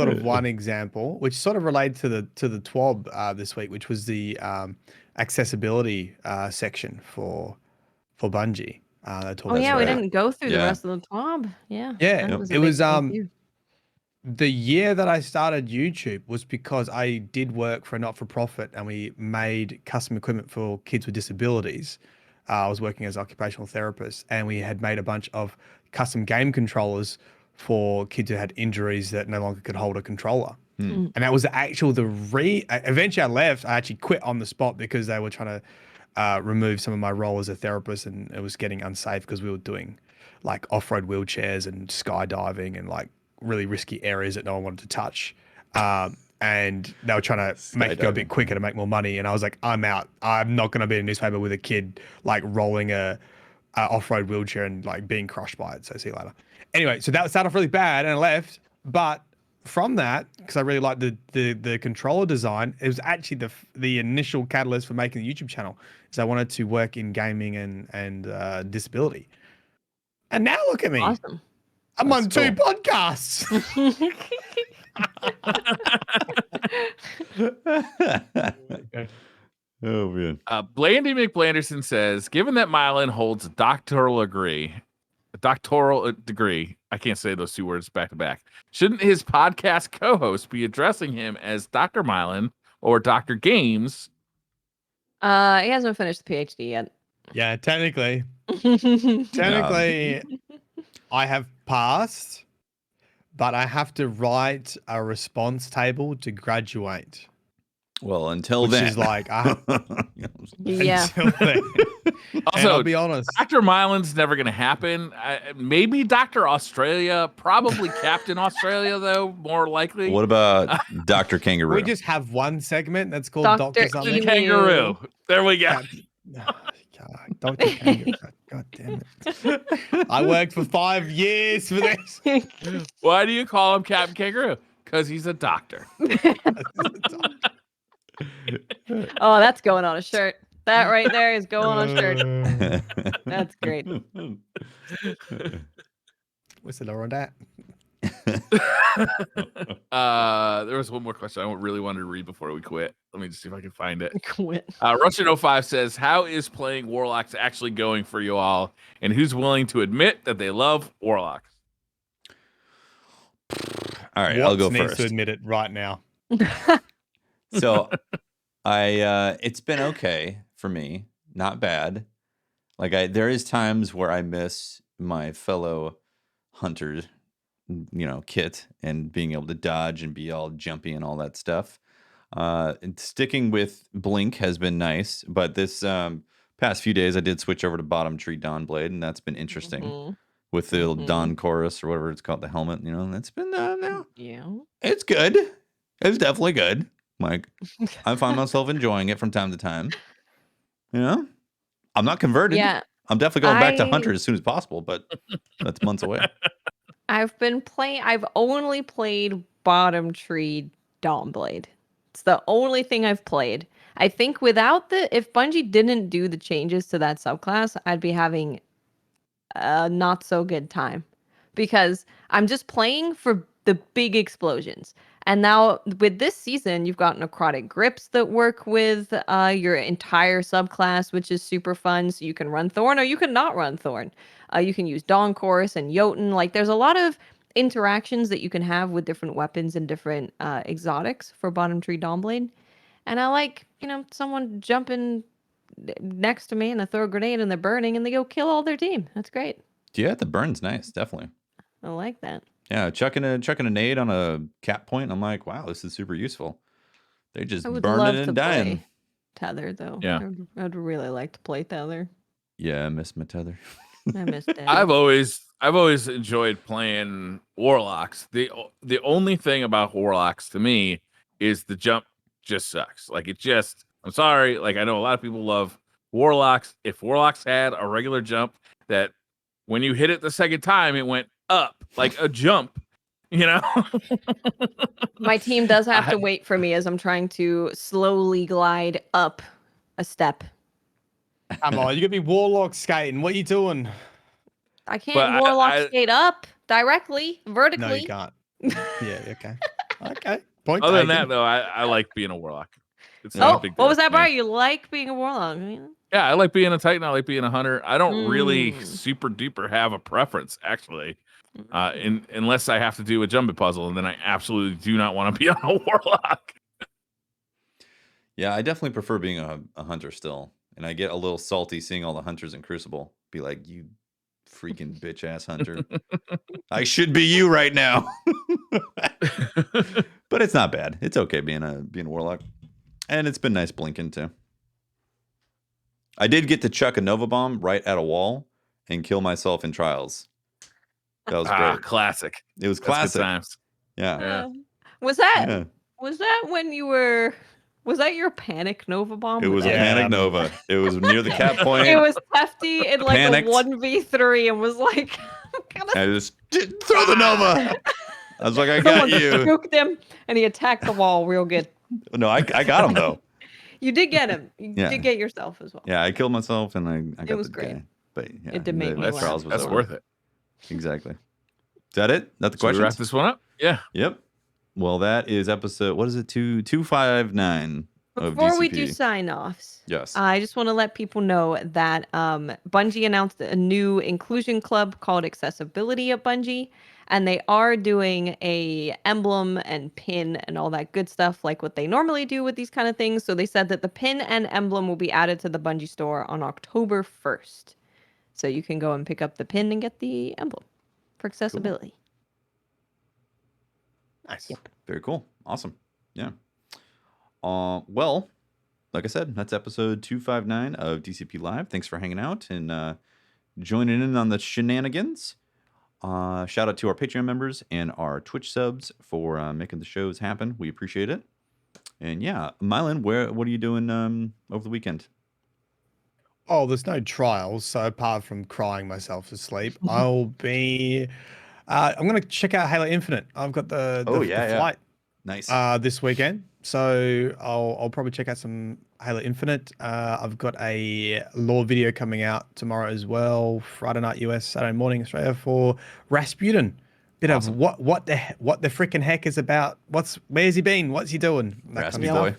of one example which sort of related to the TWAB this week, which was the accessibility section for Bungie. Oh yeah, we didn't go through the rest of the TWAB. Yeah. Yeah, it was the year that I started YouTube was because I did work for a not-for-profit and we made custom equipment for kids with disabilities. I was working as an occupational therapist, and we had made a bunch of custom game controllers for kids who had injuries that no longer could hold a controller. And that was eventually I left. I actually quit on the spot because they were trying to remove some of my role as a therapist, and it was getting unsafe because we were doing like off-road wheelchairs and skydiving and like really risky areas that no one wanted to touch. And they were trying to make it go a bit quicker to make more money. And I was like, I'm out. I'm not going to be in a newspaper with a kid like rolling a off-road wheelchair and like being crushed by it. So see you later. Anyway, so that started off really bad and I left. But from that, because I really liked the controller design, it was actually the initial catalyst for making the YouTube channel. Is I wanted to work in gaming and disability. And now look at me. Awesome. I'm on 2 podcasts. Oh man. Blandy McBlanderson says, given that Mylan holds a doctoral degree, I can't say those 2 words back to back, shouldn't his podcast co-host be addressing him as Dr. Mylan or Dr. Games? He hasn't finished the PhD yet. Yeah, technically, I have passed, but I have to write a response table to graduate. Well, until then, is like, yeah. Until then. Also, I'll be honest, Dr. Mylan's never going to happen. Maybe Dr. Australia, probably Captain Australia, though, more likely. What about Dr. Kangaroo? We just have one segment that's called Dr. something. Kangaroo. There we go. Dr. Kangaroo. God damn it. I worked for 5 years for this. Why do you call him Captain Kangaroo? Because he's a doctor. Oh, that's going on a shirt. That right there is going on a shirt. That's great. What's the lower on that? There was one more question I really wanted to read before we quit. Let me just see if I can find it. Quit. Russian05 says, how is playing Warlocks actually going for you all? And who's willing to admit that they love Warlocks? All right, I'll go needs first. to admit it right now. So it's been okay for me. Not bad. Like there is times where I miss my fellow hunter, kit and being able to dodge and be all jumpy and all that stuff. And sticking with Blink has been nice, but this past few days I did switch over to Bottom Tree Dawnblade, and that's been interesting with the Dawn Chorus or whatever it's called, the helmet. That's been it's good. It's definitely good. Like I find myself enjoying it from time to time. I'm not converted. Yeah, I'm definitely going back to Hunter as soon as possible, but that's months away. I've only played Bottom Tree Dawnblade. It's the only thing I've played. I think if Bungie didn't do the changes to that subclass, I'd be having a not so good time because I'm just playing for the big explosions. And now with this season, you've got necrotic grips that work with your entire subclass, which is super fun. So you can run Thorn or you can not run Thorn. You can use Dawn Chorus and Jotun. Like there's a lot of interactions that you can have with different weapons and different exotics for Bottom Tree Dawnblade. And I like, someone jumping next to me and I throw a grenade and they're burning and they go kill all their team. That's great. Yeah, the burn's nice, definitely. I like that. Yeah, chucking a nade on a cap point. I'm like, wow, this is super useful. They just burning and dying. Play Tether though. Yeah, I'd really like to play Tether. Yeah, I miss my Tether. I miss that. I've always enjoyed playing Warlocks. The only thing about Warlocks to me is the jump just sucks. Like I'm sorry. Like I know a lot of people love Warlocks. If Warlocks had a regular jump that when you hit it the second time, it went up like a jump, My team does have to wait for me as I'm trying to slowly glide up a step. Come on, you're gonna be Warlock skating. What are you doing? I can't Warlock skate up directly, vertically. No, you can't. Yeah. Okay. Okay. Point Other than taken. that, though, I like being a warlock. It's Oh, not a big deal what was that, to me. Brian? You like being a warlock? Yeah, I like being a titan. I like being a hunter. I don't really Mm. super duper have a preference, actually, unless I have to do a jumbo puzzle, and then I absolutely do not want to be on a warlock. Yeah, I definitely prefer being a hunter still. And I get a little salty seeing all the hunters in Crucible. Be like, you freaking bitch ass hunter. I should be you right now. But it's not bad. It's okay being a warlock. And it's been nice blinking too. I did get to chuck a Nova Bomb right at a wall and kill myself in Trials. That was great. Classic. It was That's classic. good times. Yeah. Was that when you were? Was that your panic Nova Bomb? It was a panic Nova. It was near the cap point. It was hefty in like Panicked. a 1v3 and was like, I just throw the Nova. I was like, I got you. Spooked him and he attacked the wall real good. No, I got him though. You did get him. You did get yourself as well. Yeah, I killed myself and I got it was the great. guy. But yeah, It did make me laugh. That's worth it. Exactly. Is that it? That the Should question? we wrap this one up? Yeah. Yep. Well, that is episode. What is it? 259 of Before DCP. we do sign-offs, Yes. I just want to let people know that Bungie announced a new inclusion club called Accessibility at Bungie, and they are doing a emblem and pin and all that good stuff like what they normally do with these kind of things. So they said that the pin and emblem will be added to the Bungie store on October 1st. So you can go and pick up the pin and get the emblem for accessibility. Cool. Nice. Yep. Very cool. Awesome. Yeah. Well, like I said, that's episode 259 of DCP Live. Thanks for hanging out and joining in on the shenanigans. Shout out to our Patreon members and our Twitch subs for making the shows happen. We appreciate it. And yeah, Mylan, what are you doing over the weekend? Oh, there's no trials. So apart from crying myself to sleep, I'll be. I'm gonna check out Halo Infinite. I've got the flight. Nice. This weekend, so I'll probably check out some Halo Infinite. I've got a lore video coming out tomorrow as well. Friday night US, Saturday morning Australia for Rasputin. Bit of what the freaking heck is about? Where's he been? What's he doing? Raspy boy.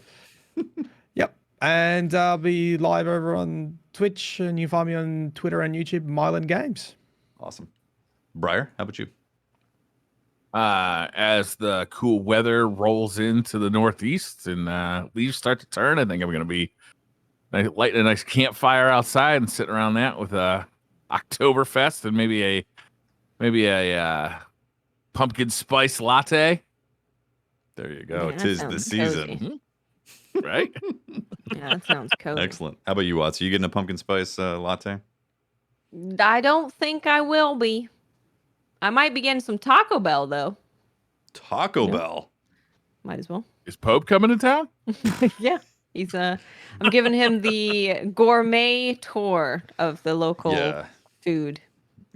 Yep. And I'll be live over on Twitch, and you can find me on Twitter and YouTube, Mylan Games. Awesome. Briar, how about you? As the cool weather rolls into the northeast and leaves start to turn, I think I'm going to be lighting a nice campfire outside and sitting around that with a Oktoberfest and maybe a pumpkin spice latte. There you go. Yeah, 'Tis the season. cozy. Right? Yeah, that sounds cozy. Excellent. How about you, Watts? Are you getting a pumpkin spice latte? I don't think I will be. I might be getting some Taco Bell though. Taco Bell. Might as well. Is Pope coming to town? Yeah, he's I'm giving him the gourmet tour of the local food.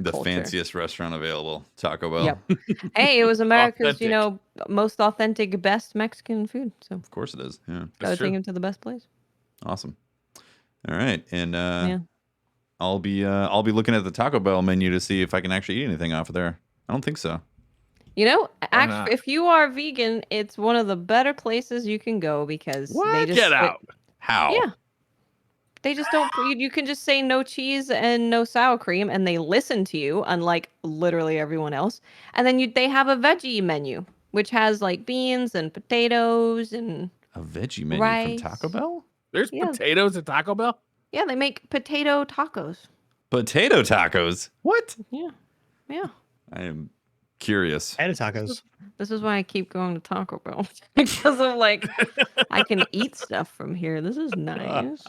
The culture. fanciest restaurant available, Taco Bell. Yep. Hey, it was America's, Authentic. most authentic, best Mexican food. So Of course it is. Yeah. gotta take him to the best place. Awesome. All right. And I'll be looking at the Taco Bell menu to see if I can actually eat anything off of there. I don't think so. Actually, if you are vegan, it's one of the better places you can go because they just Get out. How? Yeah. They just don't. You can just say no cheese and no sour cream, and they listen to you, unlike literally everyone else. And then they have a veggie menu, which has like beans and potatoes and A veggie menu rice. from Taco Bell? There's potatoes at Taco Bell? Yeah, they make potato tacos. Potato tacos? What? Yeah. I am curious. Potato tacos. This is why I keep going to Taco Bell because of I can eat stuff from here. This is nice.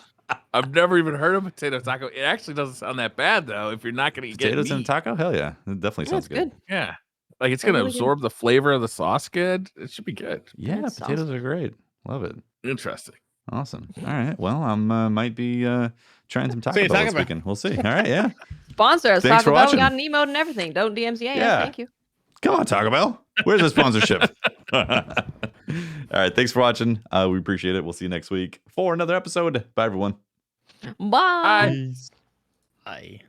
I've never even heard of potato taco. It actually doesn't sound that bad though. If you're not going to get Potatoes meat. and taco? Hell yeah. It definitely sounds good. Yeah. Like it's going to Really absorb the flavor of the sauce good. It should be good. Yeah, That's potatoes are great. Love it. Interesting. Awesome. All right. Well, I'm might be trying some Taco See you, Bell Taco this Bell. weekend. We'll see. All right. Yeah. Sponsor us, Thanks Taco for Bell. watching. We got an emote and everything. Don't DMs. Yeah. Thank you. Come on, Taco Bell. Where's the sponsorship? All right. Thanks for watching. We appreciate it. We'll see you next week for another episode. Bye, everyone. Bye. Bye.